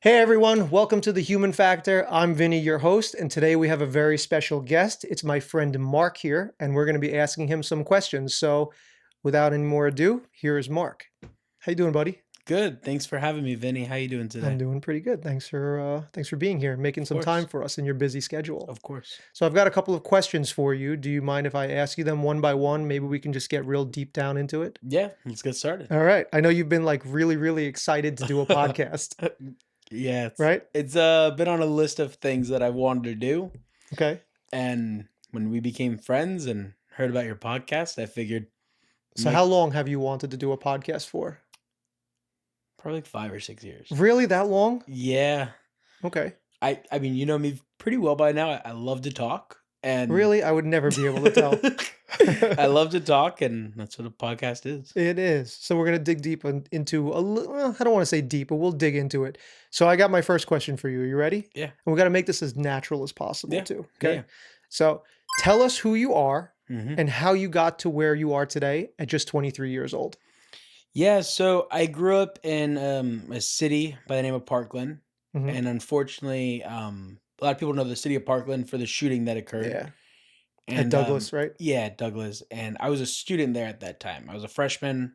Hey everyone, welcome to The Human Factor. I'm Vinny, your host, and today we have a very special guest. It's my friend Mark here, and we're going to be asking him some questions. So, without any more ado, here is Mark. How you doing, buddy? Good. Thanks for having me, Vinny. How you doing I'm today? doing pretty good. Thanks for being here, making Of some time course. for us in your busy schedule. Of course. So, I've got a couple of questions for you. Do you mind if I ask you them one by one? Maybe we can just get real deep down into it. Yeah, let's get started. All right. I know you've been like really, really excited to do a podcast, Yeah, it's right? it's been on a list of things that I wanted to do. Okay. And when we became friends and heard about your podcast, I figured So, how make long have you wanted to do a podcast for? probably like 5 or 6 years. Really, that long? Yeah. Okay. I mean, you know me pretty well by now. I love to talk and Really? I would never be able to tell. I love to talk, and that's what a podcast is. It is. So we're gonna dig deep into well, I don't want to say deep, but we'll dig into it. So I got my first question for you. Are you ready? Yeah. And we got to make this as natural as possible Yeah. too. Yeah. Okay. So tell us who you are Hmm. and how you got to where you are today at just 23 years old. Yeah, so I grew up in a city by the name of Parkland, Hmm. and unfortunately, a lot of people know the city of Parkland for the shooting that occurred. Yeah. At And Douglas, right? yeah, Douglas, and I was a student there at that time. I was a freshman,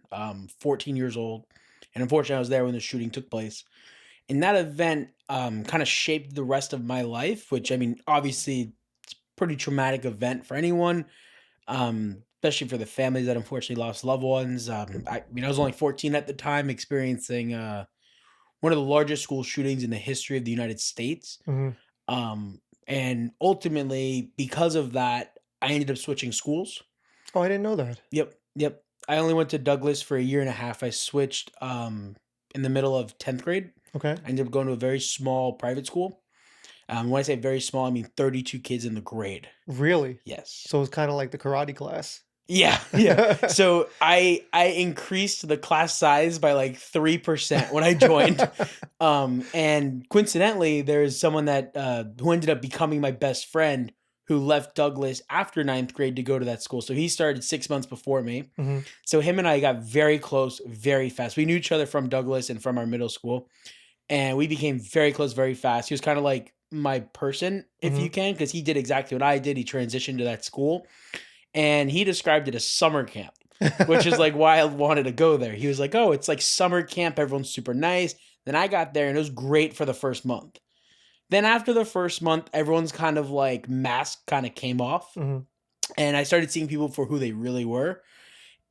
14 years old, and unfortunately, I was there when the shooting took place. And that event kind of shaped the rest of my life, which I mean, obviously, it's a pretty traumatic event for anyone, especially for the families that unfortunately lost loved ones. I mean, I was only 14 at the time, experiencing one of the largest school shootings in the history of the United States. Hmm. And ultimately, because of that, I ended up switching schools. Oh, I didn't know that. Yep, yep. I only went to Douglas for a year and a half. I switched in the middle of 10th grade. Okay. I ended up going to a very small private school. When I say very small, I mean 32 kids in the grade. Really? Yes. So it's kind of like the karate class. Yeah, yeah. So I increased the class size by like 3% when I joined. And coincidentally, there's someone that who ended up becoming my best friend who left Douglas after ninth grade to go to that school. So he started 6 months before me. Hmm. So him and I got very close very fast. We knew each other from Douglas and from our middle school, and we became very close very fast. He was kind of like my person, if Hmm. you can, because he did exactly what I did. He transitioned to that school, and he described it as summer camp, which is like why I wanted to go there. He was like, "Oh, it's like summer camp. Everyone's super nice." Then I got there and it was great for the first month. Then after the first month, everyone's kind of like mask kind of came off, Hmm. and I started seeing people for who they really were,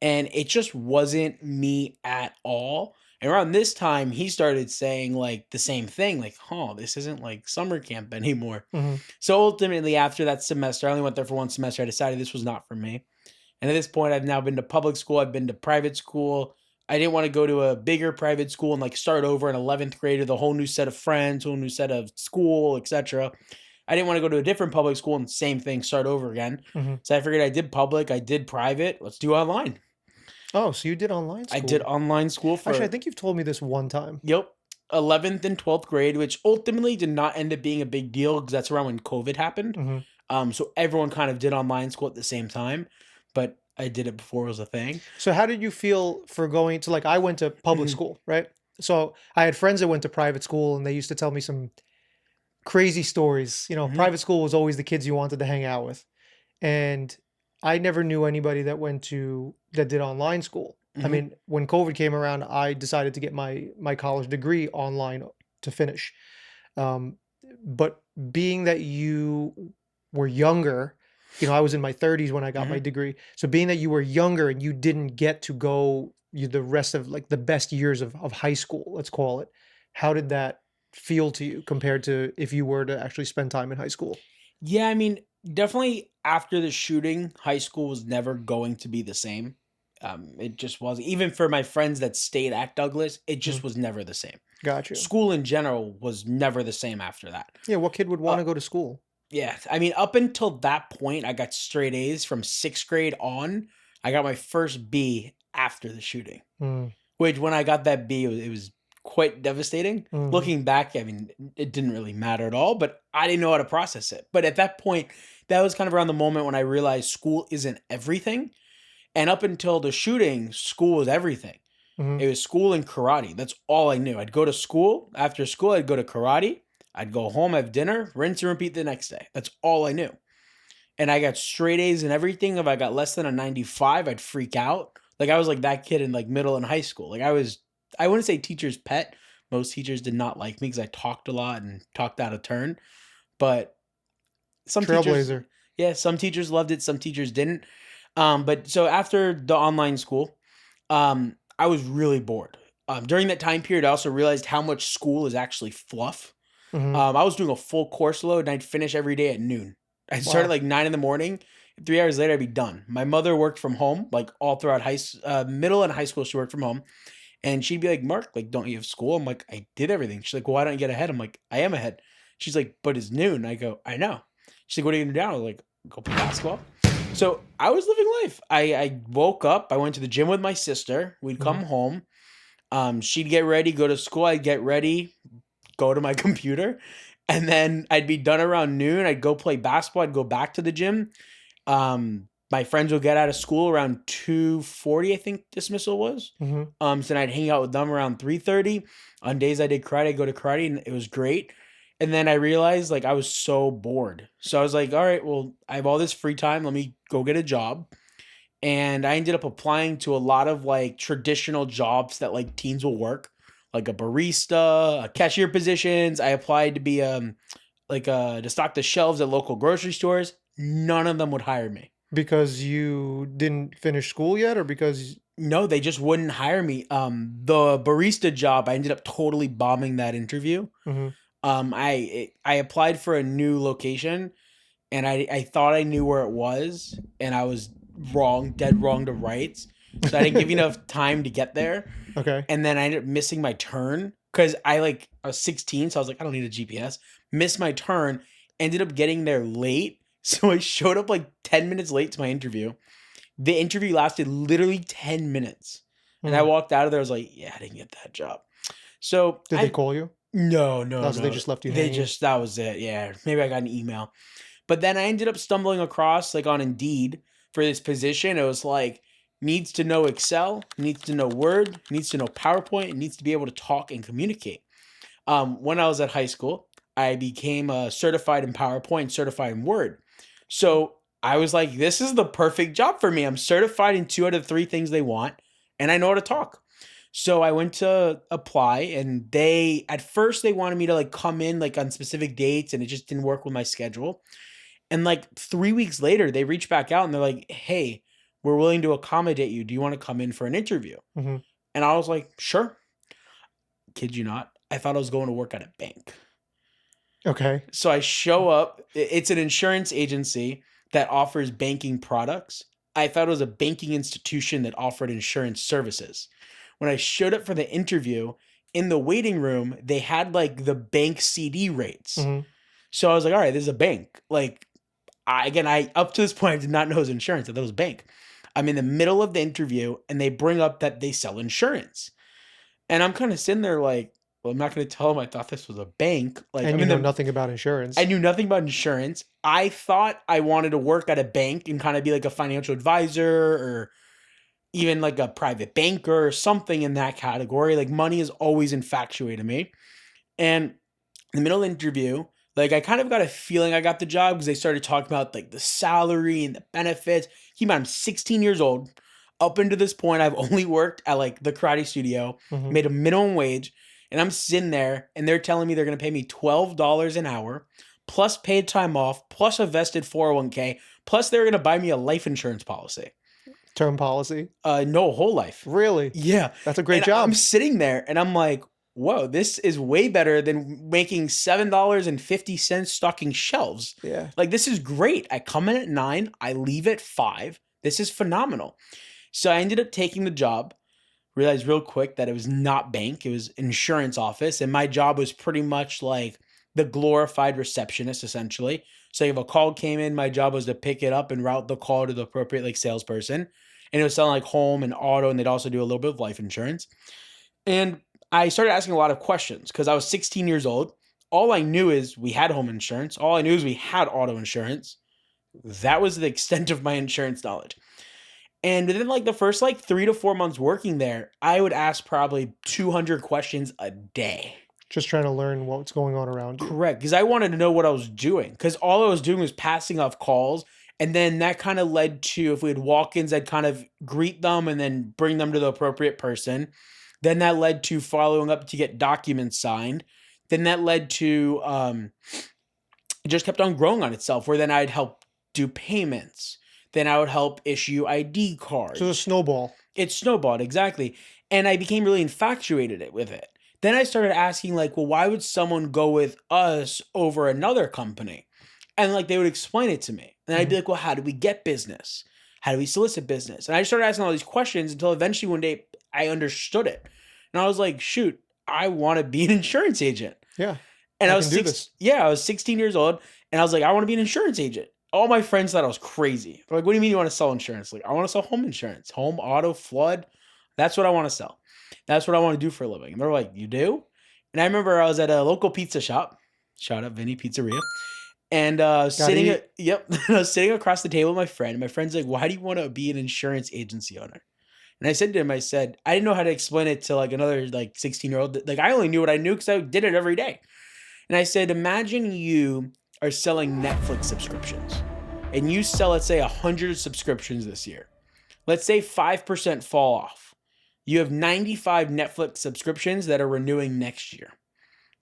and it just wasn't me at all. And around this time, he started saying like the same thing, like, "Oh, this isn't like summer camp anymore." Hmm. So ultimately, after that semester, I only went there for one semester. I decided this was not for me. And at this point, I've now been to public school. I've been to private school. I didn't want to go to a bigger private school and like start over in 11th grade with a whole new set of friends, whole new set of school, etc. I didn't want to go to a different public school and same thing, start over again. Hmm. So I figured I did public, I did private. Let's do online. Oh, so you did online I did school? online school Actually, I for, think you've told me this one time. yep, 11th and 12th grade, which ultimately did not end up being a big deal because that's around when COVID happened. Hmm. So everyone kind of did online school at the same time, but I did it before it was a thing. So how did you feel for going to, like, I went to public Mhm. school, right? So I had friends that went to private school and they used to tell me some crazy stories. Mhm. Private school was always the kids you wanted to hang out with. And I never knew anybody that did online school. I Mhm. mean, when COVID came around, I decided to get my college degree online to finish. Um, but being that you were younger, I was in my 30s when I got my Mhm. degree. So being that you were younger and you didn't get to go the rest of like the best years of high school, let's call it, how did that feel to you compared to if you were to actually spend time in high school? Yeah, I mean, definitely after the shooting, high school was never going to be the same. It just wasn't. Even for my friends that stayed at Douglas, it Mhm. just was never the same. Got you. School in general was never the same after that. Yeah, what kid would Uh, want to go to school? yeah, I mean, up until that point, I got straight A's from sixth grade on. I got my first B after the shooting. Mm, Which when I got that B, it was quite devastating. mhm. Looking back, I mean, it didn't really matter at all, but I didn't know how to process it. But at that point, that was kind of around the moment when I realized school isn't everything. And up until the shooting, school was everything. Mhm. It was school and karate. That's all I knew. I'd go to school. After school, I'd go to karate. I'd go home, have dinner, rinse and repeat the next day. That's all I knew. And I got straight A's and everything. If I got less than a 95, I'd freak out. Like I was like that kid in like middle and high school. Like I wouldn't say teacher's pet. Most teachers did not like me because I talked a lot and talked out of turn. But some teachers, Trailblazer. yeah, some teachers loved it, some teachers didn't. But so after the online school, I was really bored. During that time period, I also realized how much school is actually fluff. Mhm. I was doing a full course load and I'd finish every day at noon. I'd start at Wow. like 9 in the morning. 3 hours later, I'd be done. My mother worked from home, like all throughout middle and high school. She worked from home, and she'd be like, "Mark, like, don't you have school?" I'm like, "I did everything." She's like, "Well, why don't you get ahead?" I'm like, "I am ahead." She's like, "But it's noon." I go, "I know." She's like, "What are you gonna do now?" I was like, "Go play basketball." So I was living life. I woke up. I went to the gym with my sister. We'd Mhm. come home. She'd get ready, go to school. I'd get ready, go to my computer, and then I'd be done around noon. I'd go play basketball. I'd go back to the gym. My friends would get out of school around 2:40, I think dismissal was. Mhm. So then I'd hang out with them around 3:30. On days I did karate, I'd go to karate, and it was great. And then I realized like I was so bored. So I was like, all right, well, I have all this free time. Let me go get a job. And I ended up applying to a lot of like traditional jobs that like teens will work, like a barista, a cashier positions. I applied to be to stock the shelves at local grocery stores. None of them would hire me. Because you didn't finish school yet or because No, they just wouldn't hire me. The barista job, I ended up totally bombing that interview. Mhm. I applied for a new location, and I thought I knew where it was, and I was wrong, dead wrong to rights. So I didn't give you enough time to get there, Okay. and then I ended up missing my turn because I was 16, so I was like, I don't need a GPS. Missed my turn, ended up getting there late, so I showed up like 10 minutes late to my interview. The interview lasted literally 10 minutes, and I Mm. walked out of there. I was like, yeah, I didn't get that job. So Did they I call you? no, Oh, no, so they no. just left you They hanging? just that was it. Yeah, maybe I got an email. But then I ended up stumbling across like on Indeed for this position. It was like needs to know Excel, needs to know Word, needs to know PowerPoint, and needs to be able to talk and communicate. When I was at high school, I became certified in PowerPoint, certified in Word. So I was like, this is the perfect job for me. I'm certified in two out of the three things they want, and I know how to talk. So I went to apply, and they at first they wanted me to like come in like on specific dates, and it just didn't work with my schedule. And like 3 weeks later, they reached back out and they're like, "Hey, we're willing to accommodate you. Do you want to come in for an interview?" Mhm. And I was like, "Sure." Kid you not, I thought I was going to work at a bank. Okay. So I show up. It's an insurance agency that offers banking products. I thought it was a banking institution that offered insurance services. When I showed up for the interview, in the waiting room, they had like the bank CD rates. Mhm. So I was like, all right, this is a bank. Like, I up to this point, I did not know it was insurance. I thought it was bank. I'm in the middle of the interview and they bring up that they sell insurance. And I'm kind of sitting there like, well, I'm not going to tell them I thought this was a bank. Like, And I'm you in know the nothing about I insurance. knew nothing about insurance. I thought I wanted to work at a bank and kind of be like a financial advisor or even like a private banker or something in that category. Like money has always infatuated me. And in the middle of the interview, like I kind of got a feeling I got the job because they started talking about like the salary and the benefits. Keep in mind, I'm 16 years old. Up until this point, I've only worked at like the karate studio, Mhm. made a minimum wage, and I'm sitting there and they're telling me they're gonna pay me $12 an hour, plus paid time off, plus a vested 401k, plus they're gonna buy me a life insurance policy. Term policy? No, whole life. Really? Yeah. That's a great And I'm job. sitting there and I'm like, whoa, this is way better than making $7.50 stocking shelves. Yeah. Like, this is great. I come in at 9, I leave at 5. This is phenomenal. So I ended up taking the job, realized real quick that it was not bank, it was insurance office. And my job was pretty much like the glorified receptionist, essentially. So if a call came in, my job was to pick it up and route the call to the appropriate like salesperson. And it was selling like home and auto, and they'd also do a little bit of life insurance. And I started asking a lot of questions because I was 16 years old. All I knew is we had home insurance. All I knew is we had auto insurance. That was the extent of my insurance knowledge. And within like the first like 3 to 4 months working there, I would ask probably 200 questions a day. Just trying to learn what's going on around you. Correct, because I wanted to know what I was doing. Because all I was doing was passing off calls, and then that kind of led to if we had walk-ins, I'd kind of greet them and then bring them to the appropriate person. Then that led to following up to get documents signed. Then that led to it just kept on growing on itself. Where then I'd help do payments. Then I would help issue ID cards. So it's a snowball. It snowballed, exactly. And I became really infatuated with it. Then I started asking, like, well, why would someone go with us over another company? And like they would explain it to me. And I'd be like, well, how do we get business? How do we solicit business? And I started asking all these questions until eventually one day I understood it. And I was like, shoot, I want to be an insurance agent. Yeah. And I I was can do this. Yeah, I was 16 years old, and I was like, I want to be an insurance agent. All my friends thought I was crazy. They're like, what do you mean you want to sell insurance? Like, I want to sell home insurance, home, auto, flood. That's what I want to sell. That's what I want to do for a living. And they're like, you do? And I remember I was at a local pizza shop. Shout out Vinny Pizzeria. And I was sitting across the table with my friend. And my friend's like, why do you want to be an insurance agency owner? And I said to him, I didn't know how to explain it to like another like 16-year-old. Like I only knew what I knew because I did it every day. And I said, imagine you are selling Netflix subscriptions and you sell, let's say 100 subscriptions this year. Let's say 5% fall off. You have 95 Netflix subscriptions that are renewing next year.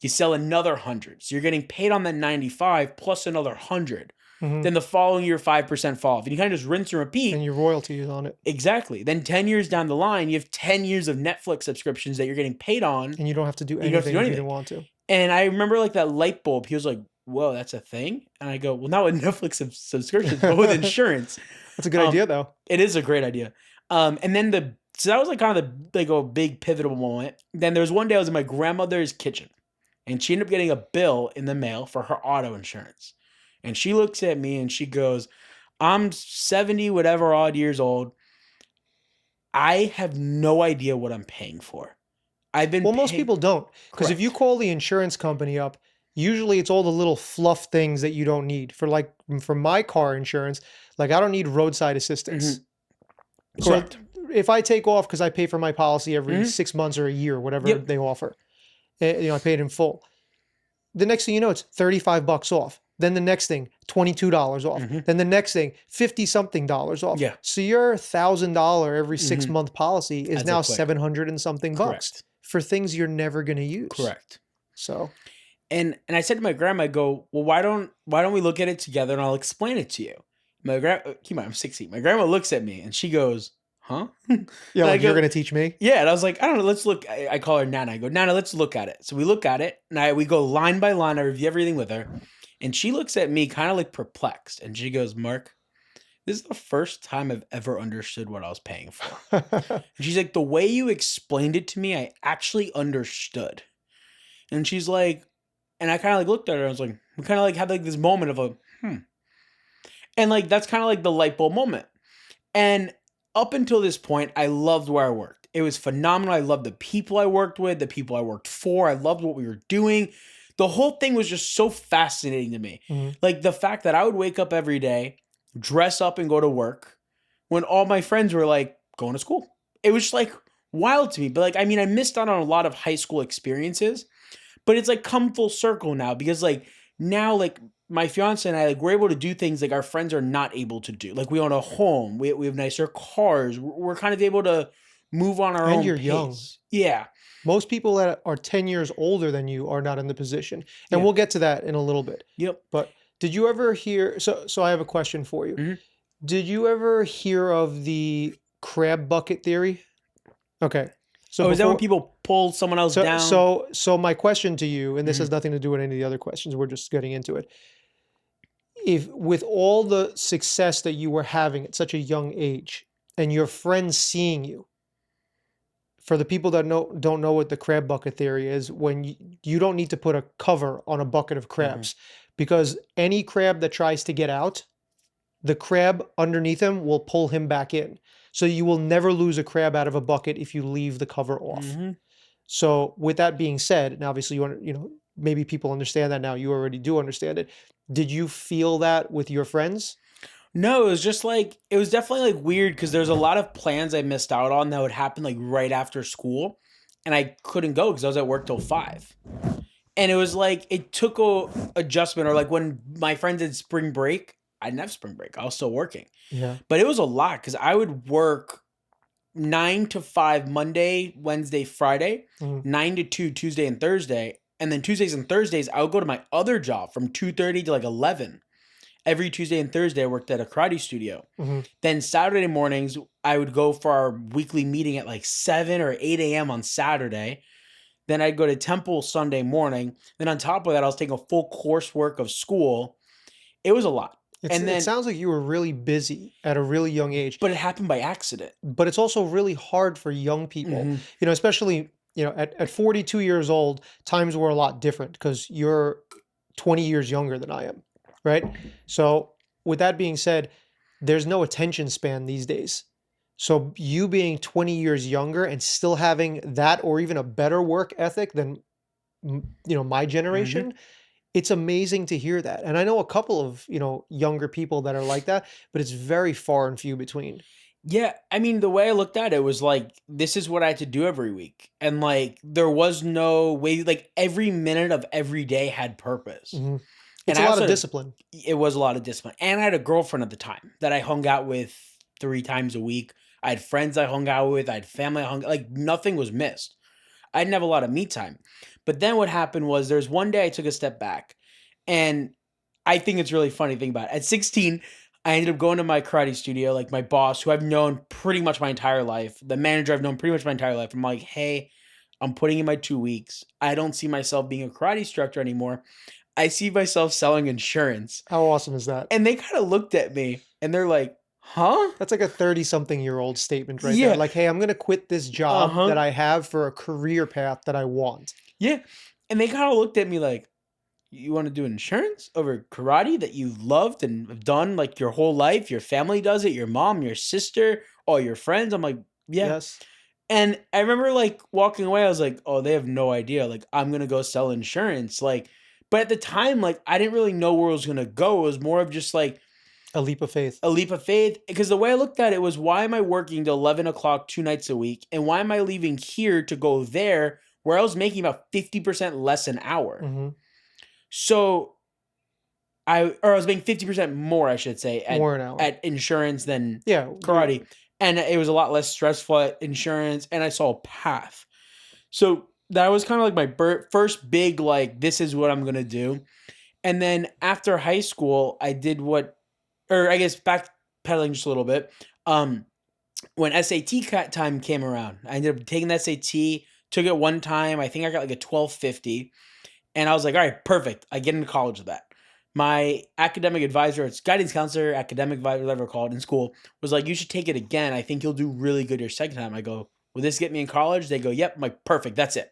You sell another 100. So you're getting paid on that 95 plus another 100. Then the following year, 5% fall off. And you kind of just rinse and repeat. And your royalty is on it. Exactly. Then 10 years down the line, you have 10 years of Netflix subscriptions that you're getting paid on. And you don't have to do anything if you don't want to. And I remember like that light bulb. He was like, whoa, that's a thing? And I go, well, not with Netflix subscriptions, but with insurance. That's a good idea, though. It is a great idea. And then so that was like kind of a big pivotal moment. Then there was one day I was in my grandmother's kitchen, and she ended up getting a bill in the mail for her auto insurance. And she looks at me and she goes, I'm 70 whatever odd years old. I have no idea what I'm paying for. Most people don't. Because if you call the insurance company up, usually it's all the little fluff things that you don't need. For my car insurance, like I don't need roadside assistance. Correct. So if I take off because I pay for my policy every 6 months or a year, whatever they offer, I pay it in full. The next thing you know, it's $35 off. Then the next thing, $22 off. Then the next thing, $50-something off. Yeah. So your $1,000 every 6 month policy is now 700 and something bucks for things you're never going to use. Correct. So, and I said to my grandma, I go, well, why don't we look at it together and I'll explain it to you. My grandma, keep in mind, I'm 16. My grandma looks at me and she goes, huh? Yeah, like you're going to teach me? Yeah. And I was like, I don't know. Let's look. I call her Nana. I go, Nana, let's look at it. So we look at it and we go line by line. I review everything with her. And she looks at me kind of like perplexed. And she goes, Mark, this is the first time I've ever understood what I was paying for. And she's like, the way you explained it to me, I actually understood. And she's like, and I kind of like looked at her. I was like, we kind of like had like this moment of and like, that's kind of like the light bulb moment. And up until this point, I loved where I worked. It was phenomenal. I loved the people I worked with, the people I worked for. I loved what we were doing. The whole thing was just so fascinating to me. Like the fact that I would wake up every day, dress up and go to work when all my friends were like going to school. It was just like wild to me. But like, I mean, I missed out on a lot of high school experiences, but it's like come full circle now because like now, like my fiance and I, like we're able to do things like our friends are not able to do. Like we own a home, we have nicer cars. We're kind of able to move on our own you're pace. young. Yeah. Most people that are 10 years older than you are not in the position. And we'll get to that in a little bit. Yep. But did you ever hear, so I have a question for you. Did you ever hear of the crab bucket theory? Okay. So is that when people pull someone else down? So my question to you, and this has nothing to do with any of the other questions, we're just getting into it. If with all the success that you were having at such a young age and your friends seeing you, for the people that don't know what the crab bucket theory is, when you don't need to put a cover on a bucket of crabs because any crab that tries to get out, the crab underneath him will pull him back in. So you will never lose a crab out of a bucket if you leave the cover off. So with that being said, and obviously maybe people understand that now, you already do understand it. Did you feel that with your friends? No, it was just like it was definitely like weird because there's a lot of plans I missed out on that would happen like right after school, and I couldn't go because I was at work till 5. And it was like it took a adjustment, or like when my friends did spring break, I didn't have spring break. I was still working, Yeah. but it was a lot because I would work 9 to 5 Monday, Wednesday, Friday, Mhm. 9 to 2 Tuesday and Thursday, and then Tuesdays and Thursdays I would go to my other job from 2:30 to like 11. Every Tuesday and Thursday I worked at a karate studio. Mhm. Then Saturday mornings I would go for our weekly meeting at like 7 or 8 a.m. on Saturday. Then I'd go to temple Sunday morning. Then on top of that, I was taking a full coursework of school. It was a lot. And It then, sounds like you were really busy at a really young age, but it happened by accident. but it's also really hard for young people, Hmm. especially, at 42 years old, times were a lot different because you're 20 years younger than I am, right? So, with that being said, there's no attention span these days. So, you being 20 years younger and still having that or even a better work ethic than my Hmm. generation, it's amazing to hear that. And I know a couple of, younger people that are like that, but it's very far and few between. Yeah. I mean, the way I looked at it was like, this is what I had to do every week. And like, there was no way, like, every minute of every day had purpose. Mhm. And It's a I lot of also, discipline. it was a lot of discipline. And I had a girlfriend at the time that I hung out with 3 times a week. I had friends I hung out with. I had family I hung, like, nothing was missed. I didn't have a lot of me time. But then what happened was there's one day I took a step back, and I think it's really funny to think about it. At 16, I ended up going to my karate studio, like my boss, who I've known pretty much my entire life, the manager I've known pretty much my entire life. I'm like, hey, I'm putting in my 2 weeks. I don't see myself being a karate instructor anymore. I see myself selling insurance. How awesome is that? And they kind of looked at me and they're like, huh? That's like a 30-something-year-old statement right there. Yeah. Like, "Hey, I'm gonna quit this Uh job that huh. I have for a career path that I want." Yeah. And they kind of looked at me like, you want to do insurance over karate that you loved and have done like your whole life? Your family does it, your mom, your sister, all your friends. I'm like, yeah. Yes. And I remember like walking away, I was like, oh, they have no idea. Like, I'm gonna go sell insurance. Like, but at the time, like, I didn't really know where it was gonna go. It was more of just like A leap of faith. a leap of faith. Because the way I looked at it was, why am I working till 11 o'clock 2 nights a week? And why am I leaving here to go there where I was making about 50% less an hour? Mhm. So I was making 50% more, I should say, More an hour. at insurance than Yeah, you're karate, and it was a lot less stressful at insurance, and I saw a path. So that was kind of like my first big like, this is what I'm gonna do. And then after high school, I did what, or I guess backpedaling just a little bit. Um, when SAT time came around, I ended up taking the SAT. Took it one time. I think I got like a 1250. And I was like, all right, perfect. I get into college with that. My academic advisor, it's guidance counselor, academic advisor, whatever called in school, was like, you should take it again. I think you'll do really good your second time. I go, will this get me in college? They go, yep. I'm like, perfect. That's it.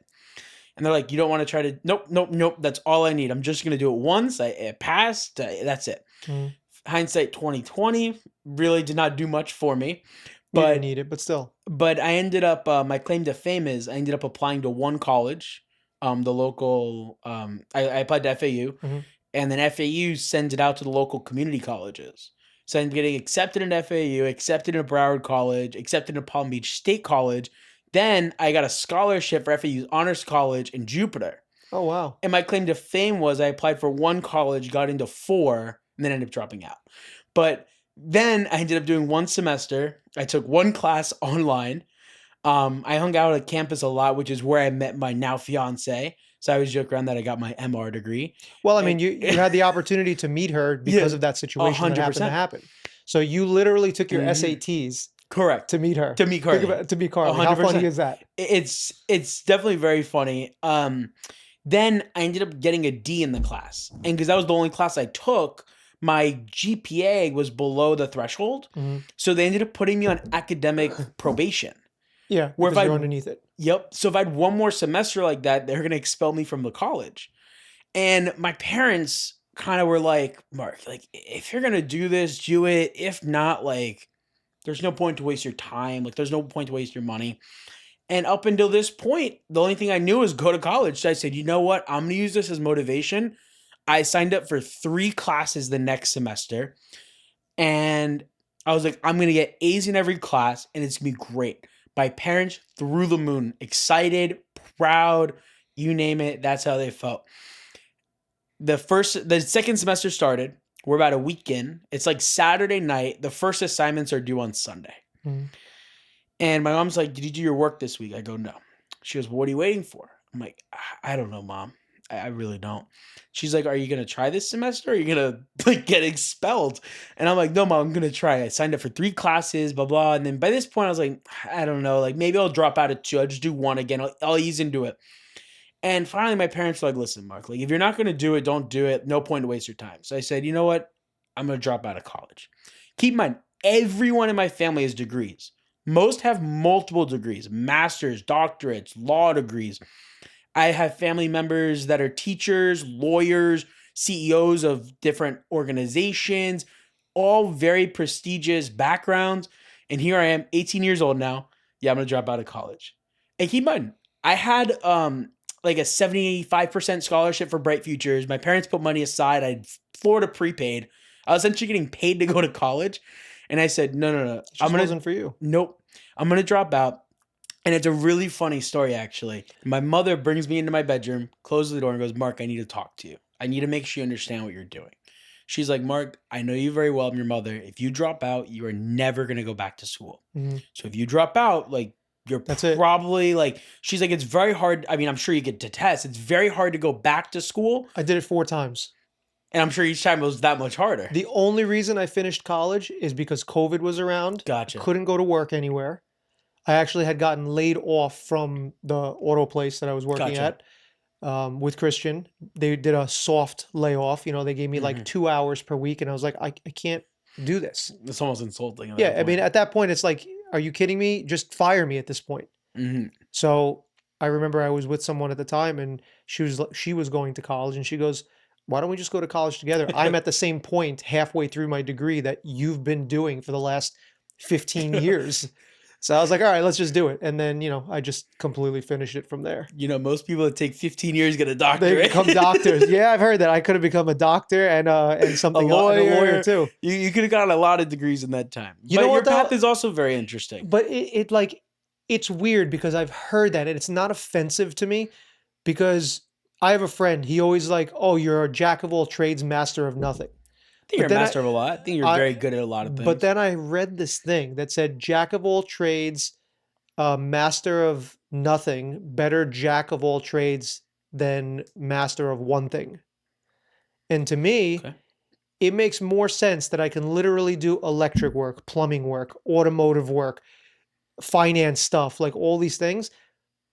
And they're like, you don't want to try to, nope, nope, nope. That's all I need. I'm just going to do it once. I passed. That's it. Mhm. Hindsight 2020 really did not do much for me. You didn't But need it, but still. I ended up, my claim to fame is I ended up applying to one college, the local, I applied to FAU, Mhm. and then FAU sends it out to the local community colleges. So I'm getting accepted in FAU, accepted in Broward College, accepted in Palm Beach State College. Then I got a scholarship for FAU's Honors College in Jupiter. Oh, wow. And my claim to fame was I applied for one college, got into four, and then ended up dropping out. But then I ended up doing one semester. I took one class online. I hung out at campus a lot, which is where I met my now fiance. So I always joke around that I got my MR degree. Well, I And mean, you had the opportunity to meet her yeah, because of that a situation that hundred happened to percent. happen. So you literally took your Mhm. SATs Correct. to meet her. To meet Think Carly. about to meet A Carly. How hundred funny percent. is that? It's definitely very funny. Then I ended up getting a D in the class, and because that was the only class I took, my GPA was below the threshold, Mhm. so they ended up putting me on academic probation. Yeah, Where if because I, you're underneath it. yep, so if I had one more semester like that, they're gonna expel me from the college. And my parents kind of were like, Mark, like, if you're gonna do this, do it. If not, like, there's no point to waste your time. Like, there's no point to waste your money. And up until this point, the only thing I knew was go to college. So I said, you know what? I'm gonna use this as motivation. I signed up for 3 classes the next semester. And I was like, I'm gonna get A's in every class, and it's gonna be great. My parents through the moon, excited, proud, you name it. That's how they felt. The second semester started. We're about a week in. It's like Saturday night. The first assignments are due on Sunday. Mm. And my mom's like, "Did you do your work this week?" I go, "No." She goes, "Well, what are you waiting for?" I'm like, "I don't know, mom. I really don't." She's like, "Are you gonna try this semester? Or are you gonna like get expelled?" And I'm like, "No, mom, I'm gonna try." I signed up for 3 classes, blah blah. And then by this point, I was like, "I don't know. Like maybe I'll drop out of 2. I'll just do one again. I'll ease into it." And finally, my parents were like, "Listen, Mark. Like if you're not gonna do it, don't do it. No point to waste your time." So I said, "You know what? I'm gonna drop out of college." Keep in mind, everyone in my family has degrees. Most have multiple degrees, masters, doctorates, law degrees. I have family members that are teachers, lawyers, CEOs of different organizations, all very prestigious backgrounds. And here I am, 18 years old now. Yeah, I'm gonna drop out of college. And keep in mind, I had like a 75% scholarship for Bright Futures. My parents put money aside. I had Florida prepaid. I was essentially getting paid to go to college. And I said, no, no, no. It just wasn't for you. Nope. I'm gonna drop out. And it's a really funny story, actually. My mother brings me into my bedroom, closes the door, and goes, "Mark, I need to talk to you. I need to make sure you understand what you're doing." She's like, "Mark, I know you very well. I'm your mother. If you drop out, you are never going to go back to school. Mhm. So if you drop out, like, you're That's it. probably like," she's like, "it's very hard. I mean, I'm sure you get to test. It's very hard to go back to school." I did it 4 times. And I'm sure each time it was that much harder. The only reason I finished college is because COVID was around. I Gotcha. couldn't go to work anywhere. I actually had gotten laid off from the auto place that I was working Gotcha. at with Christian. They did a soft layoff. They gave me like Mhm. 2 hours per week, and I was like, I can't do this. It's almost insulting at Yeah, that I mean, point. at that point, it's like, are you kidding me? Just fire me at this point. Mhm. So I remember I was with someone at the time, and she was going to college, and she goes, "Why don't we just go to college together? I'm at the same point halfway through my degree that you've been doing for the last 15 years." So I was like, "All right, let's just do it." And then, I just completely finished it from there. Most people that take 15 years get a They doctorate. become doctors. Yeah, I've heard that. I could have become a doctor and A something else, and a lawyer lawyer. too. You could have gotten a lot of degrees in that time. You know But your what path though? is also very interesting. But it's weird because I've heard that and it's not offensive to me because I have a friend. He always like, "Oh, you're a jack of all trades, master of nothing." I think you're But a then master of a lot. I think you're I very good at a lot of but things. then I read this thing that said jack of all trades, master of nothing, better jack of all trades than master of one thing. And to me, Okay. it makes more sense that I can literally do electric work, plumbing work, automotive work, finance stuff, like all these things,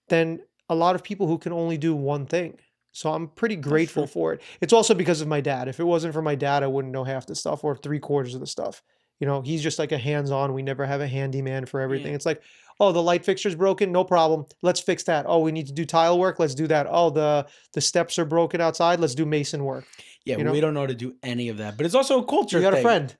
than a lot of people who can only do one thing. So I'm pretty That's grateful true. for it. It's also because of my dad. If it wasn't for my dad, I wouldn't know half the stuff or three-quarters of the stuff. He's just like a hands-on. We never have a handyman for Yeah. everything. It's like, oh, the light fixture's broken, no problem. Let's fix that. Oh, we need to do tile work. Let's do that. Oh, the steps are broken outside. Let's do mason work. Yeah, You we know, don't know how to do any of that. But it's also a you culture got a thing. friend.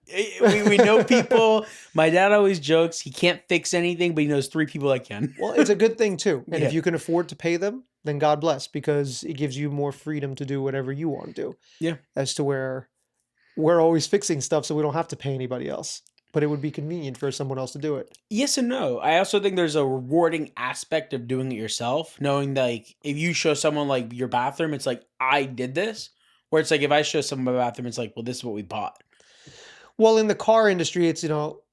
We know people. My dad always jokes he can't fix anything, but he knows 3 people that can. Well, it's a good thing too. And if Yeah. you can afford to pay them, then God bless, because it gives you more freedom to do whatever you want to do. Yeah. As to where we're always fixing stuff so we don't have to pay anybody else. But it would be convenient for someone else to do it. Yes and no. I also think there's a rewarding aspect of doing it yourself, knowing that like if you show someone like your bathroom, it's like I did this. Where it's like if I show someone my bathroom, it's like, well, this is what we bought. Well, in the car industry, it's,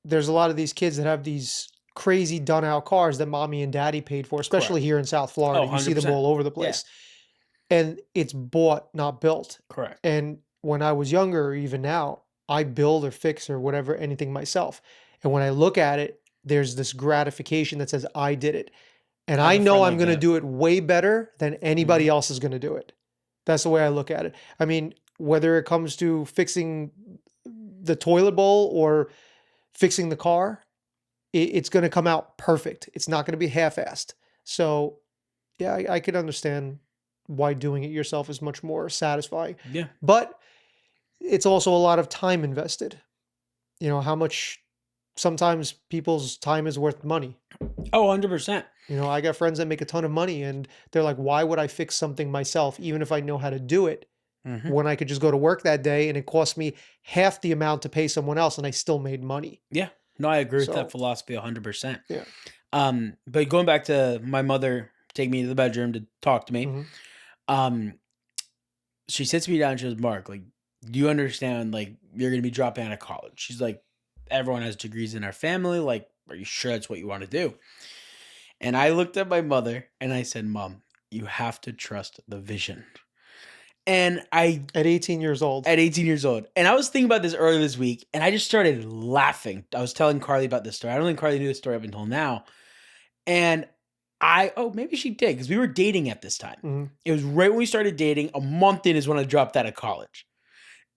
there's a lot of these kids that have these crazy done out cars that mommy and daddy paid for, especially Correct. here in South Oh, Florida. You see them 100%. all over the Yeah. place. And it's bought, not built. Correct. And when I was younger, or even now, I build or fix or whatever, anything myself. And when I look at it, there's this gratification that says, I did it. And I have I a know friend I'm like going to that. do it way better than anybody Mhm. else is going to do it. That's the way I look at it. I mean, whether it comes to fixing the toilet bowl or fixing the car, it's going to come out perfect. It's not going to be half-assed. So, yeah, I can understand why doing it yourself is much more satisfying. Yeah. But it's also a lot of time invested. How much sometimes people's time is worth money. Oh, 100%. I got friends that make a ton of money and they're like, why would I fix something myself, even if I know how to do it? Mhm. when I could just go to work that day and it cost me half the amount to pay someone else and I still made money. Yeah. No, I agree with that So, philosophy 100%. yeah. But going back to my mother taking me to the bedroom to talk to me, Mhm. um, she sits me down and she goes, "Mark, like, do you understand, like, you're gonna be dropping out of college?" She's like, "Everyone has degrees in our family. Like, are you sure that's what you want to do?" And I looked at my mother and I said, "Mom, you have to trust the vision." And I At 18 years old. At 18 years old. And I was thinking about this earlier this week, and I just started laughing. I was telling Carly about this story. I don't think Carly knew the story up until now. And maybe she did because we were dating at this time. Mhm. It was right when we started dating. A month in is when I dropped out of college.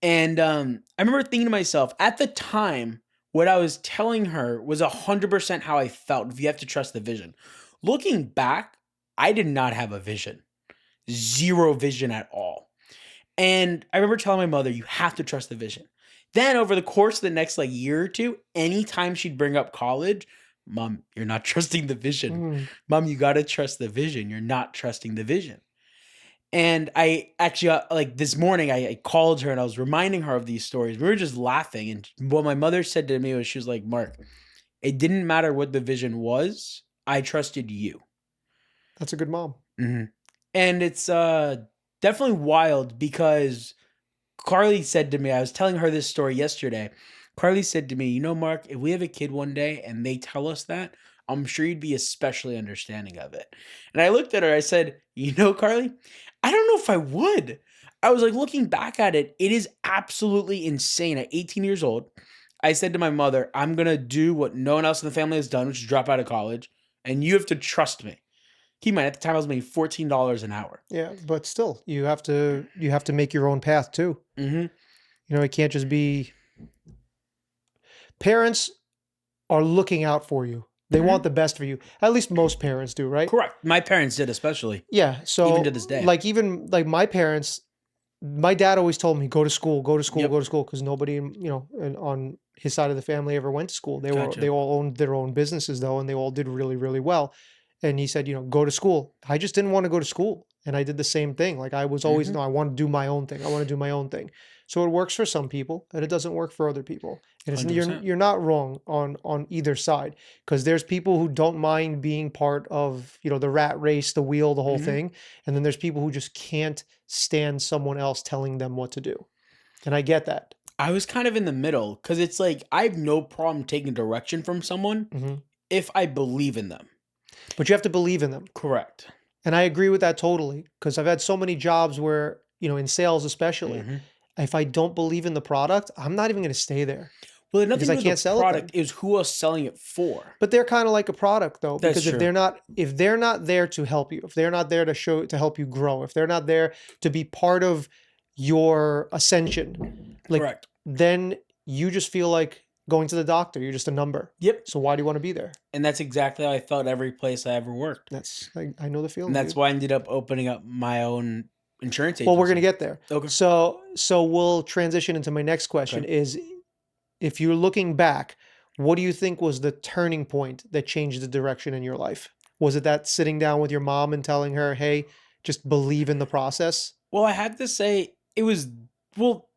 And I remember thinking to myself at the time, what I was telling her was 100% how I felt. If you have to trust the vision. Looking back, I did not have a vision, zero vision at all. And I remember telling my mother, "You have to trust the vision." Then over the course of the next like year or two, anytime she'd bring up college, "Mom, you're not trusting the vision. Mm. Mom, you got to trust the vision. You're not trusting the vision." And I actually, like this morning, I called her and I was reminding her of these stories. We were just laughing. And what my mother said to me was, she was like, "Mark, it didn't matter what the vision was. I trusted you." That's a good mom. Mhm. And it's definitely wild because Carly said to me, I was telling her this story yesterday. Carly said to me, "You know, Mark, if we have a kid one day and they tell us that, I'm sure you'd be especially understanding of it." And I looked at her, I said, "You know, Carly, I don't know if I would." I was like, looking back at it, it is absolutely insane. At 18 years old, I said to my mother, "I'm going to do what no one else in the family has done, which is drop out of college, and you have to trust me." Keep in mind, at the time I was making $14 an hour. Yeah, but still, you have to make your own path too. Hmm. It can't just be parents are looking out for you. They want Hmm. the best for you. At least most parents do, right? Correct. My parents did, especially, Yeah. even to So this day. like even like my parents, my dad always told me go to school, go to school, Yep. go to school because nobody, on his side of the family ever went to school. They Gotcha. all owned their own businesses though, and they all did really, really well. And he said, go to school. I just didn't want to go to school. And I did the same thing. Like I was always, Mhm. no, I want to do my own thing. I want to do my own thing. So it works for some people and it doesn't work for other people. And it's you're 100%. you're not wrong on either side because there's people who don't mind being part of, the rat race, the wheel, the whole Mhm. thing. And then there's people who just can't stand someone else telling them what to do. And I get that. I was kind of in the middle because it's like I have no problem taking direction from someone Mhm. if I believe in them. But you have to believe in them. Correct. And I agree with that totally because I've had so many jobs where, in sales especially, Mhm. if I don't believe in the product, I'm not even going to stay there Well, it had nothing because to I do with the can't sell it product. then. It was who I was selling it for. But they're kind of like a product though, That's because if true. they're not there to help you, if they're not there to help you grow, if they're not there to be part of your ascension, like Correct. then you just feel like going to the doctor. You're just a number. Yep. So why do you want to be there? And that's exactly how I felt every place I ever worked. I know the And feeling, that's dude. why I ended up opening up my own insurance Well, we're gonna agency. get there. Okay. So we'll transition into my next question Okay. is if you're looking back, what do you think was the turning point that changed the direction in your life? Was it that sitting down with your mom and telling her, "Hey, just believe in the process"? Well, I had to say well,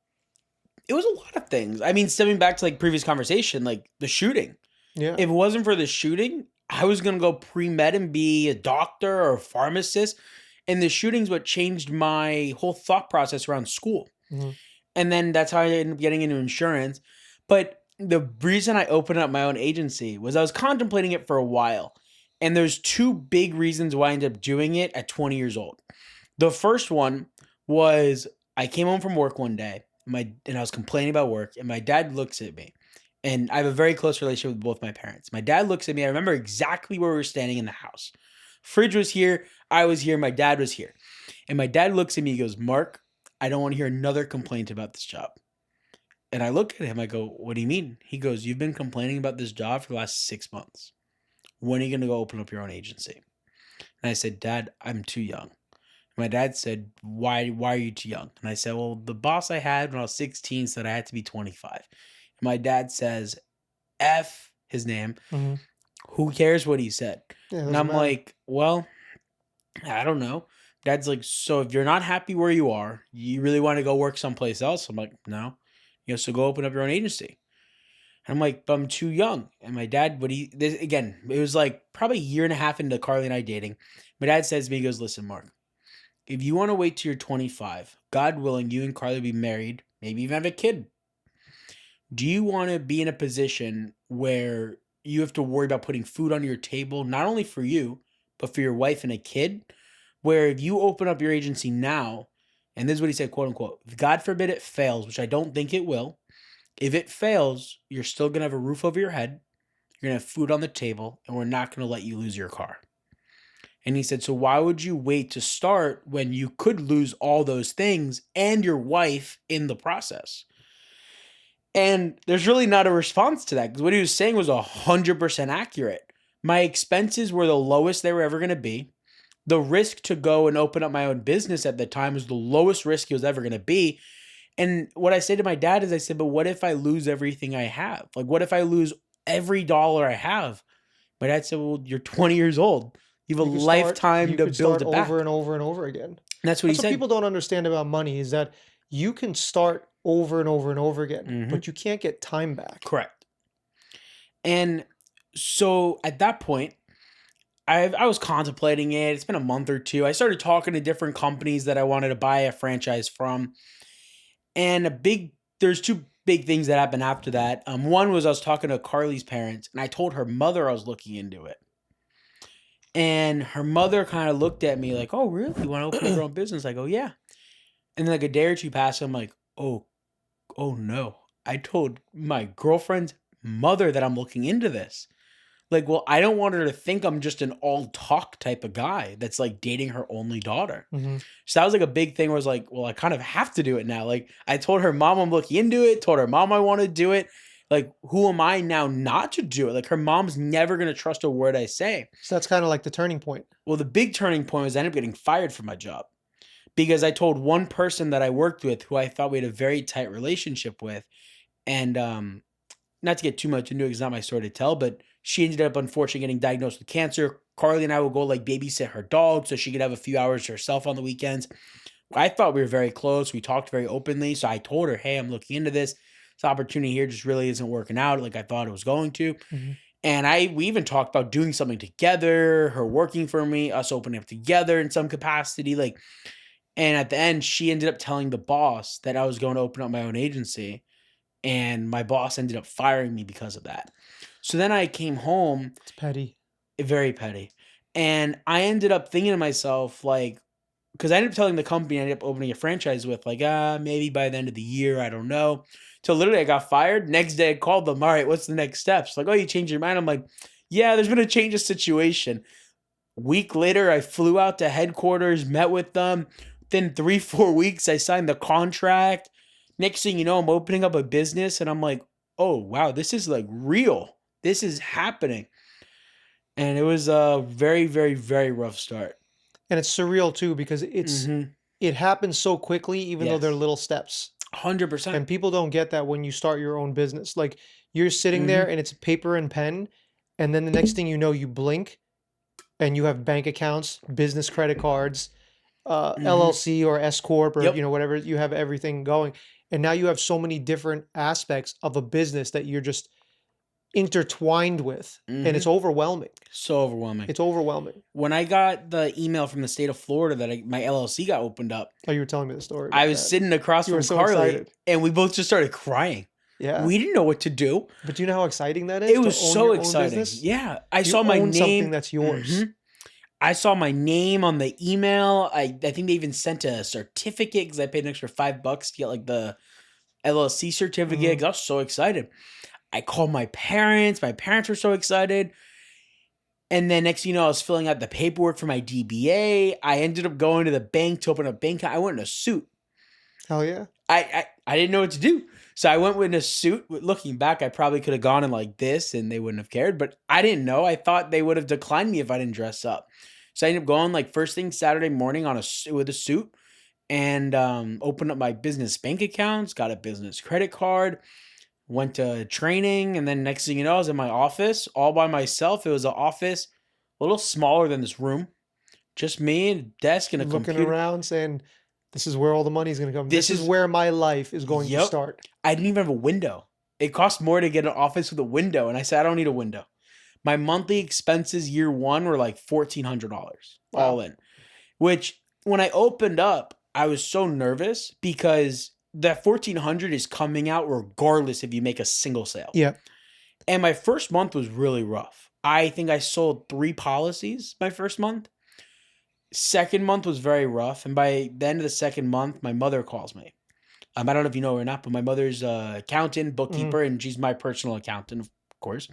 it was a lot of things. I mean, stepping back to like previous conversation, like the shooting. Yeah. If it wasn't for the shooting, I was gonna go pre-med and be a doctor or a pharmacist. And the shooting's what changed my whole thought process around school. Mhm. And then that's how I ended up getting into insurance. But the reason I opened up my own agency was I was contemplating it for a while. And there's two big reasons why I ended up doing it at 20 years old. The first one was I came home from work one day, and I was complaining about work, and my dad looks at me. And I have a very close relationship with both my parents. My dad looks at me. I remember exactly where we were standing in the house. Fridge was here, I was here, my dad was here. And my dad looks at me, he goes, "Mark, I don't want to hear another complaint about this job." And I look at him, I go, "What do you mean?" He goes, "You've been complaining about this job for the last 6 months. When are you going to go open up your own agency?" And I said, "Dad, I'm too young." My dad said, Why are you too young?" And I said, "Well, the boss I had when I was 16 said I had to be 25." And my dad says, "F his name. Mhm. Who cares what he said?" Yeah, it And doesn't I'm matter. like, "Well, I don't know." Dad's like, so if you're not happy where you are, you really want to go work someplace else? I'm like, no. So go open up your own agency. And I'm like, but I'm too young. And my dad, again, it was like probably a year and a half into Carly and I dating. My dad says to me, he goes, listen, Mark, if you want to wait till you're 25, God willing, you and Carly will be married, maybe even have a kid. Do you want to be in a position where you have to worry about putting food on your table, not only for you, but for your wife and a kid? Where if you open up your agency now, and this is what he said, quote unquote, if God forbid it fails, which I don't think it will, if it fails, you're still going to have a roof over your head, you're going to have food on the table, and we're not going to let you lose your car. And he said, so why would you wait to start when you could lose all those things and your wife in the process? And there's really not a response to that because what he was saying was 100% accurate. My expenses were the lowest they were ever going to be. The risk to go and open up my own business at the time was the lowest risk it was ever going to be. And what I said to my dad is I said, but what if I lose everything I have? Like, what if I lose every dollar I have? My dad said, well, you're 20 years old. You have a lifetime to build it back. over and over and over again. And that's what he That's what said. people don't understand about money is that you can start over and over and over again, but you can't get time back. Correct. And so at that point, I was contemplating it. It's been a month or two. I started talking to different companies that I wanted to buy a franchise from. And there's two big things that happened after that. One was I was talking to Carly's parents, and I told her mother I was looking into it. And her mother kind of looked at me like, oh, really? You want to open up your own business? I go, yeah. And then like a day or two passed, I'm like, oh no. I told my girlfriend's mother that I'm looking into this. Like, well, I don't want her to think I'm just an all talk type of guy that's like dating her only daughter. So that was like a big thing where I was like, well, I kind of have to do it now. Like I told her mom I'm looking into it, told her mom I want to do it. Like, who am I now not to do it? Like her mom's never going to trust a word I say. So that's kind of like the turning point. Well, the big turning point was I ended up getting fired from my job because I told one person that I worked with who I thought we had a very tight relationship with. And not to get too much into it, it's not my story to tell, but she ended up unfortunately getting diagnosed with cancer. Carly and I would go like babysit her dog so she could have a few hours to herself on the weekends. I thought we were very close. We talked very openly. So I told her, hey, I'm looking into this. This opportunity here just really isn't working out like I thought it was going to. And we even talked about doing something together, her working for me, us opening up together in some capacity. And at the end, she ended up telling the boss that I was going to open up my own agency. And my boss ended up firing me because of that. So then I came home. It's petty. Very petty. And I ended up thinking to myself, like, because I ended up telling the company I ended up opening a franchise with, like, maybe by the end of the year, I don't know. So literally I got fired. Next day I called them. All right, what's the next steps? Like, oh, you changed your mind? I'm like, yeah, there's been a change of situation. Week later, I flew out to headquarters, met with them. Within 3-4 weeks, I signed the contract. Next thing you know, I'm opening up a business and I'm like, oh, wow, this is like real. This is happening. And it was a very, very, very rough start. And it's surreal too because it happens so quickly, even though they're little steps. 100%. And people don't get that when you start your own business. Like you're sitting there and it's paper and pen, and then the next thing you know, you blink and you have bank accounts, business credit cards, LLC or S corp or whatever. You have everything going, and now you have so many different aspects of a business that you're just intertwined with, and it's overwhelming. So overwhelming. It's overwhelming. When I got the email from the state of Florida that my LLC got opened up. Oh, you were telling me the story. I was sitting across from Carly, and we both just started crying. Yeah. We didn't know what to do. But do you know how exciting that is? It was so exciting. Yeah. I saw my name. Something that's yours. I saw my name on the email. I think they even sent a certificate because I paid an extra $5 to get like the LLC certificate because I was so excited. I called my parents. My parents were so excited. And then next thing you know, I was filling out the paperwork for my DBA. I ended up going to the bank to open a bank account. I went in a suit. Hell yeah. I didn't know what to do. So I went in a suit. Looking back, I probably could have gone in like this and they wouldn't have cared. But I didn't know. I thought they would have declined me if I didn't dress up. So I ended up going like first thing Saturday morning with a suit and opened up my business bank accounts, got a business credit card, went to training, and then next thing you know, I was in my office all by myself. It was an office a little smaller than this room, Just me and a desk and a Looking computer. around saying, "This is where all the money's gonna come. This This is is where my life is going to Yep. start." I didn't even have a window. It cost more to get an office with a window, and I said I don't need a window. My monthly expenses year one were like $1,400 all Wow. in. Which when I opened up, I was so nervous because that 1,400 is coming out regardless if you make a single sale. Yeah. And my first month was really rough. I think I sold 3 policies my first month. Second month was very rough, and by the end of the second month, my mother calls me. I don't know if you know her or not, but my mother's a accountant, Mhm. bookkeeper, and she's my personal accountant, of course.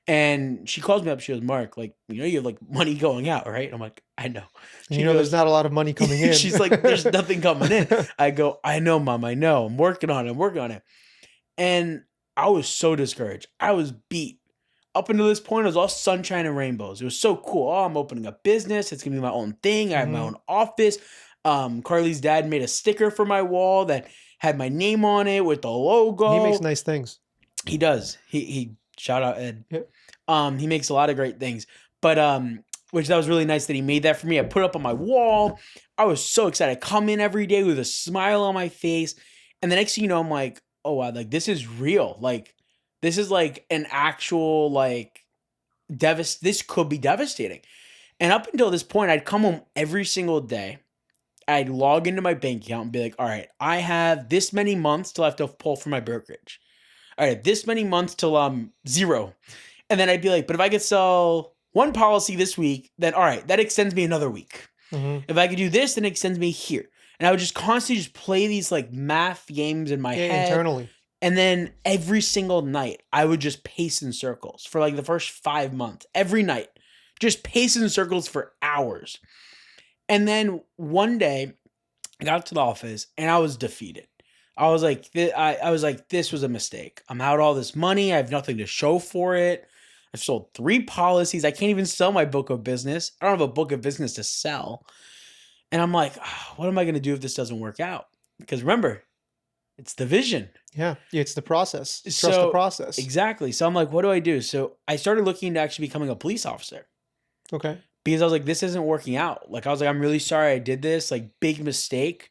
And she calls me up. She goes, "Mark, like, you have like money going out, right?" I'm like, "I know." And She there's goes, not a lot of money coming in. she's like, "There's nothing coming in." I go, "I know, mom. I know. I'm working on it. I'm working on it." And I was so discouraged. I was beat. Up until this point, it was all sunshine and rainbows. It was so cool. Oh, I'm opening a business. It's gonna be my own thing. I have my Mhm. own office. Carly's dad made a sticker for my wall that had my name on it with the He makes logo. nice things. He does. He shout out Ed. Yeah. He makes a lot of great things. But which that was really nice that he made that for me. I put it up on my wall. I was so excited. I come in every day with a smile on my face. And the next thing you know, I'm like, oh wow, like this is real. Like this is like an actual like this could be devastating. And up until this point, I'd come home every single day. I'd log into my bank account and be like, all right, I have this many months till I have to pull from my brokerage. All right, this many months till I'm zero. And then I'd be like, but if I could sell one policy this week, then all right, that extends me another week. Mhm. If I could do this, then it extends me here. And I would just constantly just play these like math games in my Yeah, head. internally. And then every single night, I would just pace in circles for like the first 5 months. Every night, just pace in circles for hours. And then one day, I got to the office and I was defeated. I was like, I was like, this was a mistake. I'm out all this money. I have nothing to show for it. I've sold 3 policies. I can't even sell my book of business. I don't have a book of business to sell. And I'm like, what am I going to do if this doesn't work out? Because remember, it's the vision. Yeah. It's the process. Trust the So process. exactly. So I'm like, what do I do? So I started looking into actually becoming a police officer Okay. because I was like, this isn't working out. Like I was like, I'm really sorry I did this. Like big mistake.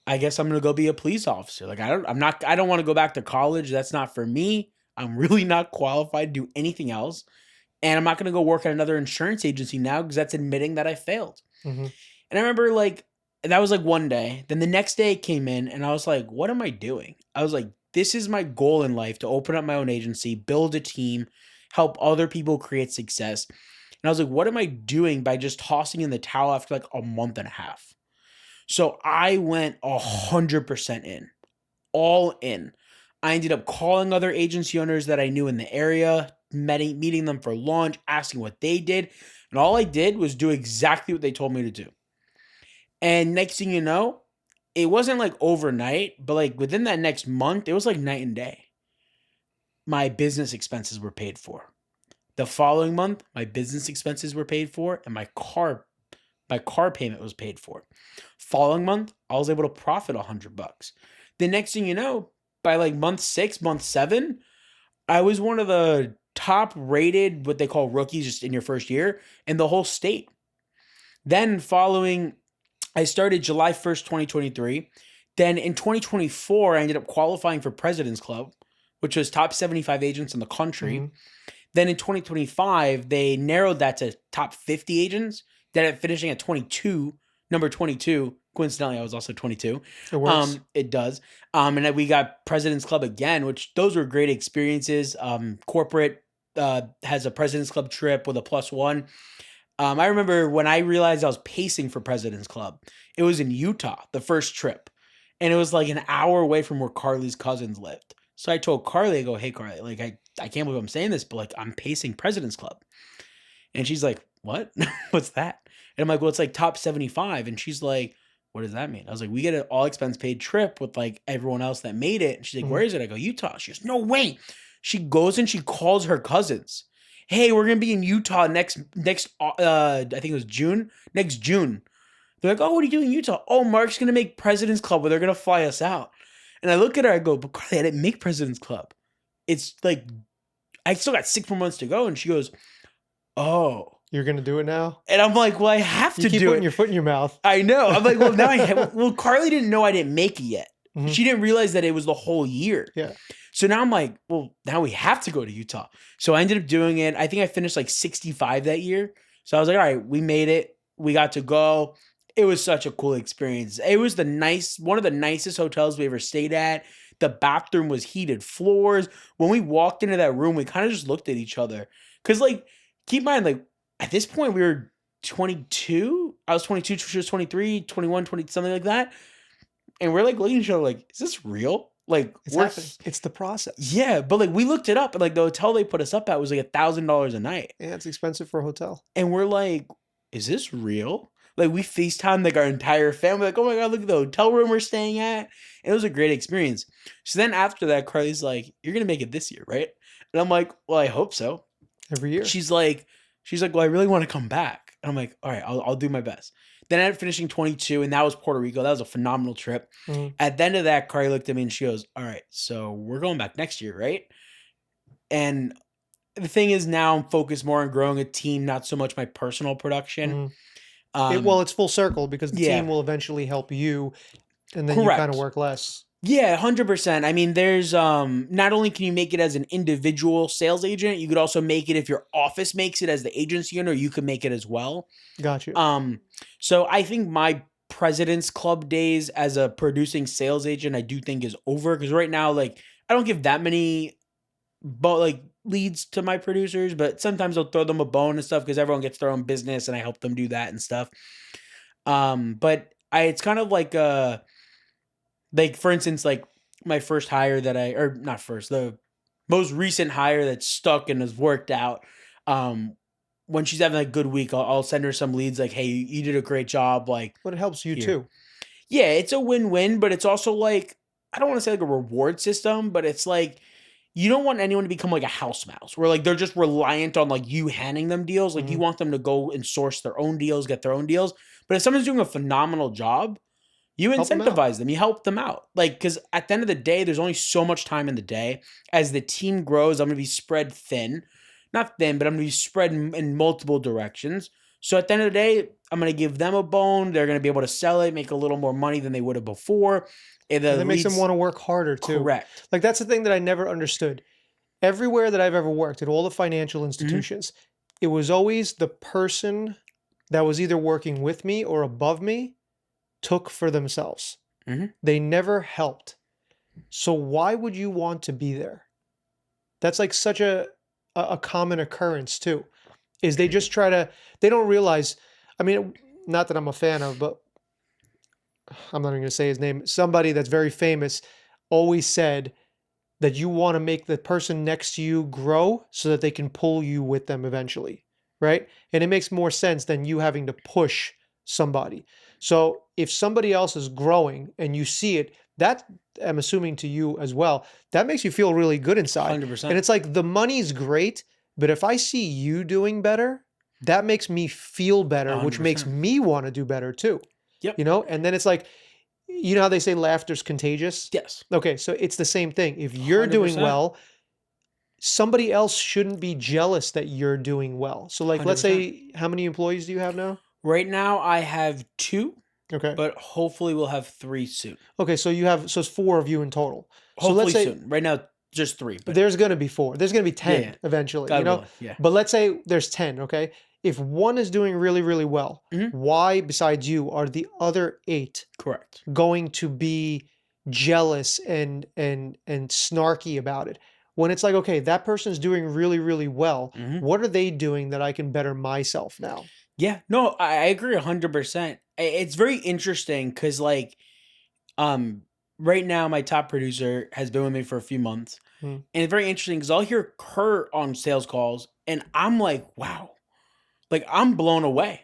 I guess I'm gonna go be a police officer. Like I don't want to go back to college. That's not for me. I'm really not qualified to do anything else. And I'm not gonna go work at another insurance agency now because that's admitting that I failed. Mhm. And I remember like that was like one day. Then the next day it came in and I was like, what am I doing? I was like, this is my goal in life to open up my own agency, build a team, help other people create success. And I was like, what am I doing by just tossing in the towel after like a month and a half? So I went 100% in, all in. I ended up calling other agency owners that I knew in the area, meeting them for lunch, asking what they did. And all I did was do exactly what they told me to do. And next thing you know, it wasn't like overnight, but like within that next month, it was like night and day. My business expenses were paid for. The following month, my business expenses were paid for, and my car payment was paid for. Following month, I was able to profit $100. The next thing you know, by like month 6, month 7, I was one of the top rated, what they call rookies just in your first year in the whole state. Then following, I started July 1st, 2023. Then in 2024, I ended up qualifying for President's Club, which was top 75 agents in the country. Mhm. Then in 2025, they narrowed that to top 50 agents. Then at finishing at 22, number 22. Coincidentally, I was also 22. It works. It does. And then we got President's Club again, which those were great experiences. Corporate has a President's Club trip with a +1. I remember when I realized I was pacing for President's Club, it was in Utah, the first trip. And it was like an hour away from where Carly's cousins lived. So I told Carly, I go, hey, Carly, like, I can't believe I'm saying this, but like, I'm pacing President's Club. And she's like, what? What's that? And I'm like, well, it's like top 75. And she's like, what does that mean? I was like, we get an all expense paid trip with like everyone else that made it. And she's like, Mhm. where is it? I go, Utah. She goes, no way. She goes and she calls her cousins. Hey, we're gonna be in Utah next I think it was June. Next June. They're like, oh, what are you doing in Utah? Oh, Mark's gonna make President's Club where they're gonna fly us out. And I look at her, I go, but Carly, I didn't make President's Club. It's like I still got 6 more months to go. And she goes, oh. You're gonna do it now? And I'm like, well, I have You to keep do putting it. your foot in your mouth. I know. I'm like, well, now I have, well, Carly didn't know I didn't make it yet. Mhm. She didn't realize that it was the whole year. Yeah. So now I'm like, well, now we have to go to Utah. So I ended up doing it. I think I finished like 65 that year. So I was like, all right, we made it. We got to go. It was such a cool experience. It was one of the nicest hotels we ever stayed at. The bathroom was heated floors. When we walked into that room, we kind of just looked at each other. Cause like, keep in mind, like at this point we were 22. I was 22, she was 23, 21, 20, something like that. And we're like looking at each other like, is this real? Like It's happening. It's the process. yeah, but like we looked it up and like the hotel they put us up at was like $1,000 a night. Yeah, it's expensive for a hotel. And we're like, is this real? Like we FaceTime like our entire family, like, oh my God, look at the hotel room we're staying at. And it was a great experience. So then after that, Carly's like, you're gonna make it this year, right? And I'm like, well, I hope so. Every year. She's like, well, I really want to come back. And I'm like, all right, I'll do my best. Then I ended up finishing 22, and that was Puerto Rico. That was a phenomenal trip. Mhm. At the end of that, Carly looked at me and she goes, all right, so we're going back next year, right? And the thing is now I'm focused more on growing a team, not so much my personal production. Mhm. Um, Well, it's full circle because the yeah, team will eventually help you, and then you kind of correct. work less. Yeah, 100%. I mean, there's not only can you make it as an individual sales agent, you could also make it if your office makes it as the agency owner, you can make it as well. Got you. So I think my President's Club days as a producing sales agent, I do think is over because right now, like, I don't give that many, but like leads to my producers, but sometimes I'll throw them a bone and stuff because everyone gets their own business and I help them do that and stuff. But it's kind of like for instance, like my first hire that or not first, the most recent hire that's stuck and has worked out. When she's having a good week, I'll send her some leads like, hey, you did a great job. Like, But it helps you here. too. Yeah, it's a win-win, but it's also like, I don't want to say like a reward system, but it's like, you don't want anyone to become like a house mouse where like they're just reliant on like you handing them deals. Like you Mhm. want them to go and source their own deals, get their own deals. But if someone's doing a phenomenal job, you Help 'em out. incentivize them, you help them out. Like, because at the end of the day, there's only so much time in the day. As the team grows, I'm going to be spread thin. Not thin, but I'm going to be spread in multiple directions. So at the end of the day, I'm going to give them a bone. They're going to be able to sell it, make a little more money than they would have before. And And the that makes them leads, want to work harder too. correct. Like that's the thing that I never understood. Everywhere that I've ever worked, at all the financial institutions, it was always the person that was either working with me or above me took for themselves. Mhm. They never helped. So why would you want to be there? That's like such a common occurrence too. Is they just try to they don't realize, I mean, not that I'm a fan of, but I'm not even going to say his name. Somebody that's very famous always said that you want to make the person next to you grow so that they can pull you with them eventually, right? And it makes more sense than you having to push somebody. So if somebody else is growing and you see it, that I'm assuming to you as well, that makes you feel really good inside. And 100%. it's like the money's great, but if I see you doing better, that makes me feel better, which makes 100%. me want to do better too. Yep. You know, and then it's like, you know how they say laughter's contagious? Yes. Okay, so it's the same thing. If you're doing 100%. well, somebody else shouldn't be jealous that you're doing well. So like let's 100%. say how many employees do you have now? Right now, I have 2, Okay. but hopefully we'll have 3 soon. Okay, so you have so it's 4 of you in total. So Hopefully let's say soon. Right now, just 3, but there's going to be 4. There's going to be 10 yeah, eventually, you God know? willing. Yeah. But let's say there's 10, okay? If one is doing really, really well, Mhm. why besides you are the other 8 Correct. going to be jealous and snarky about it? When it's like, okay, that person's doing really, really well. Mhm. What are they doing that I can better myself now? Yeah. No, I agree 100%. It's very interesting because, like, um, right now my top producer has been with me for a few months, Hmm. and it's very interesting because I'll hear her on sales calls, and I'm like, wow, like I'm blown away.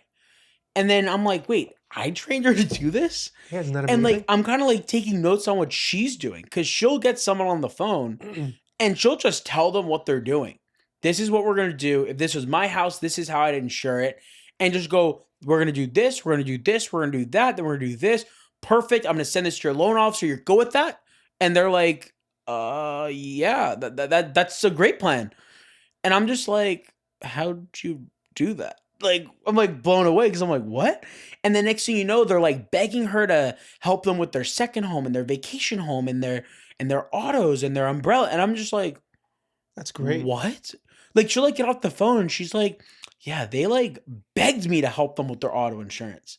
And then I'm like, wait, I trained her to do this? Yeah, isn't that And like amazing? I'm kind of like taking notes on what she's doing because she'll get someone on the phone and she'll just tell them what they're doing. This is what we're gonna do. If this was my house, this is how I'd insure it. And just go, we're gonna do this, we're gonna do this, we're gonna do that, then we're gonna do this. Perfect. I'm gonna send this to your loan officer. You're good with that? And they're like, yeah, that's a great plan. And I'm just like, how'd you do that? like, I'm like blown away because I'm like, what? And the next thing you know, they're like begging her to help them with their second home and their vacation home and their autos and their umbrella. And I'm just like, That's great. what? Like she'll like get off the phone and she's like, yeah, they like begged me to help them with their auto insurance.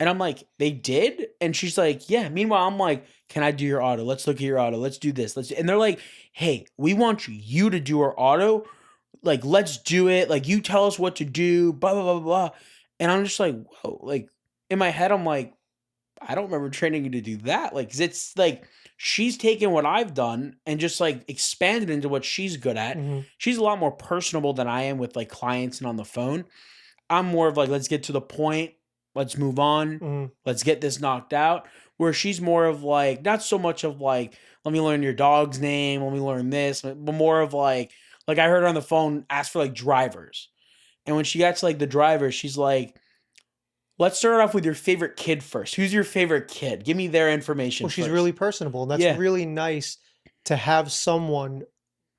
And I'm like, they did? And she's like, yeah. Meanwhile, I'm like, can I do your auto? Let's look at your auto. Let's do this. And they're like, hey, we want you to do our auto. Like, let's do it. Like, you tell us what to do, blah, blah, blah, blah. And I'm just like, whoa. Like, in my head, I'm like, I don't remember training you to do that. Like, 'cause it's like she's taken what I've done and just like expanded into what she's good at. Mhm, She's a lot more personable than I am with like clients and on the phone. I'm more of like, let's get to the point. Let's move on. mhm. Let's get this knocked out. Where she's more of like, not so much of like, let me learn your dog's name, let me learn this, but more of like I heard her on the phone ask for like drivers. And when she got to like the drivers, she's like, let's start off with your favorite kid first. Who's your favorite kid? Give me their information Well, she's first. really personable, and that's Yeah. really nice to have someone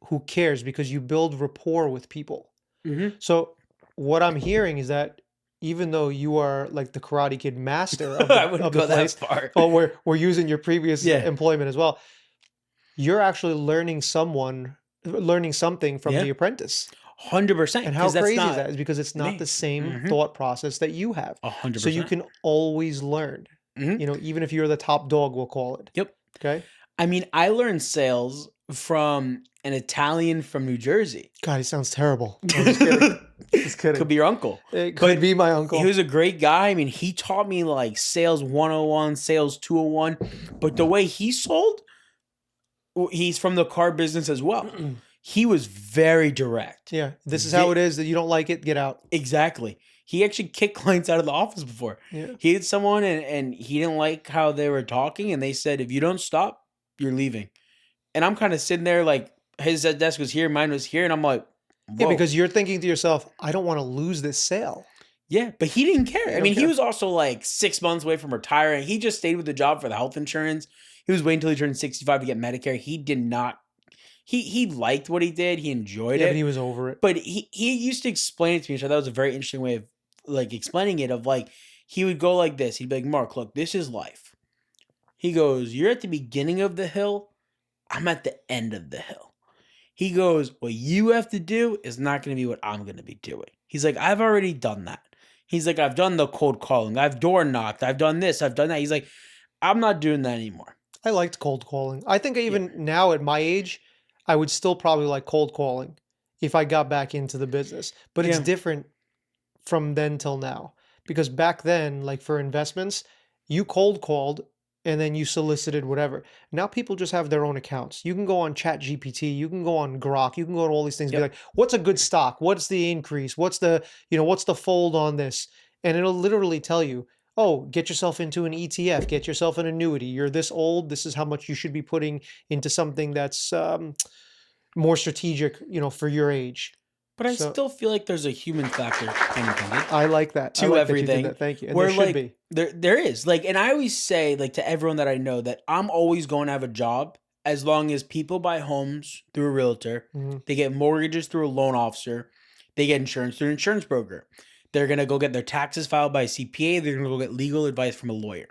who cares because you build rapport with people. Mm-hmm. So what I'm hearing is that even though you are like the Karate Kid master of I the wouldn't of the go that place, far. oh, we're using your previous Yeah. employment as well. You're actually learning something from Yeah. the apprentice. 100%. And how Because that's crazy is that? not Is because it's not the me. same Mm-hmm. thought process that you have. So you 100%. can always learn, Mm-hmm. even if you're the top dog, we'll call it. Yep. Okay. I mean, I learned sales from an Italian from New Jersey. God, he sounds terrible. No, I'm just kidding. Just Could kidding. be your uncle. It could But be my he uncle. was a great guy. I mean, he taught me like sales 101, sales 201. But the way he sold, he's from the car business as well. He was very direct. Yeah, this is how it is. That you don't like it, get out. Exactly. He actually kicked clients out of the office before. Yeah. He had someone and he didn't like how they were talking, and they said, if you don't stop, you're leaving. And I'm kind of sitting there like his desk was here, mine was here, and I'm like, Yeah, whoa. because you're thinking to yourself, I don't want to lose this sale. Yeah, but he didn't care. He I don't mean, he care. was also like 6 months away from retiring. He just stayed with the job for the health insurance. He was waiting until he turned 65 to get Medicare. He did not. He liked what he did. He enjoyed Yeah, it. but he was over it. But he used to explain it to me. So that was a very interesting way of like explaining it. Of like he would go like this. He'd be like, Mark, look, this is life. He goes, you're at the beginning of the hill. I'm at the end of the hill. He goes, what you have to do is not going to be what I'm going to be doing. He's like, I've already done that. He's like, I've done the cold calling. I've door knocked. I've done this. I've done that. He's like, I'm not doing that anymore. I liked cold calling. I think even now at my age, I would still probably like cold calling if I got back into the business. But it's Yeah. different from then till now. Because back then, like for investments, you cold called and then you solicited whatever. Now people just have their own accounts. You can go on Chat GPT, you can go on Grok, you can go to all these things, and be Yep. like, what's a good stock? What's the increase? What's the fold on this? And it'll literally tell you, oh, get yourself into an ETF, get yourself an annuity. You're this old, this is how much you should be putting into something that's more strategic, for your age. But I So still feel like there's a human factor, pun intended, I like that. I to like that you did everything. that. Thank you. And Where there should like be. there is like, and I always say like to everyone that I know that I'm always going to have a job as long as people buy homes through a realtor, Mhm. they get mortgages through a loan officer, they get insurance through an insurance broker. They're gonna go get their taxes filed by a CPA. They're gonna go get legal advice from a lawyer.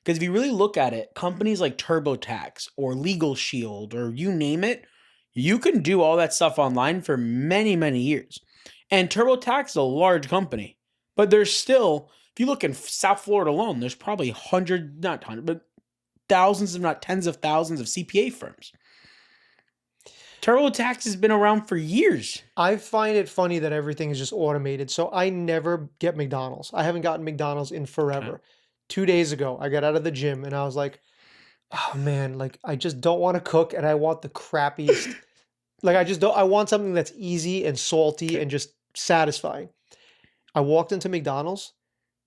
Because if you really look at it, companies like TurboTax or Legal Shield or you name it, you can do all that stuff online for many, many years. And TurboTax is a large company, but there's still, if you look in South Florida alone, there's probably not hundred, but thousands, if not tens of thousands of CPA firms. TurboTax has been around for years. I find it funny that everything is just automated. So I never get McDonald's. I haven't gotten McDonald's in forever. 2 days ago, I got out of the gym and I was like, oh man, like I just don't want to cook and I want the crappiest. Like I just don't, I want something that's easy and salty and just satisfying. I walked into McDonald's.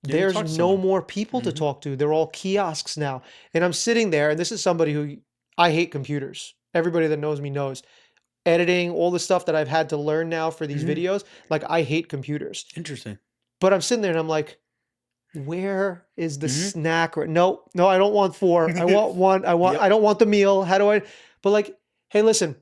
You didn't talk There's to no someone. more people to Mhm. talk to. They're all kiosks now. And I'm sitting there, and this is somebody who I hate computers. Everybody that knows me knows. Editing, all the stuff that I've had to learn now for these Mhm. videos, like I hate computers. Interesting. But I'm sitting there and I'm like, where is the Mhm. snack? No, no, I don't want four. I want one. Yep. I don't want the meal. How do I? But like, hey, listen,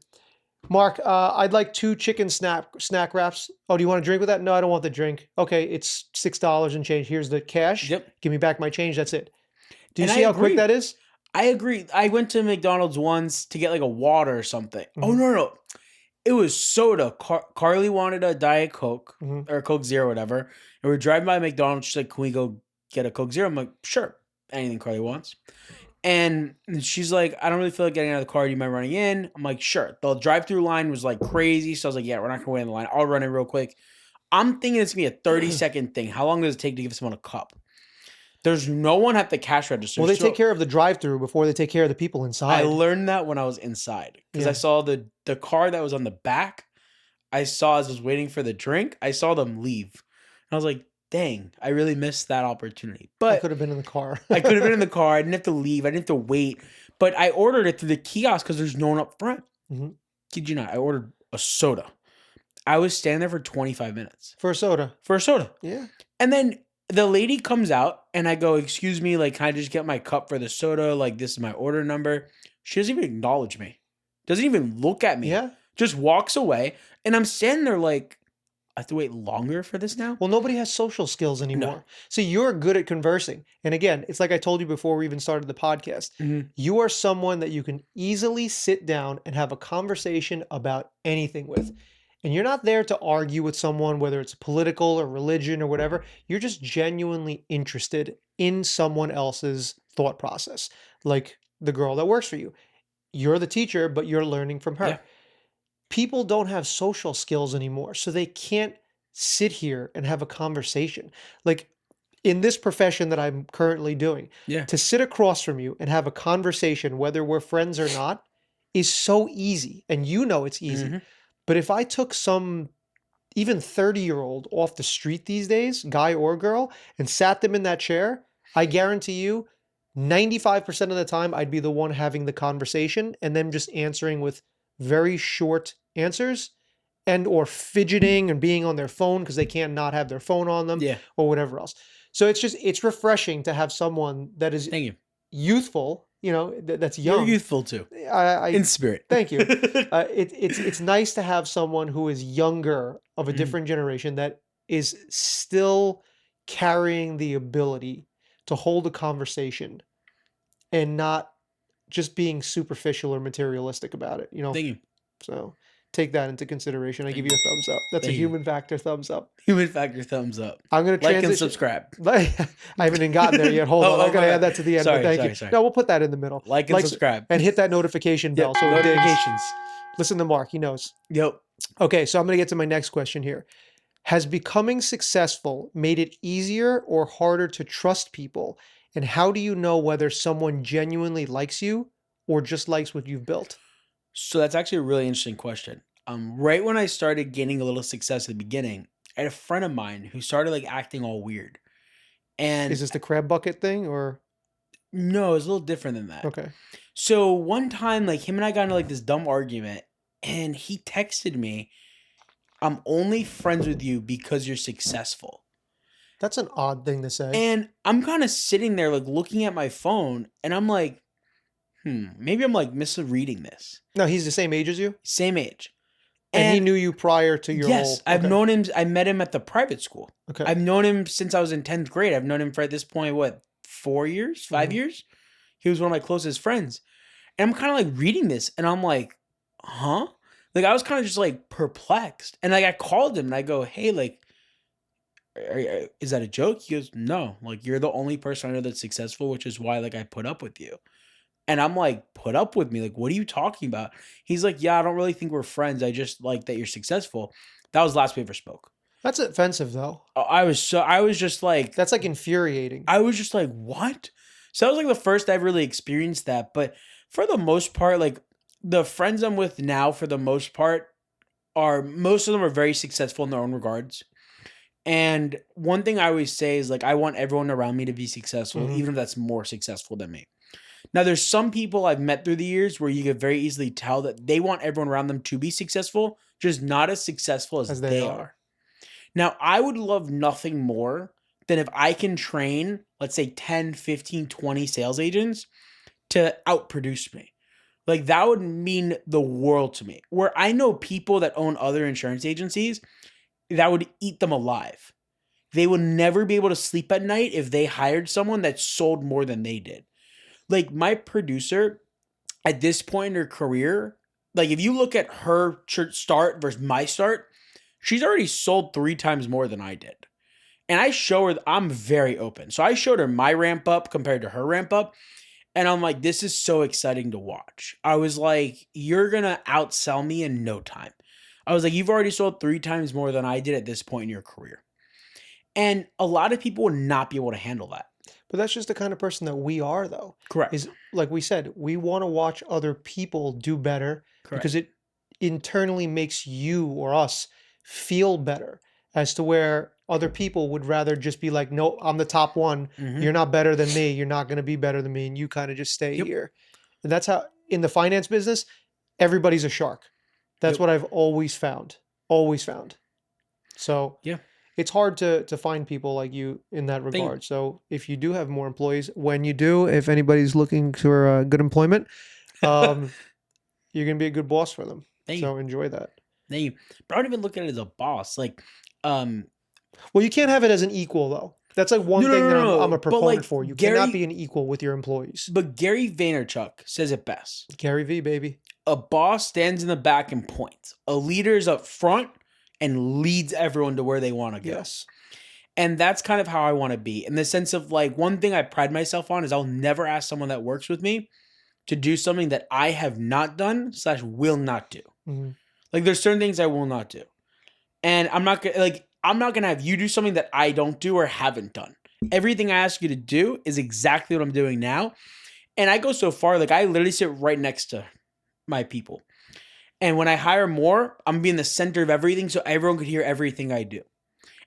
Mark, I'd like 2 chicken snack wraps. Oh, do you want a drink with that? No, I don't want the drink. Okay, it's $6 and change. Here's the cash. Yep. Give me back my change. That's it. Do you And I see how quick agree. that is? I agree. I went to McDonald's once to get like a water or something. Oh, Mhm, no, no. It was soda. Carly wanted a Diet Coke mhm. or a Coke Zero, whatever. And we're driving by McDonald's. She's like, can we go get a Coke Zero? I'm like, sure. Anything Carly wants. And she's like, I don't really feel like getting out of the car. Do you mind running in? I'm like, sure. The drive through line was like crazy. So I was like, yeah, we're not going to wait in the line. I'll run in real quick. I'm thinking it's going to be a 30-second thing. How long does it take to give someone a cup? There's no one at the cash register. Well, they take So care of the drive-through before they take care of the people I inside. learned that when I was inside because I Yeah, saw the car that was on the back. I saw as I was waiting for the drink, I saw them leave. And I was like, dang, I really missed that opportunity. I But could have been in the car. I could have been in the car. I didn't have to leave. I didn't have to wait. But I ordered it through the kiosk because there's no one up front. Mhm. Kid you not, I ordered a soda. I was standing there for 25 minutes For a soda. for a soda. Yeah. And then the lady comes out and I go, excuse me, like, can I just get my cup for the soda? Like, this is my order number. She doesn't even acknowledge me. Doesn't even look at me. Yeah. Just walks away. And I'm standing there like, I have to wait longer for this now? Well, nobody has social skills No. anymore. See, you're good at conversing. And again, it's like I told you before we even started the podcast. Mhm. You are someone that you can easily sit down and have a conversation about anything with. And you're not there to argue with someone, whether it's political or religion or whatever. You're just genuinely interested in someone else's thought process, like the girl that works for you. You're the teacher, but you're learning from Yeah. her. People don't have social skills anymore, so they can't sit here and have a conversation. Like in this profession that I'm currently doing, Yeah. to sit across from you and have a conversation, whether we're friends or not, is so easy. And you know it's easy. Mhm. But if I took some even 30-year-old off the street these days, guy or girl, and sat them in that chair, I guarantee you 95% of the time I'd be the one having the conversation and them just answering with very short answers and or fidgeting and being on their phone because they can't not have their phone on them Yeah. or whatever else. So it's refreshing to have someone that is Thank you. youthful, that's You're young. youthful too. I In spirit. thank you. It's nice to have someone who is younger of a Mhm. different generation that is still carrying the ability to hold a conversation and not just being superficial or materialistic about it, Thank you. So take that into consideration. I give Thank you you. a thumbs up. That's a Thank you. human factor thumbs up. Human factor thumbs up. I'm gonna Like and transition. subscribe. I haven't even gotten there yet. Hold on. Oh, I'm my gonna add bad. that to the end, but Sorry, thank sorry, you. sorry. No, we'll put that in the middle. Like and subscribe. And hit that notification bell Yep. so it dings. Notifications. Listen to Mark, he knows. Yep. Okay, so I'm gonna get to my next question here. Has becoming successful made it easier or harder to trust people? And how do you know whether someone genuinely likes you or just likes what you've built? So that's actually a really interesting question. Right when I started gaining a little success at the beginning, I had a friend of mine who started like acting all weird. Is And this the crab bucket thing or no, it's a little different than that. okay? So one time, like him and I got into like this dumb argument, and he texted me, I'm only friends with you because you're successful. That's an odd thing to say. And I'm kind of sitting there like looking at my phone and I'm like, maybe I'm like misreading this. No, he's the same age as you? Same age. And he And knew you prior to your yes, whole I've okay. known him. I met him at the private school. Okay. I've known him since I was in 10th grade. I've known him for at this point, what, 4 years, 5 Mhm. years? He was one of my closest friends. And I'm kind of like reading this and I'm like, huh? Like I was kind of just like perplexed. And like I called him and I go, hey, like, is that a joke? He goes, no, like you're the only person I know that's successful, which is why like I put up with you. And I'm like, put up with me? Like, what are you talking about? He's like, yeah, I don't really think we're friends. I just like that you're successful. That was the last we ever spoke. That's offensive though. I was just like, That's like infuriating. I was just like, what? So that was like the first I've really experienced that. But for the most part, like the friends I'm with now, for the most part, most of them are very successful in their own regards. And one thing I always say is like, I want everyone around me to be successful, Mhm. even if that's more successful than me. Now, there's some people I've met through the years where you could very easily tell that they want everyone around them to be successful, just not as successful as As they they are. are. Now, I would love nothing more than if I can train, let's say 10, 15, 20 sales agents to outproduce me. Like, that would mean the world to me. Where I know people that own other insurance agencies, that would eat them alive. They would never be able to sleep at night if they hired someone that sold more than they did. Like, my producer at this point in her career, like, if you look at her start versus my start, she's already sold 3 times more than I did. And I show her, I'm very open. So I showed her my ramp up compared to her ramp up. And I'm like, this is so exciting to watch. I was like, you're going to outsell me in no time. I was like, you've already sold 3 times more than I did at this point in your career. And a lot of people would not be able to handle that. But that's just the kind of person that we are, though. Correct. Is like we said, we want to watch other people do better because Correct. it internally makes you or us feel better as to where other people would rather just be like, no, I'm the top one. Mhm. You're not better than me. You're not going to be better than me. And you kind of just stay Yep. here. And that's how, in the finance business, everybody's a shark. That's Yep. what I've always found. Always found. So Yeah. it's hard to find people like you in that Thank you. regard. So if you do have more employees, when you do, if anybody's looking for good employment, you're gonna be a good boss for them. Thank So you. enjoy that. Thank you. But I don't even look at it as a boss. Like, Well, you can't have it as an equal though. That's like one no, no, thing no, that no, I'm no. a But proponent like for. You cannot be Gary, an equal with your employees. but Gary Vaynerchuk says it best. Gary V, baby. A boss stands in the back and points. A leader is up front and leads everyone to where they want to go. Yes. And that's kind of how I want to be, in the sense of, like, one thing I pride myself on is I'll never ask someone that works with me to do something that I have not done / will not do. Mhm. Like, there's certain things I will not do. And I'm not gonna have you do something that I don't do or haven't done. Everything I ask you to do is exactly what I'm doing now. And I go so far, like, I literally sit right next to my people. And when I hire more, I'm being the center of everything so everyone could hear everything I do.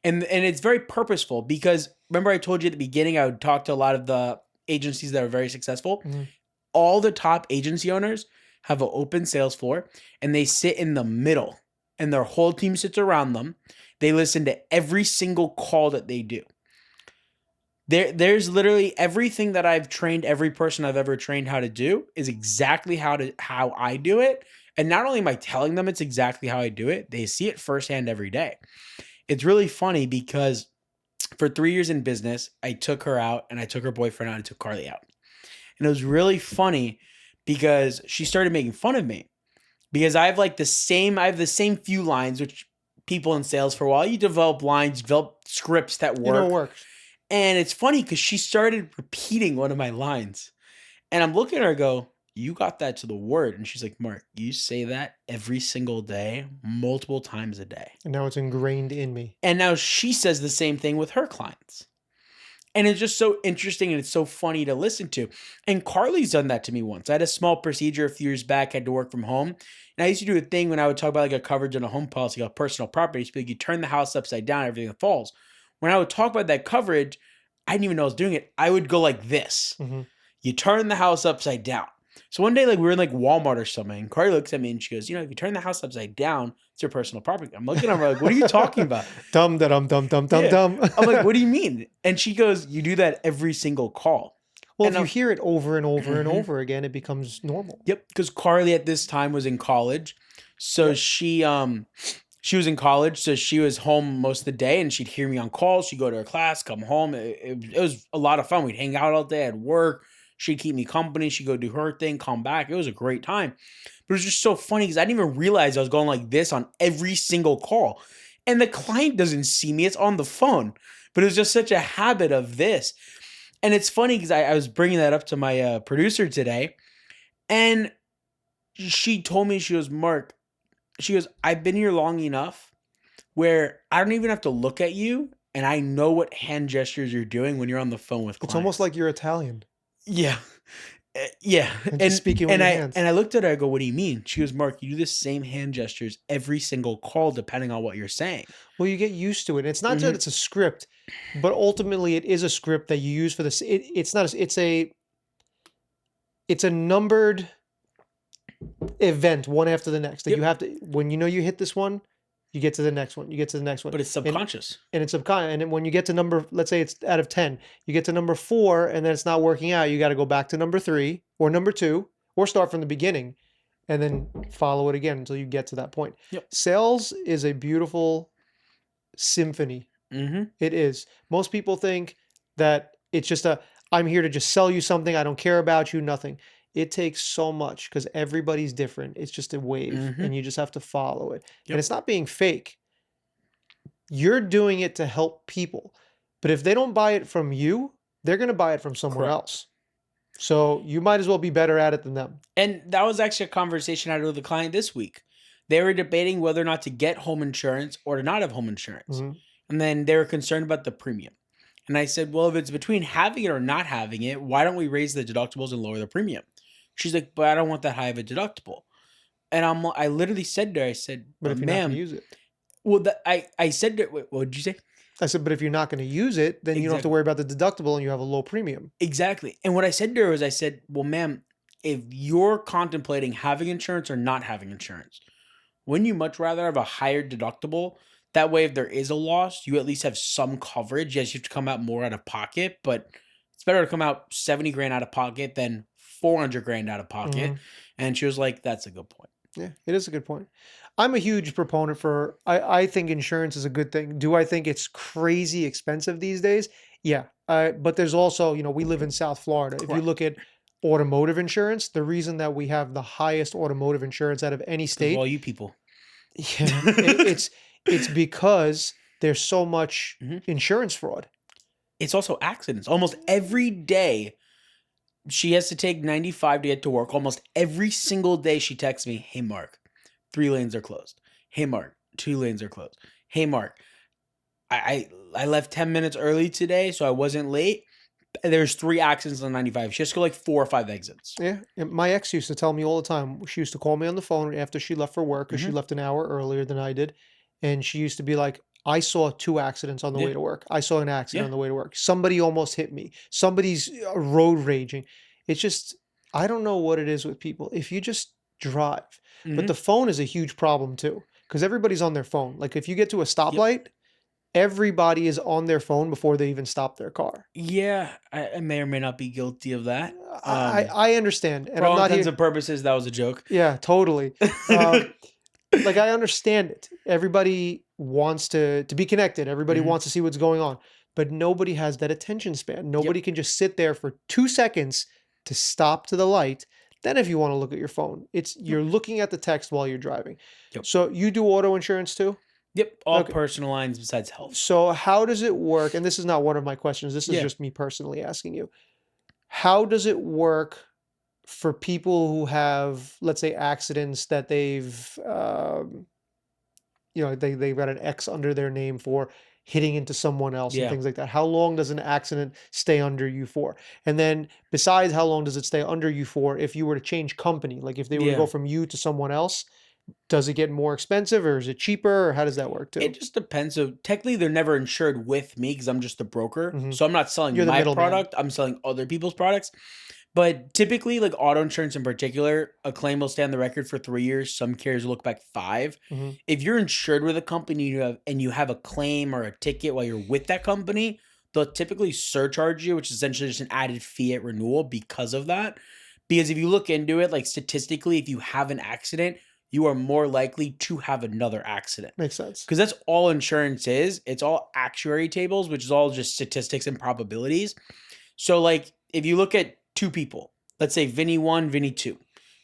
And it's very purposeful, because remember I told you at the beginning I would talk to a lot of the agencies that are very successful. Mhm. All the top agency owners have an open sales floor, and they sit in the middle, and their whole team sits around them. They listen to every single call that they do. There's literally everything that I've trained every person I've ever trained how to do is exactly how I do it. And not only am I telling them it's exactly how I do it, they see it firsthand every day. It's really funny because for 3 years in business, I took her out, and I took her boyfriend out, and took Carly out. And it was really funny because she started making fun of me, because I have the same few lines, which people in sales, for a while, you develop lines, develop scripts that You know, it work. works. And it's funny because she started repeating one of my lines. And I'm looking at her, go, you got that to the word. And she's like, Mark, you say that every single day, multiple times a day. And now it's ingrained in me. And now she says the same thing with her clients. And it's just so interesting, and it's so funny to listen to. And Carly's done that to me once. I had a small procedure a few years back, had to work from home. And I used to do a thing when I would talk about a coverage on a home policy, like personal property. Like, you turn the house upside down, everything that falls. When I would talk about that coverage, I didn't even know I was doing it. I would go like this. Mm-hmm. You turn the house upside down. So one day, we were in Walmart or something, and Carly looks at me and she goes, if you turn the house upside down, it's your personal property. I'm looking at her like, what are you talking about? Dum dum dum dum dum Yeah. dum. I'm like, what do you mean? And she goes, you do that every single call. Well, And if you I'm- hear it over and over and Mhm. over again, it becomes normal. Yep, because Carly at this time was in college. So Yep. she was in college, so she was home most of the day, and she'd hear me on calls. She'd go to her class, come home. It was a lot of fun. We'd hang out all day at work. She'd keep me company. She'd go do her thing, come back. It was a great time. But it was just so funny because I didn't even realize I was going like this on every single call. And the client doesn't see me. It's on the phone. But it was just such a habit of this. And it's funny because I was bringing that up to my producer today. And she told me, she goes, Mark, she goes, I've been here long enough where I don't even have to look at you, and I know what hand gestures you're doing when you're on the phone with clients. It's almost like you're Italian. Yeah. Yeah. And just speaking with your hands. And I looked at her, I go, what do you mean? She goes, Mark, you do the same hand gestures every single call depending on what you're saying. Well, you get used to it. It's not Mhm. that it's a script, but ultimately it is a script that you use for this. It's not. It's a numbered event, one after the next. That Yep. you have to. When you hit this one, you get to the next one. You get to the next one. But it's subconscious. And it's subconscious. And then when you get to number, let's say it's out of 10, you get to number 4, and then it's not working out. You got to go back to number 3 or number 2 or start from the beginning and then follow it again until you get to that point. Yep. Sales is a beautiful symphony. Mhm. It is. Most people think that it's just I'm here to just sell you something. I don't care about you, nothing. It takes so much because everybody's different. It's just a wave Mhm. and you just have to follow it. And Yep. it's not being fake. You're doing it to help people. But if they don't buy it from you, they're going to buy it from somewhere Correct. else. So you might as well be better at it than them. And that was actually a conversation I had with a client this week. They were debating whether or not to get home insurance or to not have home insurance. Mhm. And then they were concerned about the premium. And I said, well, if it's between having it or not having it, why don't we raise the deductibles and lower the premium? She's like, but I don't want that high of a deductible. And I literally said to her, I said, But but if you're not going to ma'am, use it, well, I said to her, what did you say? I said, but if you're not going to use it, then you don't have to Exactly. worry about the deductible and you have a low premium. Exactly. And what I said to her was, I said, well, ma'am, if you're contemplating having insurance or not having insurance, wouldn't you much rather have a higher deductible? That way, if there is a loss, you at least have some coverage. Yes, you have to come out more out of pocket, but it's better to come out 70 grand out of pocket than 400 grand out of pocket. Mhm. And she was like, that's a good point. Yeah, it is a good point. I'm a huge proponent for, I think insurance is a good thing. Do I think it's crazy expensive these days? Yeah. But there's also, we live in South Florida. If you Correct. look at automotive insurance, the reason that we have the highest automotive insurance out of any Because of all state, you people. yeah, it's because there's so much Mhm. insurance fraud. It's also accidents. Almost every day, she has to take 95 to get to work. Almost every single day, she texts me, hey, Mark, 3 lanes are closed. Hey, Mark, 2 lanes are closed. Hey, Mark, I left 10 minutes early today, so I wasn't late. There's 3 accidents on 95. She has to go like 4 or 5 exits. Yeah, and my ex used to tell me all the time. She used to call me on the phone after she left for work because she Mhm. left an hour earlier than I did, and she used to be like, "I saw 2 accidents on the Yeah. way to work. I saw an accident Yeah. on the way to work. Somebody almost hit me. Somebody's road raging." It's just I don't know what it is with people. If you just drive, but the Mhm. phone is a huge problem too because everybody's on their phone. Like if you get to a Yep. stoplight, everybody is on their phone before they even stop their car. Yeah, I may or may not be guilty of that. I understand, and For I'm all not intents here. and purposes, that was a joke. Yeah, totally. Um, like I understand it. Everybody wants to be connected. Everybody Mhm. wants to see what's going on, but nobody has that attention span. Yep. Nobody can just sit there for 2 seconds to stop to the light. Then if you want to look at your phone, it's Yep. you're looking at the text while you're driving. Yep. So you do auto insurance too? Yep. All Okay. personal lines besides health. So how does it work? And this is not one of my questions. This is Yeah. just me personally asking you. How does it work for people who have, let's say, accidents that they've got an X under their name for hitting into someone else and Yeah. things like that. How long does an accident stay under you for? And then besides how long does it stay under you for if you were to change company, like if they were to go Yeah. from you to someone else, does it get more expensive or is it cheaper or how does that work It too? just depends. So technically, they're never insured with me because I'm just the broker. Hmm. So I'm not selling You're the my middleman. product. I'm selling other people's products. But typically, like auto insurance in particular, a claim will stay on the record for 3 years. Some carriers will look back 5. Hmm. If you're insured with a company and you have a claim or a ticket while you're with that company, they'll typically surcharge you, which is essentially just an added fee at renewal because of that. Because if you look into it, like statistically, if you have an accident, you are more likely to have another accident. Makes sense. Because that's all insurance is. It's all actuary tables, which is all just statistics and probabilities. So, like, if you look at 2 people, let's say Vinny 1, Vinny 2.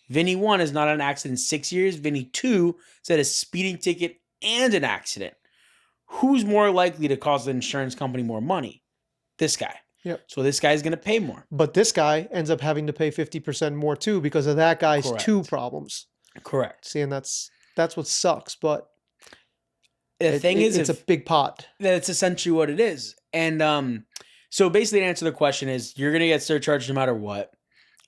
Vinny 1 is not an accident in 6 years. Vinny 2 said a speeding ticket and an accident. Who's more likely to cause the insurance company more money? This guy. Yep. So this guy's going to pay more. But this guy ends up having to pay 50% more too because of that guy's 2 Correct. problems. Correct. See, and that's what sucks, but The thing is, it's a if big pot. that's essentially what it is. And so basically, to answer the question is, you're going to get surcharged no matter what.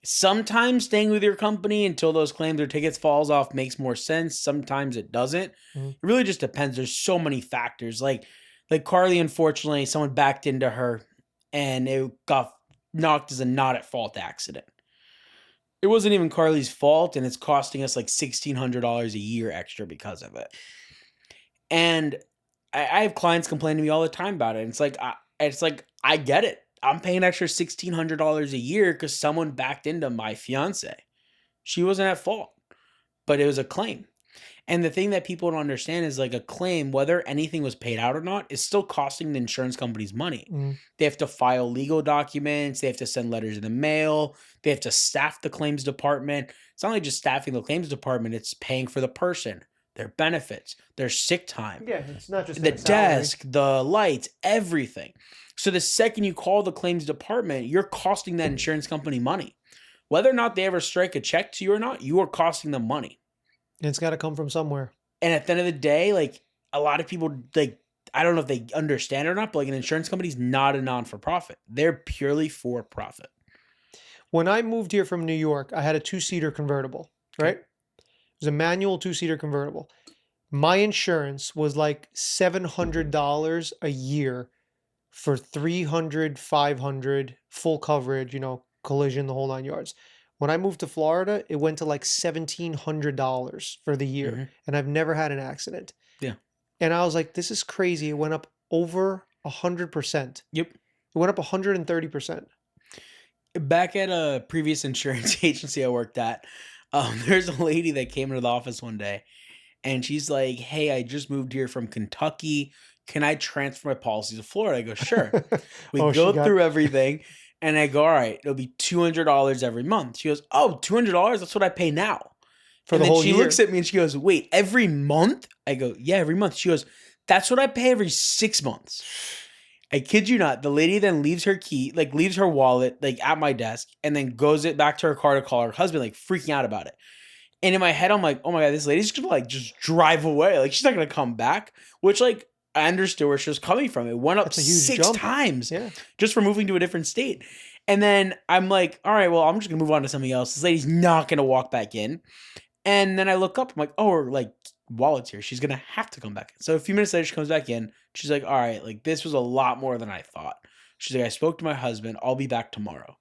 Sometimes staying with your company until those claims or tickets falls off makes more sense. Sometimes it doesn't. Mhm. It really just depends. There's so many factors. Like Carly, unfortunately, someone backed into her and it got knocked as a not at fault accident. It wasn't even Carly's fault, and it's costing us like $1,600 a year extra because of it. And I have clients complain to me all the time about it. And it's like I get it. I'm paying extra $1,600 a year because someone backed into my fiance. She wasn't at fault, but it was a claim. And the thing that people don't understand is like a claim, whether anything was paid out or not, is still costing the insurance companies money. Mm. They have to file legal documents, they have to send letters in the mail, they have to staff the claims department. It's not like just staffing the claims department, it's paying for the person, their benefits, their sick time, Yeah, it's not just the their salary. desk, the lights, everything. So the second you call the claims department, you're costing that insurance company money. Whether or not they ever strike a check to you or not, you are costing them money. It's got to come from somewhere. And at the end of the day, like a lot of people, like I don't know if they understand it or not, but like an insurance company is not a non-for-profit. They're purely for profit. When I moved here from New York, I had a two-seater convertible, right? It was a manual two-seater convertible. My insurance was like $700 a year for 300, 500, full coverage, collision, the whole 9 yards. When I moved to Florida, it went to like $1,700 for the year, Mm-hmm. and I've never had an accident. Yeah. And I was like, this is crazy. It went up over 100%. Yep. It went up 130%. Back at a previous insurance agency I worked at, there's a lady that came into the office one day and she's like, "Hey, I just moved here from Kentucky. Can I transfer my policy to Florida?" I go, "Sure." We Oh, she go got through everything and I go, "All right, it'll be $200 every month." She goes, "Oh, $200? That's what I pay now." for And the then whole she year. looks at me and she goes, "Wait, every month?" I go, "Yeah, every month." She goes, "That's what I pay every 6 months." I kid you not. The lady then leaves her key, like leaves her wallet, like at my desk, and then goes it back to her car to call her husband, like freaking out about it. And in my head, I'm like, "Oh my god, this lady's gonna like just drive away. Like she's not gonna come back." Which like I understood where she was coming from. It went up That's a huge 6 jump. times Yeah. just for moving to a different state. And then I'm like, "All right, well, I'm just gonna move on to something else." This lady's not gonna walk back in. And then I look up, I'm like, "Oh, her like wallet's here. She's gonna have to come back." So a few minutes later, she comes back in. She's like, "All right, like this was a lot more than I thought." She's like, "I spoke to my husband. I'll be back tomorrow."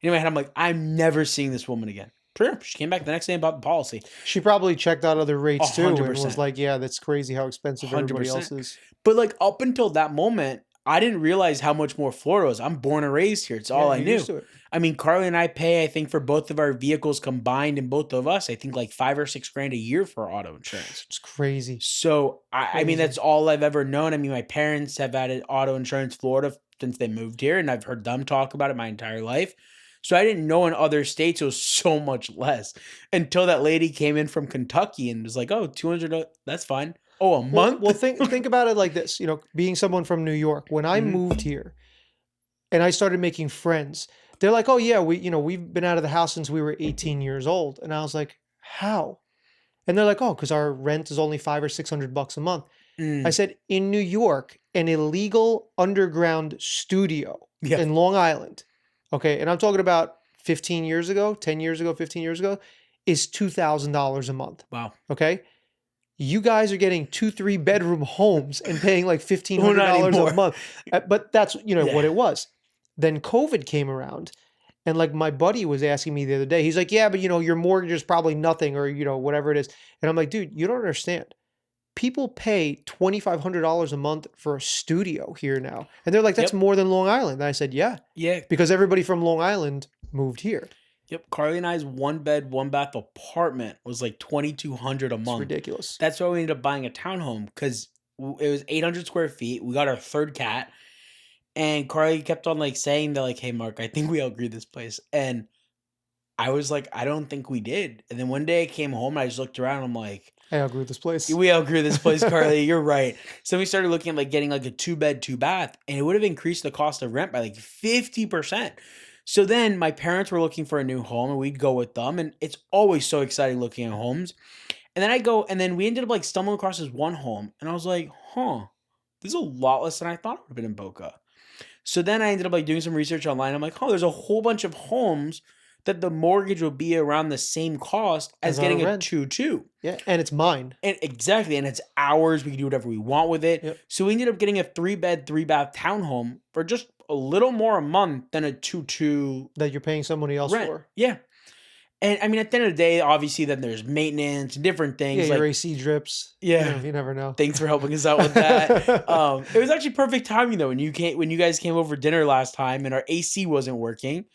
In my head, I'm like, "I'm never seeing this woman again." Sure. She came back the next day and bought the policy. She probably checked out other rates too and was 100%. like, yeah, that's crazy how expensive everybody else 100%. is. But like up until that moment, I didn't realize how much more Florida was. I'm born and raised here. It's all Yeah, I you're knew. used to it. I mean, Carly and I pay, I think, for both of our vehicles combined and both of us, I think like 5 or 6 grand a year for auto insurance. It's crazy. So I mean, Crazy. that's all I've ever known. I mean, my parents have had auto insurance Florida since they moved here, and I've heard them talk about it my entire life. So I didn't know in other states it was so much less until that lady came in from Kentucky and was like, "Oh, 200, that's fine. Oh, a month?" Well, think about it like this. Being someone from New York, when I Mhm. moved here and I started making friends, they're like, "Oh yeah, we've been out of the house since we were 18 years old," and I was like, "How?" And they're like, "Oh, because our rent is only $500 or $600 a month." I Mm, said, "In New York, an illegal underground studio yeah. in Long Island, okay, and I'm talking about 15 years ago, 10 years ago, 15 years ago, is $2,000 a month." Wow. Okay. You guys are getting 2, 3 bedroom homes and paying like Well, not $1,500 a anymore. month. But that's, what Yeah. it was. Then COVID came around. And like my buddy was asking me the other day, he's like, yeah, but your mortgage is probably nothing or, whatever it is. And I'm like, dude, you don't understand. People pay $2,500 a month for a studio here now. And they're like, that's Yep. more than Long Island. And I said, yeah, Yeah. because everybody from Long Island moved here. Yep. Carly and I's 1 bed, 1 bath apartment was like $2,200 a It's month. ridiculous. That's why we ended up buying a townhome because it was 800 square feet. We got our third cat, and Carly kept on like saying that, like, "Hey, Mark, I think we outgrew this place." And I was like, "I don't think we did." And then one day I came home and I just looked around. And I'm like, I outgrew this place. "We outgrew this place, Carly. You're right." So we started looking at like getting like a 2 bed, 2 bath, and it would have increased the cost of rent by like 50%. So then my parents were looking for a new home and we'd go with them. And it's always so exciting looking at homes. And then I go, and then we ended up like stumbling across this one home. And I was like, this is a lot less than I thought it would have been in Boca. So then I ended up like doing some research online. I'm like, there's a whole bunch of homes that the mortgage will be around the same cost as As our getting a rent. 2-2. Yeah. And it's mine. And exactly. And it's ours. We can do whatever we want with it. Yep. So we ended up getting a 3 bed, 3 bath townhome for just a little more a month than a 2-2 That you're paying somebody else rent. for. Yeah. And I mean, at the end of the day, obviously, then there's maintenance and different Yeah, things. your Like, AC drips. yeah. You never know. Thanks for helping us out with that. It was actually perfect timing though when you guys came over for dinner last time and our AC wasn't working.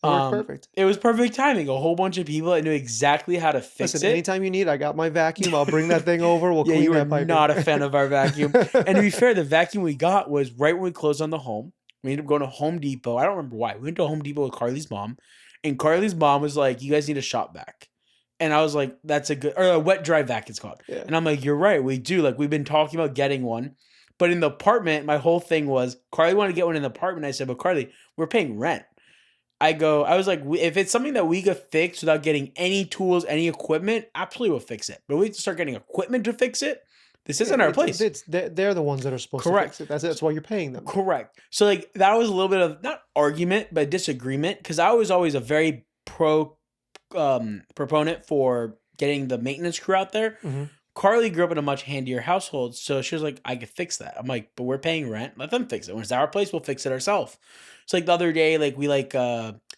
It worked perfect. It was perfect timing. A whole bunch of people that knew exactly how to fix Listen, it. anytime you need, I got my vacuum. I'll bring that thing over. We'll Yeah, you clean were that piping. not a fan of our vacuum. And to be fair, the vacuum we got was right when we closed on the home. We ended up going to Home Depot. I don't remember why. We went to Home Depot with Carly's mom, and Carly's mom was like, "You guys need a shop vac." And I was like, "That's a good or a wet dry vac it's called." Yeah. And I'm like, "You're right, we do. Like we've been talking about getting one." But in the apartment, my whole thing was Carly wanted to get one in the apartment. I said, "But Carly, we're paying rent." I was like, if it's something that we could fix without getting any tools, any equipment, absolutely we'll fix it. But we have to start getting equipment to fix it. This isn't our place. They're the ones that are supposed to Correct. fix it. That's why you're paying them. Correct. So like that was a little bit of not argument, but disagreement because I was always a very proponent for getting the maintenance crew out there. Mhm. Carly grew up in a much handier household, so she was like, I could fix that. I'm like, but we're paying rent. Let them fix it. When it's our place, we'll fix it ourselves. So like the other day, like we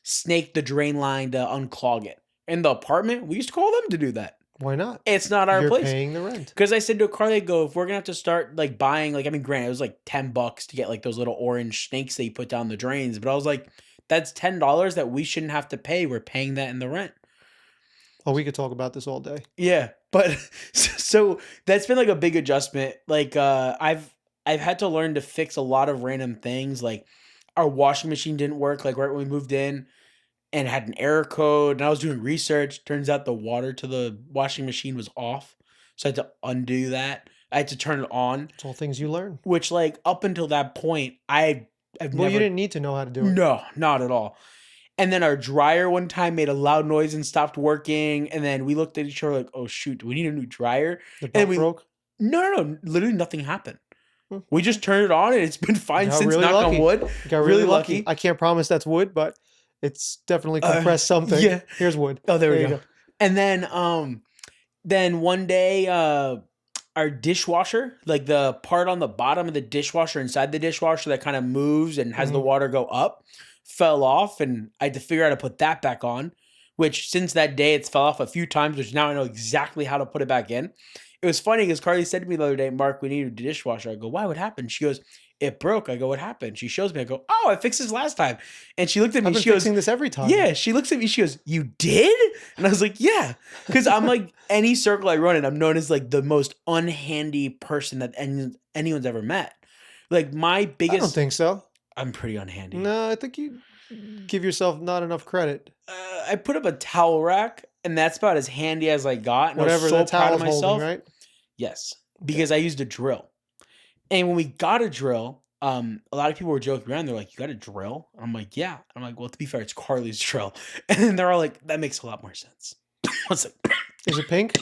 snaked the drain line to unclog it. In the apartment, we used to call them to do that. Why not? It's not our You're place. paying the rent. Because I said to Carly, I go, if we're gonna have to start like buying, like I mean, granted, it was like $10 to get like those little orange snakes that you put down the drains, but I was like, that's $10 that we shouldn't have to pay. We're paying that in the rent. Oh, we could talk about this all day. Yeah, but so that's been like a big adjustment. Like I've had to learn to fix a lot of random things. Like our washing machine didn't work like right when we moved in and had an error code. And I was doing research. Turns out the water to the washing machine was off. So I had to undo that. I had to turn it on. It's all things you learn. Which like up until that point, I've Well, you didn't need to know how to do it. No, not at all. And then our dryer one time made a loud noise and stopped working. And then we looked at each other like, oh shoot, do we need a new dryer? The And belt broke. No. Literally nothing happened. Hmm. We just turned it on and it's been fine Got since, really knock lucky. on wood. You got really lucky. I can't promise that's wood, but it's definitely compressed something. Yeah. Here's wood. Oh, there we go. And then one day, our dishwasher, like the part on the bottom of the dishwasher inside the dishwasher that kind of moves and has the water go up, fell off, and I had to figure out how to put that back on, which since that day it's fell off a few times, which now I know exactly how to put it back in. It was funny because Carly said to me the other day, Mark, we need a dishwasher. I go, why? What happened? She goes, it broke. I go, what happened? She shows me. I go, oh, I fixed this last time. And she looked at me. I've been She goes, fixing this every time. yeah. She looks at me. She goes, you did? And I was like, yeah. Because I'm like, any circle I run in, I'm known as like the most unhandy person that anyone's ever met. Like my biggest. I don't think so. I'm pretty unhandy. No, I think you give yourself not enough credit. I put up a towel rack, and that's about as handy as I got. And Whatever I was so that proud of towel's myself. holding, right? Yes, because I used a drill. And when we got a drill, a lot of people were joking around. They're like, you got a drill? I'm like, yeah. I'm like, well, to be fair, it's Carly's drill. And then they're all like, that makes a lot more sense. I was like, Is it pink?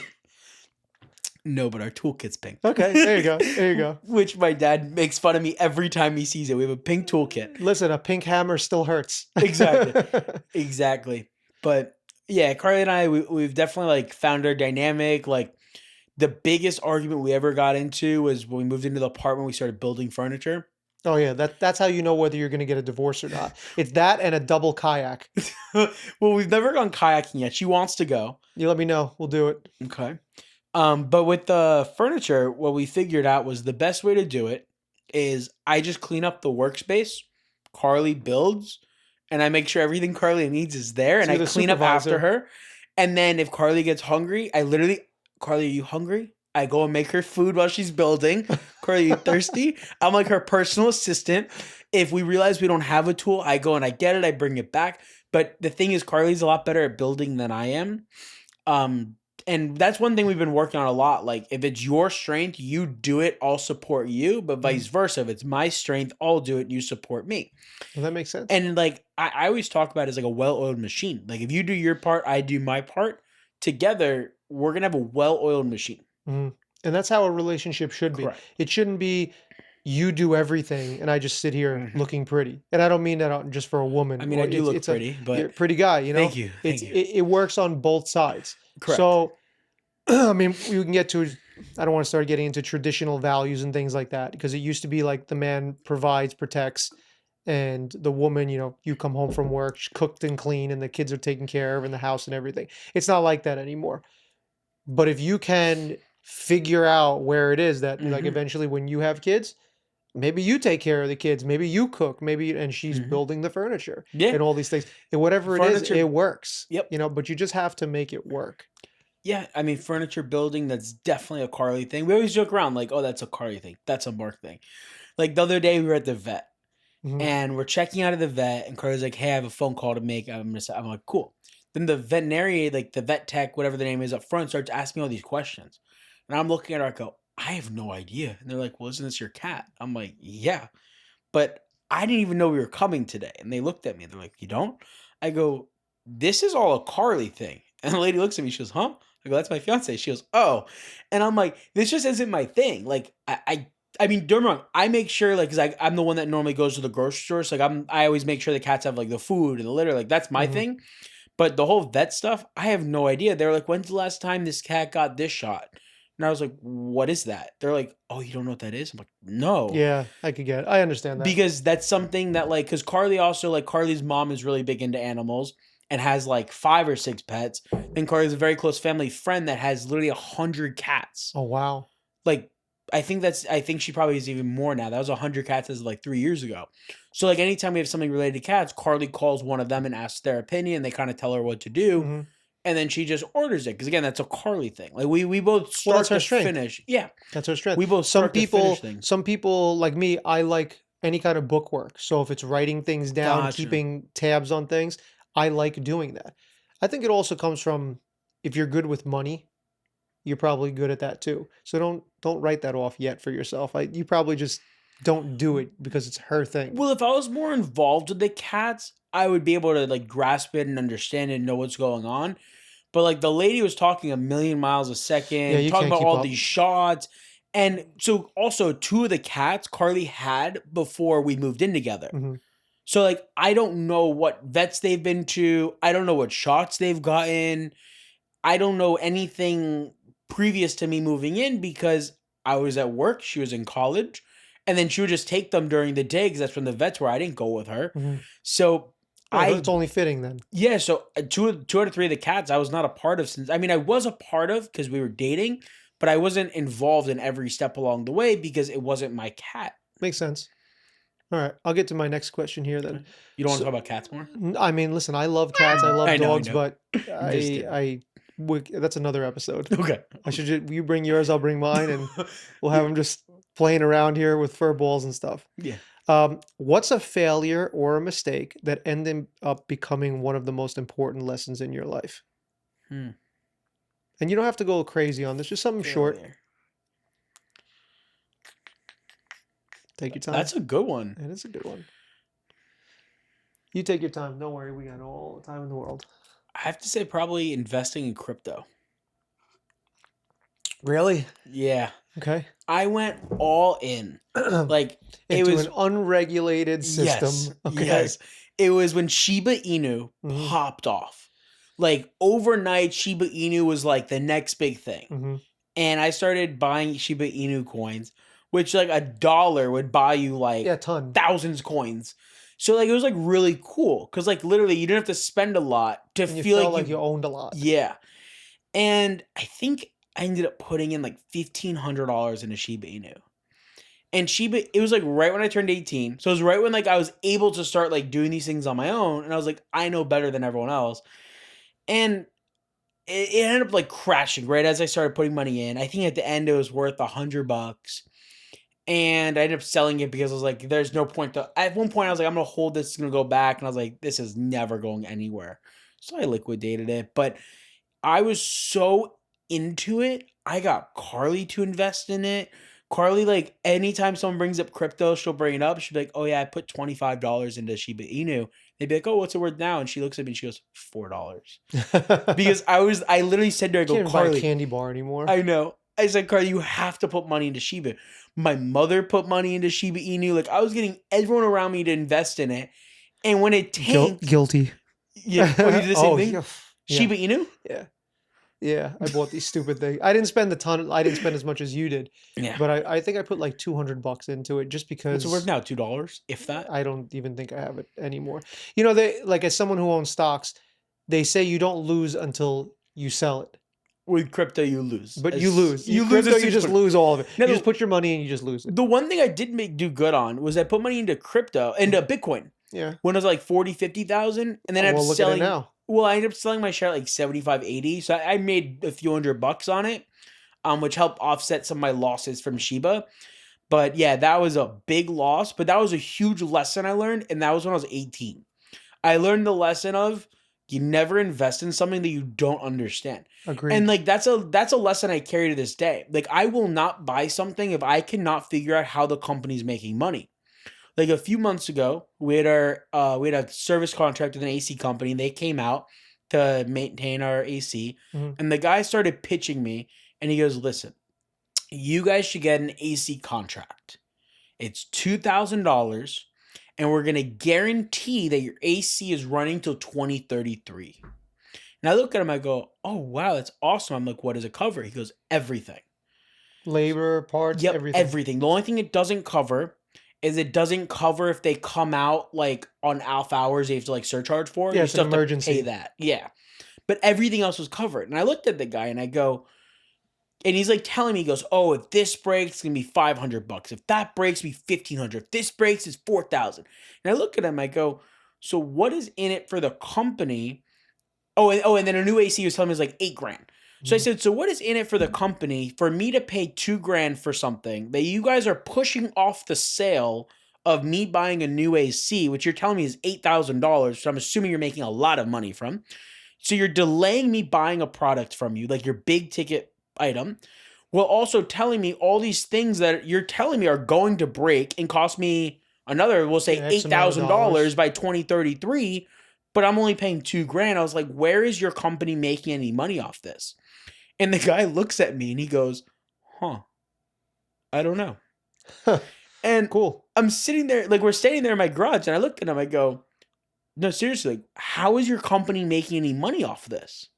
no, but our toolkit's pink. Okay, there you go. There you go. Which my dad makes fun of me every time he sees it. We have a pink toolkit. Listen, a pink hammer still hurts. Exactly. Exactly. But yeah, Carly and I, we've definitely like found our dynamic. Like the biggest argument we ever got into was when we moved into the apartment, we started building furniture. Oh yeah, that's how you know whether you're going to get a divorce or not. It's that and a double kayak. Well, we've never gone kayaking yet. She wants to go. You let me know. We'll do it. Okay. But with the furniture, what we figured out was the best way to do it is I just clean up the workspace, Carly builds, and I make sure everything Carly needs is there, and So I you're the clean up after supervisor. her. And then if Carly gets hungry, I literally, Carly, are you hungry? I go and make her food while she's building. Carly, you thirsty? I'm like her personal assistant. If we realize we don't have a tool, I go and I get it, I bring it back. But the thing is, Carly's a lot better at building than I am. And that's one thing we've been working on a lot. Like, if it's your strength, you do it, I'll support you. But vice versa, if it's my strength, I'll do it, and you support me. Well, that makes sense. And like, I always talk about it as like a well-oiled machine. Like, if you do your part, I do my part. Together, we're going to have a well-oiled machine. And that's how a relationship should be. Correct. It shouldn't be you do everything and I just sit here looking pretty. And I don't mean that just for a woman. I mean, I do look pretty, but you're a pretty guy, you know. Thank you. Thank you. It works on both sides. Correct. So, I mean, we can get to. I don't want to start getting into traditional values and things like that because it used to be like the man provides, protects, and the woman, you know, you come home from work, she's cooked and clean, and the kids are taken care of, and the house and everything. It's not like that anymore. But if you can figure out where it is that, like, eventually when you have kids, maybe you take care of the kids, maybe you cook, maybe, and she's Mhm. building the furniture Yeah. and all these things. And whatever it is, it Furniture. works, Yep. but you just have to make it work. Yeah, I mean, furniture building, that's definitely a Carly thing. We always joke around like, "Oh, that's a Carly thing. That's a Mark thing." Like, the other day, we were at the vet, Mhm, and we're checking out of the vet, and Carly's like, "Hey, I have a phone call to make. I'm like, "Cool." Then the veterinarian, like the vet tech, whatever the name is up front, starts asking me all these questions. And I'm looking at her, I go, "I have no idea." And they're like, "Well, isn't this your cat?" I'm like, "Yeah." But I didn't even know we were coming today. And they looked at me. They're like, "You don't?" I go, "This is all a Carly thing." And the lady looks at me. She goes, "Huh?" I go, "That's my fiance." She goes, "Oh." And I'm like, this just isn't my thing. Like, I mean, don't get me wrong. I make sure, like, because I'm the one that normally goes to the grocery store. So, like, I always make sure the cats have, like, the food and the litter. Like, that's my mhm. thing. But the whole vet stuff, I have no idea. They're like, "When's the last time this cat got this shot?" And I was like, "What is that?" They're like, "Oh, you don't know what that is?" I'm like, "No." Yeah, I could get it. I understand that. Because that's something that, like, because Carly also, like, Carly's mom is really big into animals and has like 5 or 6 pets. Then Carly's a very close family friend that has literally 100 cats. Oh, wow. Like, I think she probably has even more now. That was 100 cats as of, like, 3 years ago. So, like, anytime we have something related to cats, Carly calls one of them and asks their opinion. They kinda tell her what to do, Mhm. and then she just orders it. Because again, that's a Carly thing. Like, we both Well, that's start her to strength. finish. Yeah. That's her strength. We both Some start to finish people things. some people like me, I like any kind of book work. So if it's writing things down, Gotcha. keeping tabs on things, I like doing that. I think it also comes from if you're good with money, you're probably good at that too. So don't write that off yet for yourself. You probably just don't do it because it's her thing. Well, if I was more involved with the cats, I would be able to, like, grasp it and understand it and know what's going on. But, like, the lady was talking a million miles a Yeah, second, you talking can't about keep all up. these shots. And so also 2 of the cats Carly had before we moved in together. Mhm, So, like, I don't know what vets they've been to. I don't know what shots they've gotten. I don't know anything previous to me moving in because I was at work, she was in college, and then she would just take them during the day because that's when the vets were. I didn't go with her. mhm. So Well, it's I only fitting then. yeah, so 2 out of 3 of the cats I was not a part of since. I mean, I was a part of because we were dating, but I wasn't involved in every step along the way because it wasn't my cat. Makes sense. All right, I'll get to my next question here then. Okay. You don't wanna So, talk about cats more? I mean, listen, I love cats, I love I dogs, know. but I'm just kidding. that's another episode. Okay. You bring yours, I'll bring mine, and we'll have them just playing around here with fur balls and stuff. Yeah. What's a failure or a mistake that ended up becoming one of the most important lessons in your life? Hmm. And you don't have to go crazy on this, just something short. Failure. Take your time. That's a good one. It is a good one. You take your time. Don't worry, we got all the time in the world. I have to say probably investing in crypto. Really? Yeah. Okay. I went all in. Like, it Into an was unregulated yes, system. Okay. yes. It was when Shiba Inu Mhm, popped off. Like, overnight, Shiba Inu was, like, the next big thing. mhm. And I started buying Shiba Inu coins, which, like, a dollar would buy you, Yeah, like, a ton. thousands of coins. So, like, it was, like, really cool because, like, literally, you didn't have to spend a lot to And you feel felt like like you you owned a lot. yeah. And I think I ended up putting in, like, $1,500 in a Shiba Inu. And Shiba it was, like, right when I turned 18. So, it was right when, like, I was able to start, like, doing these things on my own, and I was like, "I know better than everyone else." And it ended up, like, crashing right as I started putting money in. I think at the end, it was worth $100, and I ended up selling it because I was like, "There's no point to" at one point, I was like, "I'm gonna hold this, it's gonna go back," and I was like, "This is never going anywhere." So, I liquidated it, but I was so into it. I got Carly to invest in it. Carly, like, anytime someone brings up crypto, she'll bring it up. She'll be like, "Oh yeah, I put $25 into Shiba Inu." They'd be like, "Oh, what's it worth now?" And she looks at me and she goes, "$4." Because I literally said to her, I go, Can't even buy a "Carly, candy bar anymore. I know." I said, "Carly, you have to put money into Shiba." My mother put money into Shiba Inu. Like, I was getting everyone around me to invest in it. And when it tanked, Guilty. yeah. Oh, you did the same Oh, thing? yeah. Yeah. Shiba Inu? Yeah. Yeah. I bought these stupid things. I didn't spend as much as you did, Yeah. but I think I put like $200 into it just What's it worth because now? $2, if that? I don't even think I have it anymore. They like as someone who owns stocks, they say you don't lose until you sell it. With crypto, you lose. But you lose. You lose Crypto, a you just 6%. lose all of it. Now, You just put your money and you just lose it. the one thing I did do good on was I put money into crypto, into Bitcoin, Yeah. when it was like 40, 50,000. And then I Oh, ended well, up look at it selling. now. Well, I ended up selling my share at like 75, 80. So I made a few $100 on it, which helped offset some of my losses from Shiba. But yeah, that was a big loss. But that was a huge lesson I learned. And that was when I was 18. I learned the lesson of you never invest in something that you don't understand. And Agreed. like that's a lesson I carry to this day. Like I will not buy something if I cannot figure out how the company's making money. Like a few months ago, we had a service contract with an AC company. They came out to maintain our AC, Mhm. and the guy started pitching me, and he goes, "Listen, you guys should get an AC contract. It's $2,000, and we're gonna guarantee that your AC is running till 2033." And I look at him, I go, "Oh wow, that's awesome." I'm like, "What does it cover?" He goes, "Everything." Labor, parts, Yep, everything. everything. The only thing it doesn't cover is it doesn't cover if they come out like on off hours, you have to like surcharge for. Yeah, You it's an still have to pay emergency. that. Yeah. But everything else was covered. And I looked at the guy and I go, and he's like telling me, he goes, "Oh, if this breaks, it's gonna be $500. If that breaks, it'll be 1,500. If this breaks, it's 4,000." And I look at him, I go, "So what is in it for the company?" And then a new AC was telling me it was like 8 grand. So I Mhm. said, "So what is in it for the company for me to pay 2 grand for something that you guys are pushing off the sale of me buying a new AC, which you're telling me is $8,000? So I'm assuming you're making a lot of money from. So you're delaying me buying a product from you, like your big ticket item, while also telling me all these things that you're telling me are going to break and cost me another, we'll Yeah, say X amount of $8,000 dollars. by 2033, but I'm only paying 2 grand." I was like, "Where is your company making any money off this?" And the guy looks at me and he goes, "Huh, I don't know." And Cool. I'm sitting there, like we're standing there in my garage, and I look at him, I go, "No, seriously, like, how is your company making any money off this?"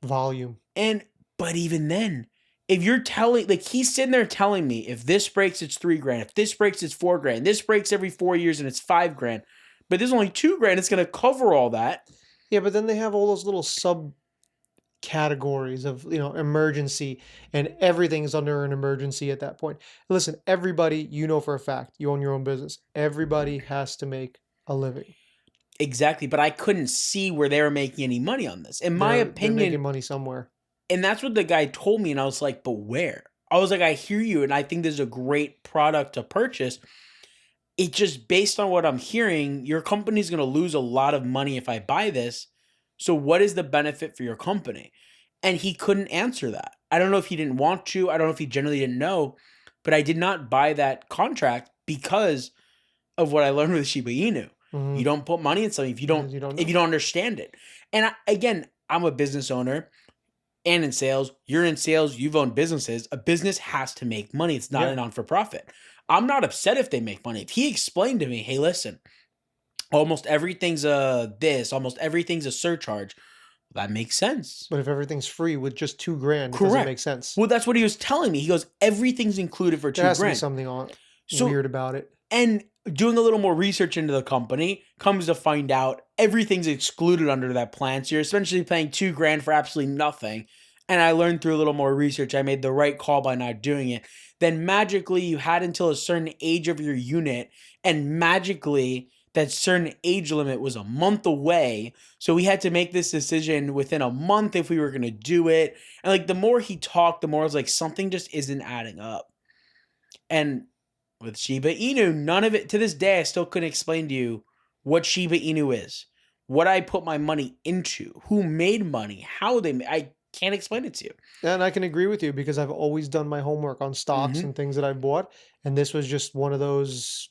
Volume. And but even then, if you're telling, like he's sitting there telling me, if this breaks, it's 3 grand. If this breaks, it's 4 grand. This breaks every 4 years and it's 5 grand. But there's only 2 grand. It's gonna cover all that. Yeah, but then they have all those little subcategories of, emergency, and everything is under an emergency at that point. Listen, everybody, for a fact, you own your own business. Everybody has to make a living. Exactly. But I couldn't see where they were making any money on this. In my They're making opinion, money somewhere. and that's what the guy told me, and I was like, "But where?" I was like, "I hear you, and I think this is a great product to purchase. It just based on what I'm hearing, your company's gonna lose a lot of money if I buy this. So what is the benefit for your company?" And he couldn't answer that. I don't know if he didn't want to, I don't know if he generally didn't know, but I did not buy that contract because of what I learned with Shiba Inu. You Mhm. don't put money in something if you don't Because you don't if you know. don't understand it. And again, I'm a business owner and in sales. You're in sales, you've owned businesses. A business has to make money. It's not a Yeah. non for profit. I'm not upset if they make money. If he explained to me, "Hey, listen, almost everything's a this, almost everything's a surcharge," that makes sense. But if everything's free with just 2 grand, it doesn't make Correct. sense. Well, that's what he was telling me. He goes, "Everything's included for There two has to be grand." something on So, weird about it. and doing a little more research into the company comes to find out everything's excluded under that plan. So you're essentially paying 2 grand for absolutely nothing. And I learned through a little more research, I made the right call by not doing it. Then magically, you had until a certain age of your unit, and magically, that certain age limit was a month away. So we had to make this decision within a month if we were going to do it. And like the more he talked, the more I was like, something just isn't adding up. And with Shiba Inu, none of it to this day, I still couldn't explain to you what Shiba Inu is, what I put my money into, who made money, how they made. I can't explain it to you. And I can agree with you because I've always done my homework on stocks Mm-hmm. and things that I've bought, and this was just one of those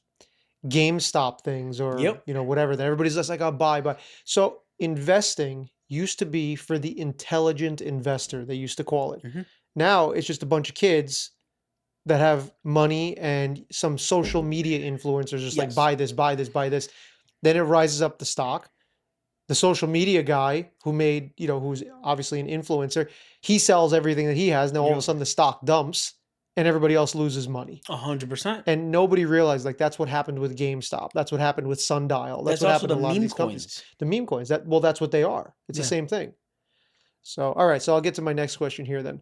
GameStop things, or, Yep. whatever that everybody's just like, "I'll buy." So investing used to be for the intelligent investor, they used to call it. Mm-hmm. Now it's just a bunch of kids that have money and some social media influencers just like, Yes. "Buy this, buy this, buy this." Then it rises up the stock. The social media guy who made, who's obviously an influencer, he sells everything that he has. Now all of a Yep. sudden the stock dumps and everybody else loses money. 100%. And nobody realized, like, that's what happened with GameStop. That's what happened with Sundial. That's That's what also happened the to a lot of meme these companies. coins. The meme coins, well, that's what they are. It's the Yeah. same thing. So, all right. So I'll get to my next question here then.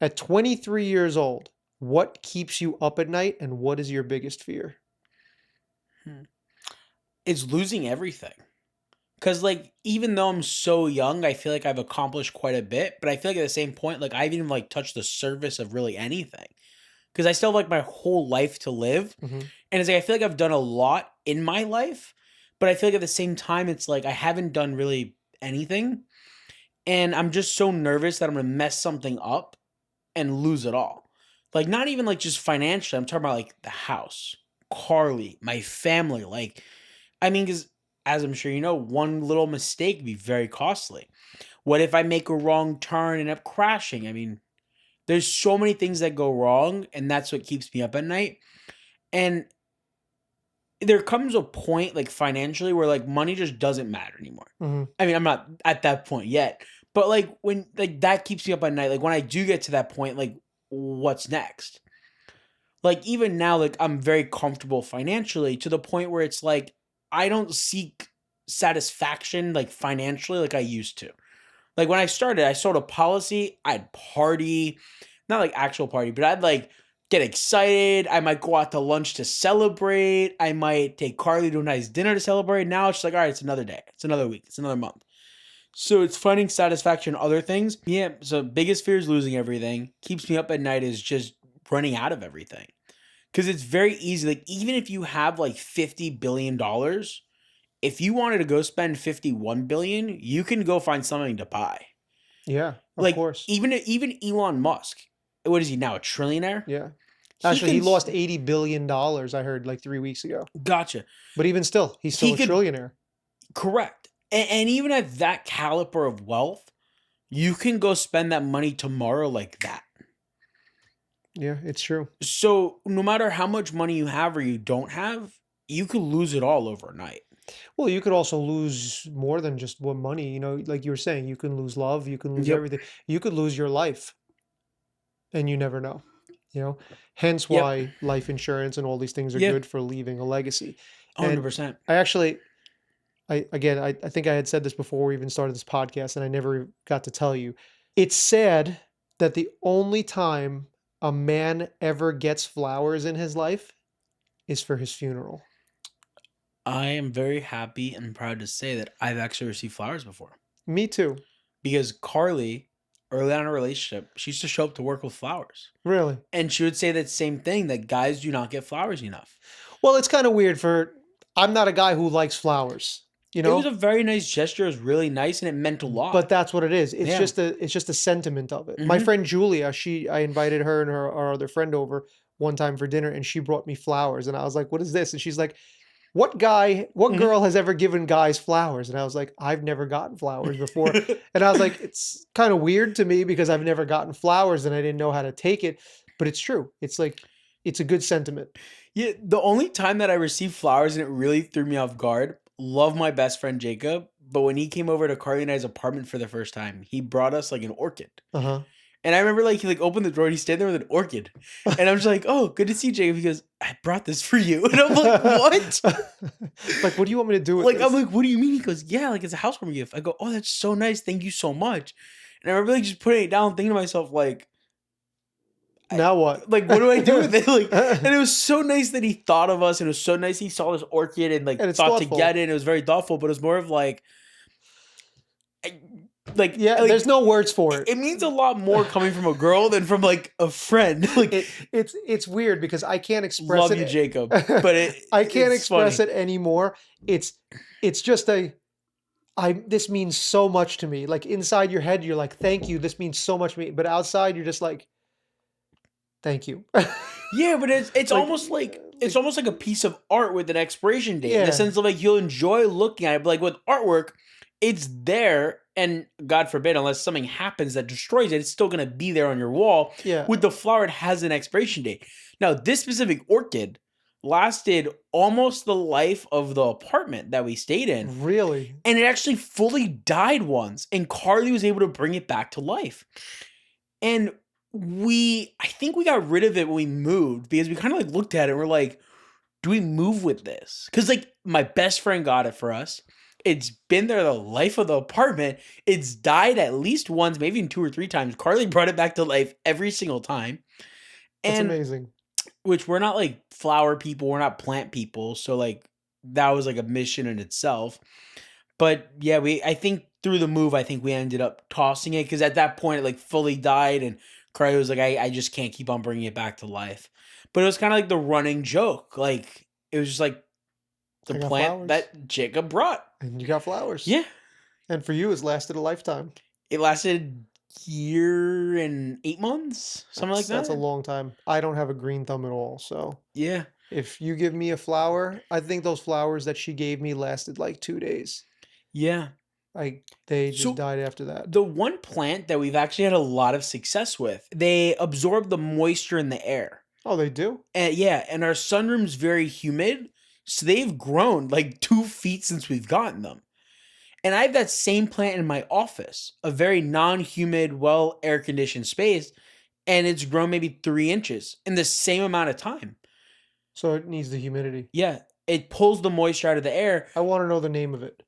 At 23 years old, what keeps you up at night and what is your biggest fear? Hmm. It's losing everything. Because, like, even though I'm so young, I feel like I've accomplished quite a bit. But I feel like at the same point, like, I haven't even, like, touched the surface of really anything. Because I still have, like, my whole life to live. Hmm. And it's like, I feel like I've done a lot in my life. But I feel like at the same time, it's like I haven't done really anything. And I'm just so nervous that I'm going to mess something up and lose it all. Like, not even, like, just financially. I'm talking about, like, the house, Carly, my family. Like, I mean, because as I'm sure you know, one little mistake would be very costly. What if I make a wrong turn and end up crashing? I mean, there's so many things that go wrong, and that's what keeps me up at night. And there comes a point, like financially, where like money just doesn't matter anymore. Hmm. I mean, I'm not at that point yet, but like when like that keeps me up at night. Like when I do get to that point, like what's next? Like even now, like I'm very comfortable financially to the point where it's like I don't seek satisfaction like financially like I used to. Like when I started, I sold a policy, I'd party, not like actual party, but I'd like get excited. I might go out to lunch to celebrate. I might take Carly to a nice dinner to celebrate. Now it's just like, all right, it's another day, it's another week, it's another month. So it's finding satisfaction in other things. Yeah. So biggest fear is losing everything. Keeps me up at night is just running out of everything. Cause it's very easy. Like even if you have like $50 billion, if you wanted to go spend 51 billion, you can go find something to buy. Yeah, of Like course. even Elon Musk, what is he now, a trillionaire? Yeah. He Actually, can he lost $80 billion, I heard like 3 weeks ago. gotcha. But even still, he's still He a could trillionaire. correct. And even at that caliber of wealth, you can go spend that money tomorrow like that. Yeah, it's true. So no matter how much money you have or you don't have, you could lose it all overnight. Well, you could also lose more than just one money. Like you were saying, you can lose love, you can lose Yep. everything. You could lose your life and you never know. You know, hence Yep. why life insurance and all these things are Yep. good for leaving a legacy. And 100%. I actually, I think I had said this before we even started this podcast, and I never got to tell you. It's sad that the only time a man ever gets flowers in his life is for his funeral. I am very happy and proud to say that I've actually received flowers before. Me too. Because Carly, early on in a relationship, she used to show up to work with flowers. Really. And she would say that same thing that guys do not get flowers enough. Well, it's kind of weird I'm not a guy who likes flowers, you It was know, a very nice gesture. It was really nice and it meant a but lot. that's what it is. It's Yeah. just a sentiment of it. My Hmm. friend Julia, I invited her and our other friend over one time for dinner and she brought me flowers and I was like, "What is this?" And she's like, what Hmm. girl has ever given guys flowers?" And I was like, "I've never gotten flowers before." And I was like, "It's kind of weird to me because I've never gotten flowers and I didn't know how to take it." But it's true. It's like it's a good sentiment. Yeah, the only time that I received flowers and it really threw me off guard, love my best friend Jacob, but when he came over to Carly and I's apartment for the first time, he brought us like an orchid. Uh-huh. And I remember like he like opened the door and he stayed there with an orchid. And I'm just like, "Oh, good to see you, Jacob." He goes, "I brought this for you." And I'm like, "What?" Like, what do you want me to do with Like I'm this? like, "What do you mean?" He goes, "Yeah, like it's a housewarming gift." I go, "Oh, that's so nice. Thank you so much." And I remember like just putting it down, thinking to myself, I, Now what? like, what do I do with it? Like, and And it was so nice that he thought of us, and it was so nice he saw this orchid and like it's thought to thoughtful. get it. And it was very thoughtful, but it was more of like, I- Yeah, there's like no words for it. it means a lot more coming from a girl than from like a friend. Like, It's weird because I can't express love you, it. Jacob, but I can't it's express funny. it anymore. It's just this means so much to me. Like inside your head, you're like, "Thank you. This means so much to me." But outside, you're just like, "Thank you." Yeah, but it's Like, almost like it's almost like a piece of art with an expiration date in the yeah, sense of like you'll enjoy looking at it, but like with artwork, it's there, and God forbid, unless something happens that destroys it, it's still gonna be there on your wall. yeah, With the flower, it has an expiration date. Now, this specific orchid lasted almost the life of the apartment that we stayed in, really. and it actually fully died once, and Carly was able to bring it back to life. And I think we got rid of it when we moved because we kind of like looked at it and we're like, do we move with this? Because like my best friend got it for us. It's been there the life of the apartment. It's died at least once, maybe even 2 or 3 times. Carly brought it back to life every single time, That's and amazing. which we're not, like, flower people, we're not plant people, so, like, that was, like, a mission in itself. But, yeah, I think through the move, I think we ended up tossing it because at that point, it, like, fully died, and Carly was like, "I just can't keep on bringing it back to life." But it was kinda like the running joke, like, it was just, like, the I got plant flowers, that Jacob brought. and you got flowers. Yeah. And for you, it's lasted a lifetime. It lasted year and 8 months, something like That's a that. long time. I don't have a green thumb at all, so Yeah. if you give me a flower, I think those flowers that she gave me lasted like 2 days. Yeah. They just So, died after that. the one plant that we've actually had a lot of success with, they absorb the moisture in the air. Oh, they do? And yeah, and our sunroom's very humid, so they've grown like 2 feet since we've gotten them. And I have that same plant in my office, a very non-humid, well air conditioned space, and it's grown maybe 3 inches in the same amount of time. So it needs the humidity. Yeah, it pulls the moisture out of the air. I wanna know the name of it.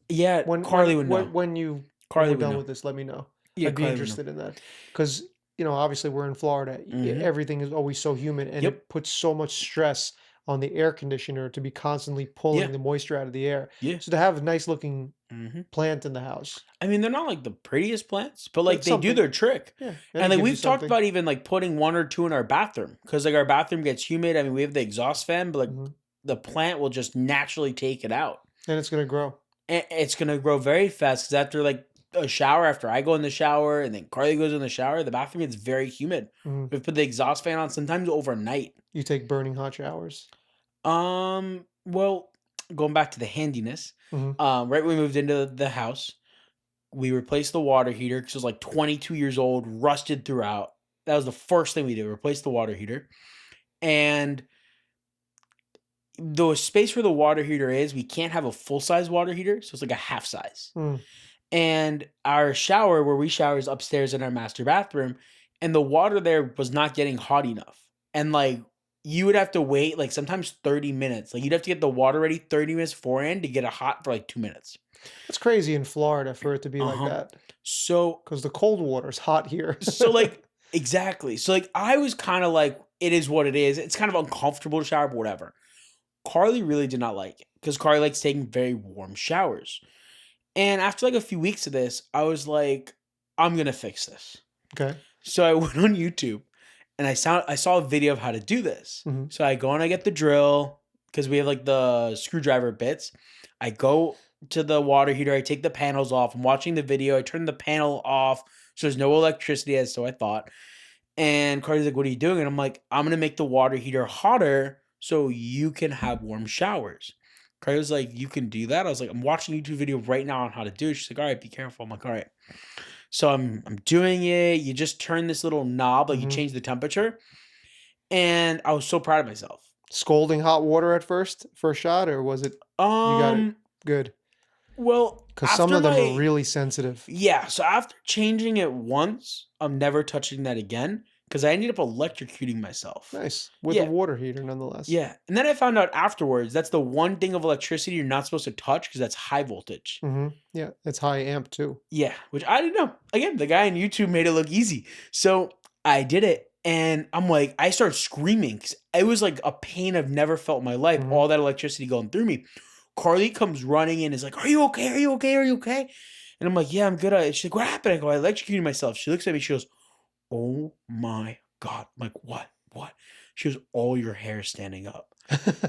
Yeah, When Carly when would when know. when you when Carly we're would done know. with this, let me know. Yeah, I'd be Carly would know. interested in that because obviously we're in Florida. Mhm. Everything is always so humid, and Yep. it puts so much stress on the air conditioner to be constantly Yeah. pulling the moisture out of the air. Yeah. So to have a nice looking Mhm. plant in the house, I mean, they're not like the prettiest plants, but like that's they do something. their trick. Yeah, and And it like gives you we've talked something. about even like putting 1 or 2 in our bathroom because like our bathroom gets humid. I mean, we have the exhaust fan, but like Mhm. the plant will just naturally take it out. And it's gonna grow. And it's gonna grow very fast because after like a shower, after I go in the shower and then Carly goes in the shower, the bathroom gets very humid. Mhm. We've put the exhaust fan on sometimes overnight. You take burning hot showers. Well, going back to the handiness, Mhm. right when we moved into the house, we replaced the water heater because it was like 22 years old, rusted throughout. That was the first thing we did, replace the water heater. And the space where the water heater is, we can't have a full size water heater, so it's like a half size. Mm. And our shower, where we shower, is upstairs in our master bathroom, and the water there was not getting hot enough. And like you would have to wait like sometimes 30 minutes. Like you'd have to get the water ready 30 minutes beforehand to get it hot for like 2 minutes. That's crazy in Florida for it to be like Uh-huh. that. So Because the cold water is hot here. like exactly. So like I was kind of like, it is what it is. It's kind of uncomfortable to shower, but whatever. Carly really did not like it because Carly likes taking very warm showers. And after like a few weeks of this, I was like, I'm gonna fix this. Okay. So I went on YouTube and I saw a video of how to do this. Mhm. So I go and I get the drill because we have like the screwdriver bits. I go to the water heater, I take the panels off. I'm watching the video, I turn the panel off, so there's no electricity, as so I thought. And Carly's like, "What are you doing?" And I'm like, "I'm gonna make the water heater hotter so you can have warm showers." Carly was like, "You can do that?" I was like, "I'm watching a YouTube video right now on how to do it." She's like, "All right, be careful." I'm like, "All right." So I'm doing it. You just turn this little knob, like you Mhm. change the temperature, and I was so proud of myself. Scalding hot water at first shot, or was it you got it Um, good? well, Because some after of them are my really sensitive. yeah, so after changing it once, I'm never touching that again because I ended up electrocuting myself. Nice. With a Yeah, water heater nonetheless. yeah, and then I found out afterwards that's the one thing of electricity you're not supposed to touch because that's high voltage. Mhm. Yeah, it's high amp too. Yeah, which I didn't know. Again, the guy on YouTube made it look easy. So I did it and I'm like, I started screaming because it was like a pain I've never felt in my life, Mhm. all that electricity going through me. Carly comes running in, is like, "Are you okay? Are you okay? Are you okay?" And I'm like, "Yeah, I'm good." She's like, "What happened?" I go, "I electrocuted myself." She looks at me, she goes, "Oh my God." I'm like, "What? What?" She goes, "All your hair standing up."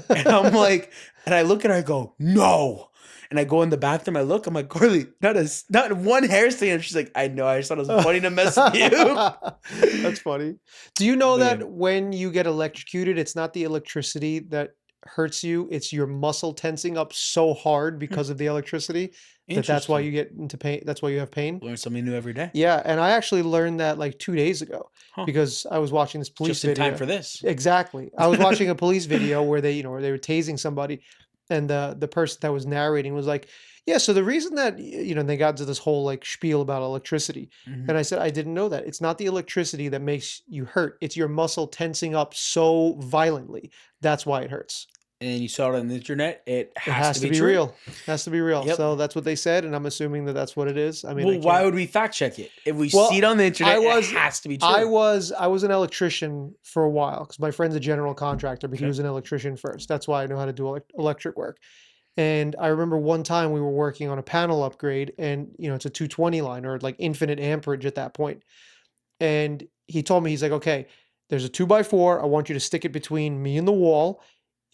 And I'm like, and I look at her, I go, "No." And I go in the bathroom, I look, I'm like, "Carly, not one hair stand." She's like, "I know, I just thought it was funny to mess with you." That's funny. Do you know But yeah, that when you get electrocuted, it's not the electricity that hurts you, it's your muscle tensing up so hard hmm, because of the electricity that's why interesting. you get into pain, that's why you have pain? Learn something new every day. Yeah, and I actually learned that like 2 days ago Huh. because I was watching this police Just in time video. for this. Exactly. I was watching a police video where where they were tasing somebody, and the person that was narrating was like, "Yeah, so the reason that they got into this whole like spiel about electricity." Mhm. And I said, "I didn't know that. It's not the electricity that makes you hurt. It's your muscle tensing up so violently. That's why it hurts." and you saw it on the internet, it It has to has to be be true. real. Has to be real. Yep. So that's what they said, and I'm assuming that that's what it is. I mean, I Well, why can't. would we fact check it? If we see it Well, on the I internet, it was has to be I true. was I was an electrician for a while because my friend's a general contractor, but he Okay. was an electrician first. That's why I know how to do electric work. And I remember one time we were working on a panel upgrade, and it's a 220 line or like infinite amperage at that point. And he told me, he's like, okay, there's a 2x4. I want you to stick it between me and the wall.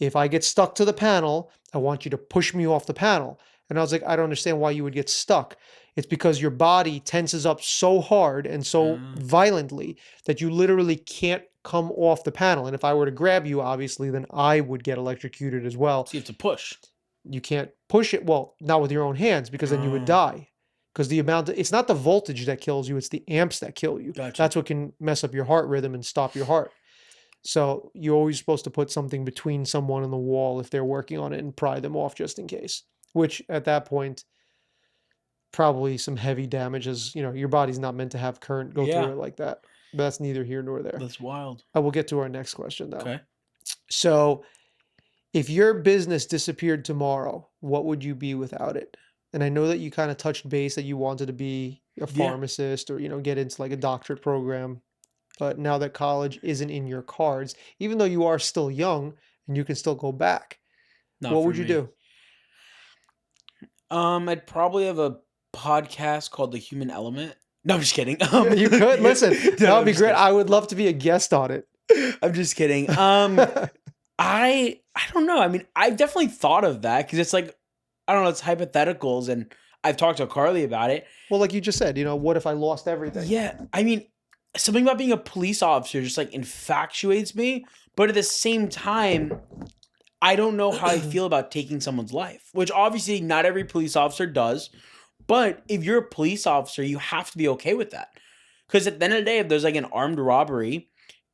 If I get stuck to the panel, I want you to push me off the panel. And I was like, I don't understand why you would get stuck. It's because your body tenses up so hard and so Uh, violently that you literally can't come off the panel. And if I were to grab you, obviously, then I would get electrocuted as well. so you have to push. You can't push it. Well, not with your own hands because then you would Oh, die. Because it's not the voltage that kills you, it's the amps that kill you. gotcha. That's what can mess up your heart rhythm and stop your heart. So you're always supposed to put something between someone and the wall if they're working on it and pry them off just in case. Which at that point, probably some heavy damage as your body's not meant to have current go through Yeah, it like that. But that's neither here nor there. that's wild. I will get to our next question though. Okay. So if your business disappeared tomorrow, what would you be without it? And I know that you kind of touched base that you wanted to be a Yeah, pharmacist or, get into like a doctorate program. But now that college isn't in your cards, even though you are still young and you can still go back, not what for would you me. do? I'd probably have a podcast called The Human Element. No, I'm just kidding. Yeah, you could. Listen, that No, would I'm be just great. kidding. I would love to be a guest on it. I'm just kidding. I don't know. I mean, I've definitely thought of that because it's like I don't know. It's hypotheticals, and I've talked to Carly about it. Well, like you just said, what if I lost everything? Yeah, I mean, something about being a police officer just like infatuates me, but at the same time, I don't know how I feel about taking someone's life, which obviously not every police officer does. But if you're a police officer, you have to be okay with that. Because at the end of the day, if there's like an armed robbery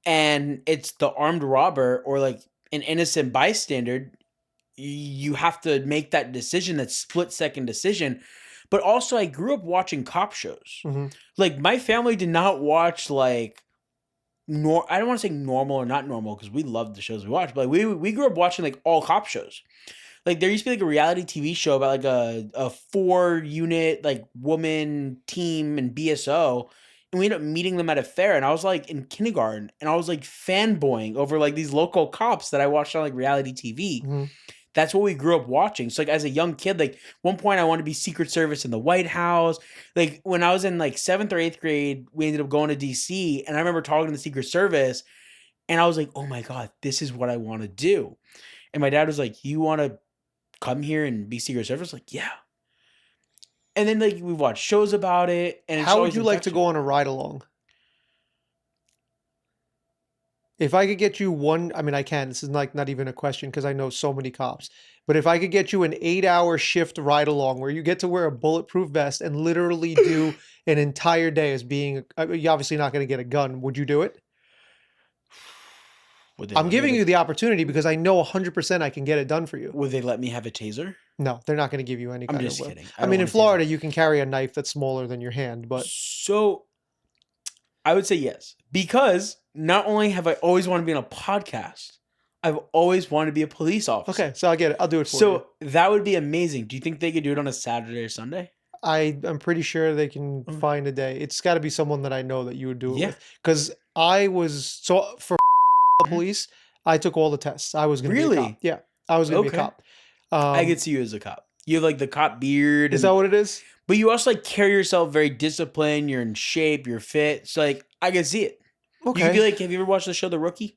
and it's the armed robber or like an innocent bystander, you have to make that decision, that split second decision. But also, I grew up watching cop shows. Hmm. Like, my family did not watch like I don't want to say normal or not normal because we loved the shows we watched, but like, we grew up watching like all cop shows. Like there used to be like a reality TV show about like a 4 unit like woman team in BSO, and we ended up meeting them at a fair. And I was like in kindergarten, and I was like fanboying over like these local cops that I watched on like reality TV. Hmm. That's what we grew up watching. So like as a young kid, like one point I wanted to be Secret Service in the White House. Like when I was in like 7th or 8th grade, we ended up going to DC, and I remember talking to the Secret Service, and I was like, "Oh my god, this is what I want to do." And my dad was like, "You want to come here and be Secret Service?" Like, yeah. And then like we watched shows about it, and it's How would always you like to infection. go on a ride along? If I could get you one, I mean, I can. This is like not even a question because I know so many cops. But if I could get you an 8-hour shift ride along where you get to wear a bulletproof vest and literally do an entire day as being, you're obviously not going to get a gun. Would you do it? Would they I'm let me giving have you the opportunity because I know 100% I can get it done for you. Would they let me have a taser? No, they're not going to give you any I'm kind just of. kidding. I I don't mean, in want a taser. Florida, you can carry a knife that's smaller than your hand, but So I would say yes. Because not only have I always wanted to be on a podcast, I've always wanted to be a police officer. okay, so I'll get it. I'll do it for you. So that would be amazing. Do you think they could do it on a Saturday or Sunday? I'm pretty sure they can Mm. find a day. It's got to be someone that I know that you would do it Yeah. with. Because I was so for police, I took all the tests. I was going to be a Really? cop. Yeah, I was going to be a Okay. cop. I could see you as a cop. You have like the cop beard. Is And, that what it is? but you also like carry yourself very disciplined. You're in shape. You're fit. So like I can see it. You could Okay. be like, have you ever watched the show The Rookie?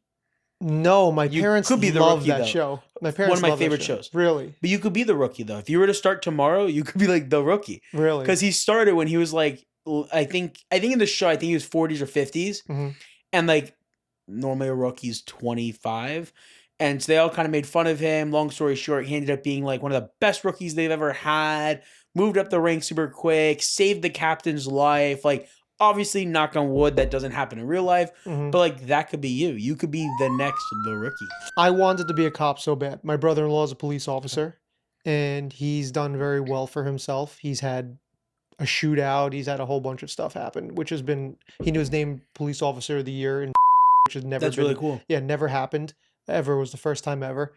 No, my You parents could be the love rookie, that though. show. My parents One of my love that favorite show. shows. Really, But you could be the rookie though. If you were to start tomorrow, you could be like the rookie. really. Because he started when he was like, I think in the show, I think he was 40s or 50s. Mhm. And like normally a rookie's 25. And so they all kind of made fun of him. Long story short, he ended up being like one of the best rookies they've ever had. Moved up the ranks super quick, saved the captain's life. Like, obviously, knock on wood, that doesn't happen in real life. Mhm. But like, that could be you. You could be the next the rookie. I wanted to be a cop so bad. My brother-in-law is a police officer, and he's done very well for himself. He's had a shootout. He's had a whole bunch of stuff happen, which has been. He was named Police Officer of the Year, which has never That's been. really cool. Yeah, never happened ever. It was the first time ever.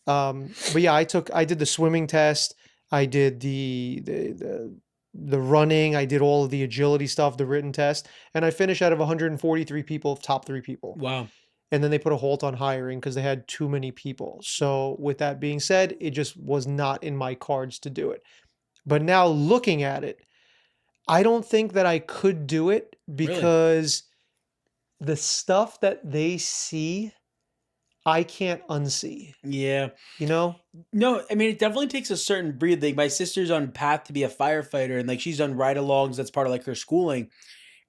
But yeah, I did the swimming test. I did the running. I did all of the agility stuff, the written test, and I finished out of 143 people, top three people. Wow. And then they put a halt on hiring because they had too many people. So with that being said, it just was not in my cards to do it. But now looking at it, I don't think that I could do it Really? because the stuff that they see, I can't unsee, Yeah. you know? No, I mean, it definitely takes a certain breed. Like, my sister's on path to be a firefighter, and like she's done ride-alongs. That's part of like her schooling.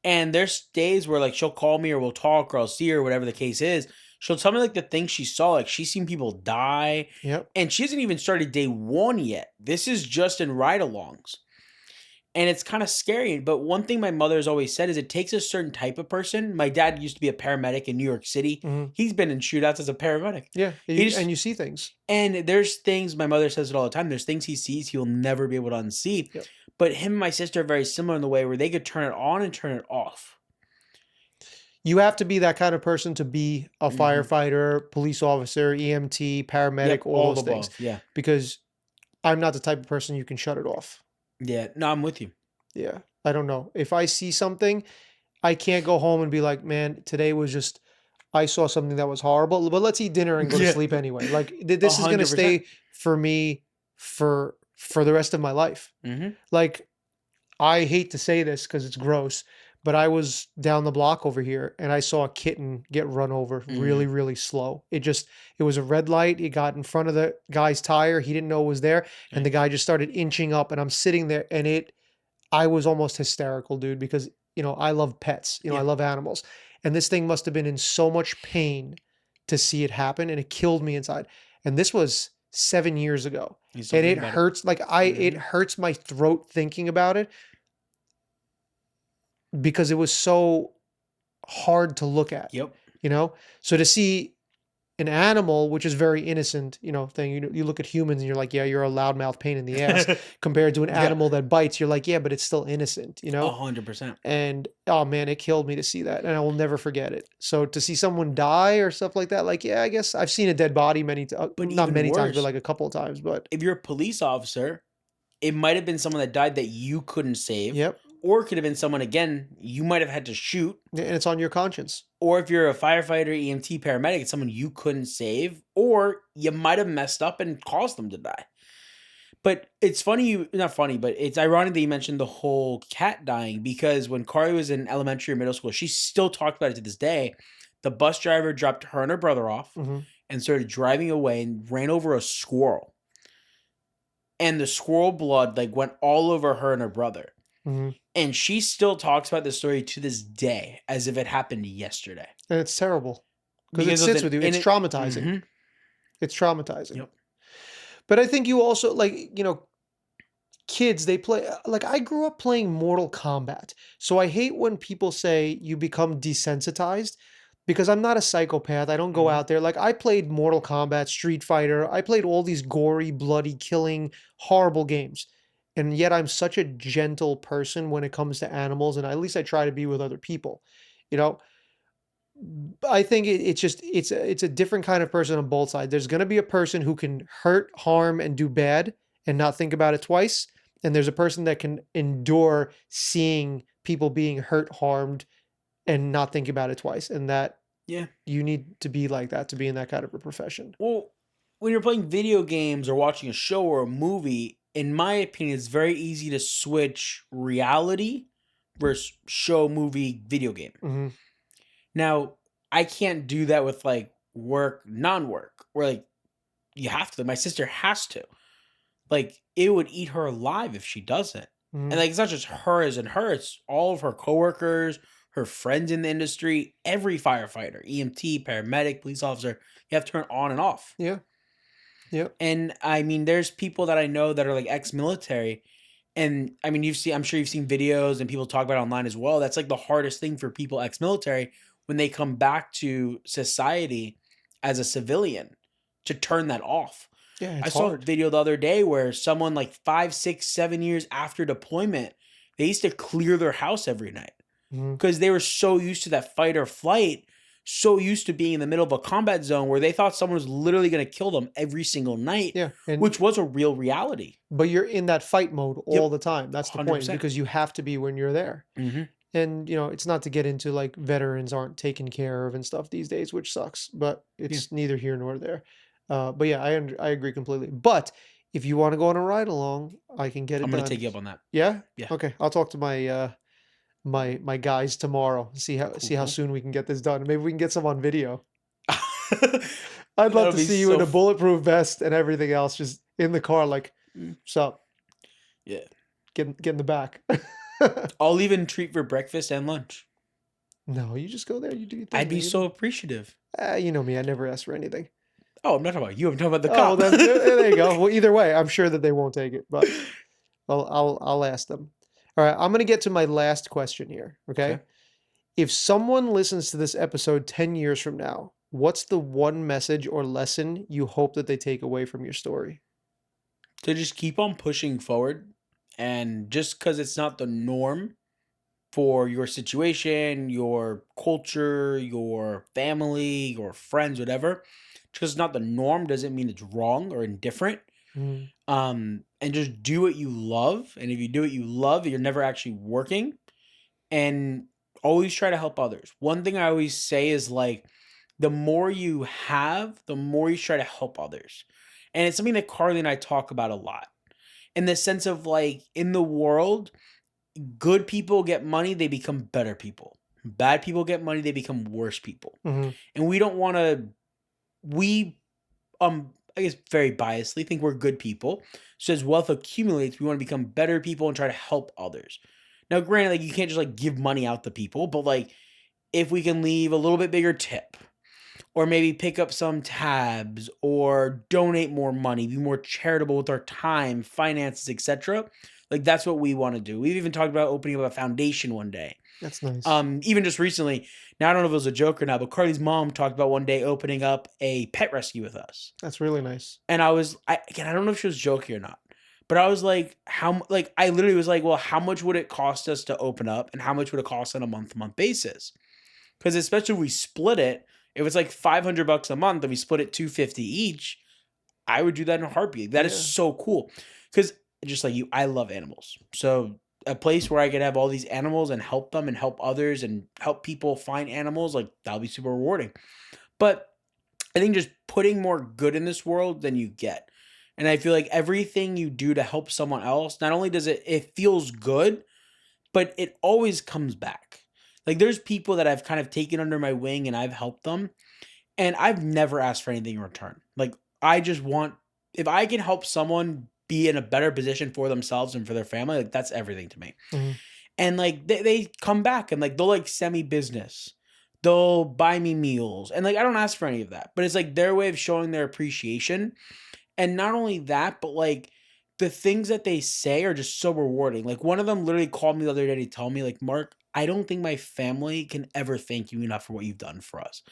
And there's days where like she'll call me or we'll talk or I'll see her, whatever the case is. She'll tell me like the things she saw. Like she's seen people die, Yep. and she hasn't even started day one yet. This is just in ride-alongs. And it's kind of scary. But one thing my mother has always said is it takes a certain type of person. My dad used to be a paramedic in New York City. Mhm. He's been in shootouts as a paramedic. Yeah, He and just you see things. and there's things my mother says it all the time. There's things he sees he'll never be able to unsee. Yep. But him and my sister are very similar in the way where they could turn it on and turn it off. You have to be that kind of person to be a Mhm. firefighter, police officer, EMT, paramedic, Yep, all all the those things, above. Yeah. because I'm not the type of person you can shut it off. Yeah. No, I'm with you. Yeah, I don't know. If I see something, I can't go home and be like, "Man, today was just I saw something that was horrible, but let's eat dinner and go to Yeah. sleep anyway." Like A this is going to 100%. stay for me for the rest of my life. Mhm. Like I hate to say this because it's gross, but I was down the block over here and I saw a kitten get run over really, Mhm. really slow. It was a red light. It got in front of the guy's tire. He didn't know it was there. And Okay. the guy just started inching up and I'm sitting there and I was almost hysterical, dude, because, I love pets, I Yeah. love animals. And this thing must have been in so much pain to see it happen. And it killed me inside. And this was 7 years ago. You still And think it about it. hurts it Mhm. hurts my throat thinking about it because it was so hard to look at, Yep. you know? So to see an animal, which is very innocent, thing, you look at humans and you're like, yeah, you're a loudmouth pain in the ass compared to an Yeah. animal that bites. You're like, yeah, but it's still innocent. 100%. And oh man, it killed me to see that. And I will never forget it. So to see someone die or stuff like that, like, yeah, I guess I've seen a dead body But not even many times, but worse, like a couple of times, but if you're a police officer, it might have been someone that died that you couldn't save, yep. or it could have been someone again you might have had to shoot. And it's on your conscience. Or if you're a firefighter, EMT, paramedic, it's someone you couldn't save, or you might have messed up and caused them to die. But it's funny you not funny, but it's ironic that you mentioned the whole cat dying because when Carly was in elementary or middle school, she still talked about it to this day. The bus driver dropped her and her brother off Hmm. and started driving away and ran over a squirrel. And the squirrel blood like went all over her and her brother. Hmm. And she still talks about this story to this day as if it happened yesterday. And it's terrible because it Because of sits the with you. in It's it traumatizing. Mhm. It's traumatizing. Yep. But I think you also kids, they play like I grew up playing Mortal Kombat. So I hate when people say you become desensitized because I'm not a psychopath. I don't go Mhm. out there. Like I played Mortal Kombat, Street Fighter. I played all these gory, bloody, killing, horrible games. And yet I'm such a gentle person when it comes to animals and at least I try to be with other people. You know, I think it's just it's a different kind of person on both sides. There's going to be a person who can hurt, harm, and do bad and not think about it twice, and there's a person that can endure seeing people being hurt, harmed, and not think about it twice. And that Yeah. you need to be like that to be in that kind of a profession. Well, when you're playing video games or watching a show or a movie, in my opinion, it's very easy to switch reality versus show, movie, video game. Hmm. Now, I can't do that with like work, non-work, where like you have to. My sister has to. Like it would eat her alive if she doesn't. And Hmm. like it's not just her as in her, it's all of her coworkers, her friends in the industry, every firefighter, EMT, paramedic, police officer, you have to turn on and off. Yeah. Yep. And I mean, there's people that I know that are like ex-military. And I mean, I'm sure you've seen videos and people talk about it online as well. That's like the hardest thing for people ex-military when they come back to society as a civilian to turn that off. Yeah. I It's saw a hard. video the other day where someone like 5, 6, 7 years after deployment, they used to clear their house every night Hmm. because they were so used to that fight or flight. so used to being in the middle of a combat zone where they thought someone was literally going to kill them every single night, Yeah, and which was a real reality. but you're in that fight mode all Yep, the time. That's the point, is 100%. because you have to be when you're there. Mhm. And, it's not to get into like veterans aren't taken care of and stuff these days, which sucks, but Yeah. it's neither here nor there. But yeah, I agree completely. But if you want to go on a ride along, I can get it I'm gonna done. take you up on that. Yeah? Yeah. Okay. I'll talk to my guys tomorrow. Cool, See how cool. soon we can get this done. Maybe we can get some on video. I'd love That'll to be see you in so a bulletproof vest and everything else, just in the car, like, mm, sup, yeah. get in the back. I'll even treat for breakfast and lunch. No, you just go there, you do your I'd thing, be man. so appreciative. You know me, I never ask for anything. Oh, I'm not talking about you, I'm talking about the Oh, well, cop. then there you go. Well, either way, I'm sure that they won't take it, but I'll ask them. All right, I'm gonna get to my last question here. Okay, Okay. if someone listens to this episode 10 years from now, what's the one message or lesson you hope that they take away from your story? To just keep on pushing forward, and just because it's not the norm for your situation, your culture, your family, your friends, whatever, just 'cause it's not the norm doesn't mean it's wrong or indifferent. Mm, And just do what you love, and if you do what you love, you're never actually working, and always try to help others. One thing I always say is like, the more you have, the more you try to help others. And it's something that Carly and I talk about a lot, in the sense of like, in the world, good people get money, they become better people. Bad people get money, they become worse people. mhm. And we don't want to, we, I guess very biasedly think we're good people. So as wealth accumulates, we want to become better people and try to help others. Now, granted, like you can't just like give money out to people, but like if we can leave a little bit bigger tip, or maybe pick up some tabs, or donate more money, be more charitable with our time, finances, etc. Like that's what we want to do. We've even talked about opening up a foundation one day. That's nice. Even just recently, now I don't know if it was a joke or not, but Carly's mom talked about one day opening up a pet rescue with us. That's really nice. And I don't know if she was joking or not, but I was like, like, I literally was like, well, how much would it cost us to open up, and how much would it cost on a month to month basis? Because especially if we split it, if it's like $500 a month and we split it 250 each, I would do that in a heartbeat. That is Yeah. so cool. Because just like you, I love animals. So a place where I could have all these animals and help them and help others and help people find animals, like that'll be super rewarding. But I think just putting more good in this world than you get. And I feel like everything you do to help someone else, not only does it feels good, but it always comes back. Like there's people that I've kind of taken under my wing and I've helped them, and I've never asked for anything in return. Like I just want, if I can help someone be in a better position for themselves and for their family, like that's everything to me. Mhm. And like they come back and like they'll like send me business. They'll buy me meals. And like I don't ask for any of that. But it's like their way of showing their appreciation. And not only that, but like the things that they say are just so rewarding. Like one of them literally called me the other day to tell me, like, Mark, I don't think my family can ever thank you enough for what you've done for us.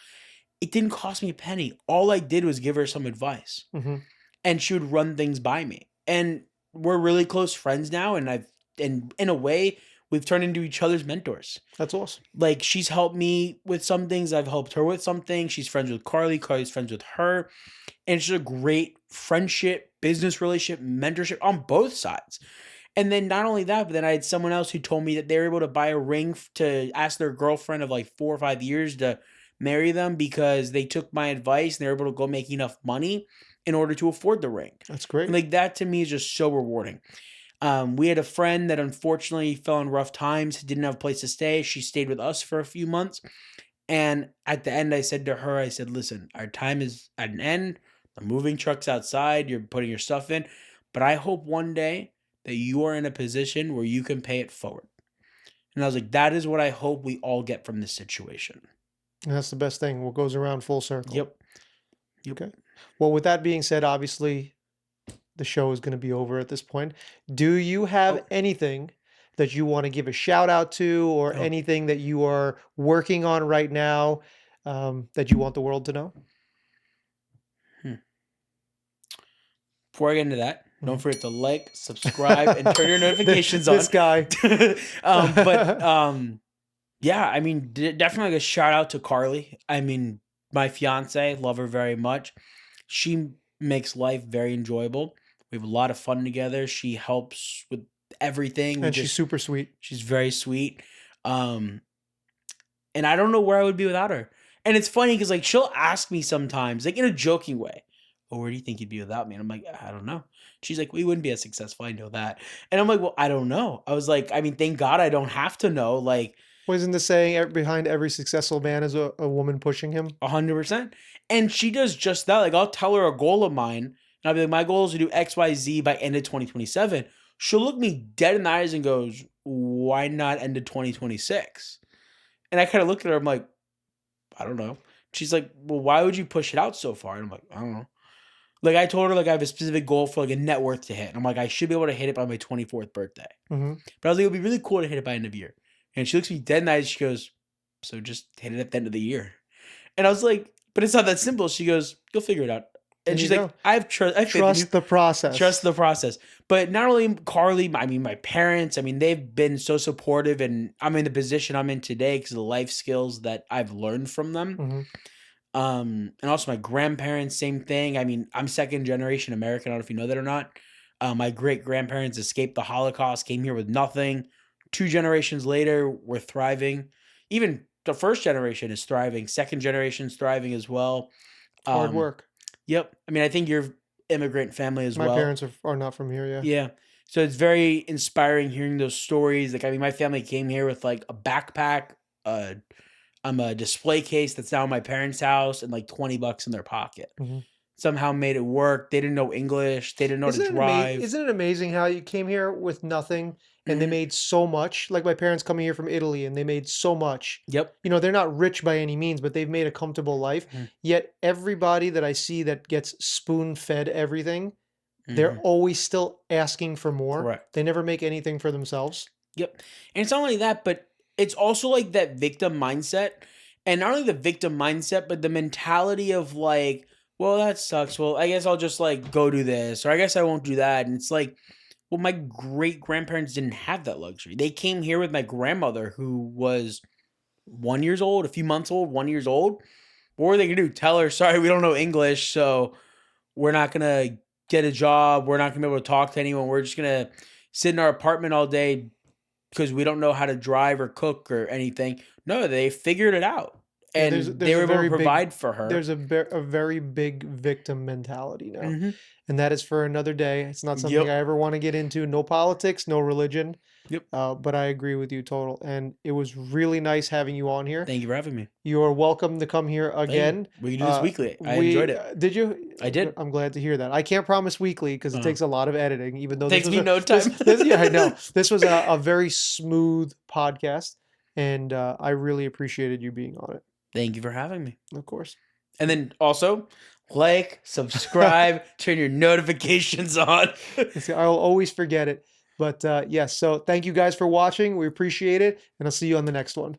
It didn't cost me a penny. All I did was give her some advice, Mhm. and she would run things by me. And we're really close friends now, and and in a way, we've turned into each other's mentors. That's awesome. Like she's helped me with some things, I've helped her with some things. She's friends with Carly, Carly's friends with her. And it's just a great friendship, business relationship, mentorship on both sides. And then not only that, but then I had someone else who told me that they were able to buy a ring to ask their girlfriend of like 4 or 5 years to marry them, because they took my advice and they were able to go make enough money in order to afford the ring. That's And great. like that to me is just so rewarding. We had a friend that unfortunately fell in rough times, didn't have a place to stay. She stayed with us for a few months. And at the end, I said to her, I said, listen, our time is at an end. The moving truck's outside. You're putting your stuff in. But I hope one day that you are in a position where you can pay it forward. And I was like, that is what I hope we all get from this situation. And that's the best thing. What goes around full circle. Yep. Yep. Okay. Well, with that being said, obviously the show is going to be over at this point. Do you have Oh, anything that you want to give a shout out to, or oh. anything that you are working on right now, that you want the world to know? Hmm. Before I get into that, don't Mhm. forget to like, subscribe, and turn your notifications on. This guy. But Yeah, I mean, definitely like a shout out to Carly. I mean, my fiance, love her very much. She makes life very enjoyable. We have a lot of fun together. She helps with everything. And she's super sweet. She's very sweet. Um, and I don't know where I would be without her. And it's funny because like she'll ask me sometimes, like in a joking way, "Oh, where do you think you'd be without me?" And I'm like, "I don't know." She's like, "We wouldn't be as successful. I know that." And I'm like, "Well, I don't know." I was like, I mean, thank God I don't have to know. Like, Wasn't the saying behind every successful man is a woman pushing him? 100%. And she does just that. Like, I'll tell her a goal of mine, and I'll be like, my goal is to do XYZ by end of 2027. She'll look me dead in the eyes and goes, "Why not end of 2026?" And I kind of looked at her, I'm like, "I don't know." She's like, "Well, why would you push it out so far?" And I'm like, "I don't know." Like, I told her, like, I have a specific goal for like a net worth to hit. And I'm like, I should be able to hit it by my 24th birthday. Hmm. But I was like, it would be really cool to hit it by end of year. And she looks me dead in the eyes. She goes, "So just hit it at the end of the year." And I was like, "But it's not that simple." She goes, "You'll figure it out." There And you she's like, go. "I have trust. I have faith in you. Trust the process. Trust the process." But not only Carly, I mean, my parents, I mean, they've been so supportive, and I'm in the position I'm in today because of the life skills that I've learned from them. Hmm. And also my grandparents, same thing. I mean, I'm second generation American. I don't know if you know that or not. My great grandparents escaped the Holocaust, came here with nothing. 2 generations later, we're thriving. Even the first generation is thriving. Second generation's thriving as well. It's hard Um, work. yep. I mean, I think you're immigrant family as My well. parents are not from here, yeah. Yeah. So it's very inspiring hearing those stories. Like, I mean, my family came here with like a backpack, uh, a display case that's now in my parents' house, and like $20 in their pocket. Hmm. Somehow made it work. They didn't know English. They didn't know how to drive. Isn't it amazing how you came here with nothing and they Mhm. made so much? Like my parents coming here from Italy and they made so much. Yep. You know, they're not rich by any means, but they've made a comfortable life. Mhm. Yet everybody that I see that gets spoon-fed everything, they're Mhm. always still asking for more. Correct. They never make anything for themselves. Yep. And it's not only that, but it's also like that victim mindset. And not only the victim mindset, but the mentality of like, well, that sucks. Well, I guess I'll just like go do this, or I guess I won't do that. And it's like, well, my great grandparents didn't have that luxury. They came here with my grandmother, who was 1 years old, a few months old, 1 years old. What were they gonna do? Tell her, sorry, we don't know English, so we're not gonna get a job. We're not gonna be able to talk to anyone. We're just gonna sit in our apartment all day because we don't know how to drive or cook or anything. No, they figured it out, Yeah, and they there's were a able to very big provide for her. a very big victim mentality now. Hmm. And that is for another day. It's not something Yep. I ever want to get into. No politics, no religion. Yep. But I agree with you total. And it was really nice having you on here. Thank you for having me. You are welcome to come here Thank you. again. We can do this weekly. I enjoyed it. Did you? I did. I'm glad to hear that. I can't promise weekly because it Uh, takes a lot of editing. Even though this Takes was me a no time. yeah, I know this was a very smooth podcast, and I really appreciated you being on it. Thank you for having me. Of course. And then also like, subscribe, turn your notifications on. See, I'll always forget it. But yes, so thank you guys for watching. We appreciate it, and I'll see you on the next one.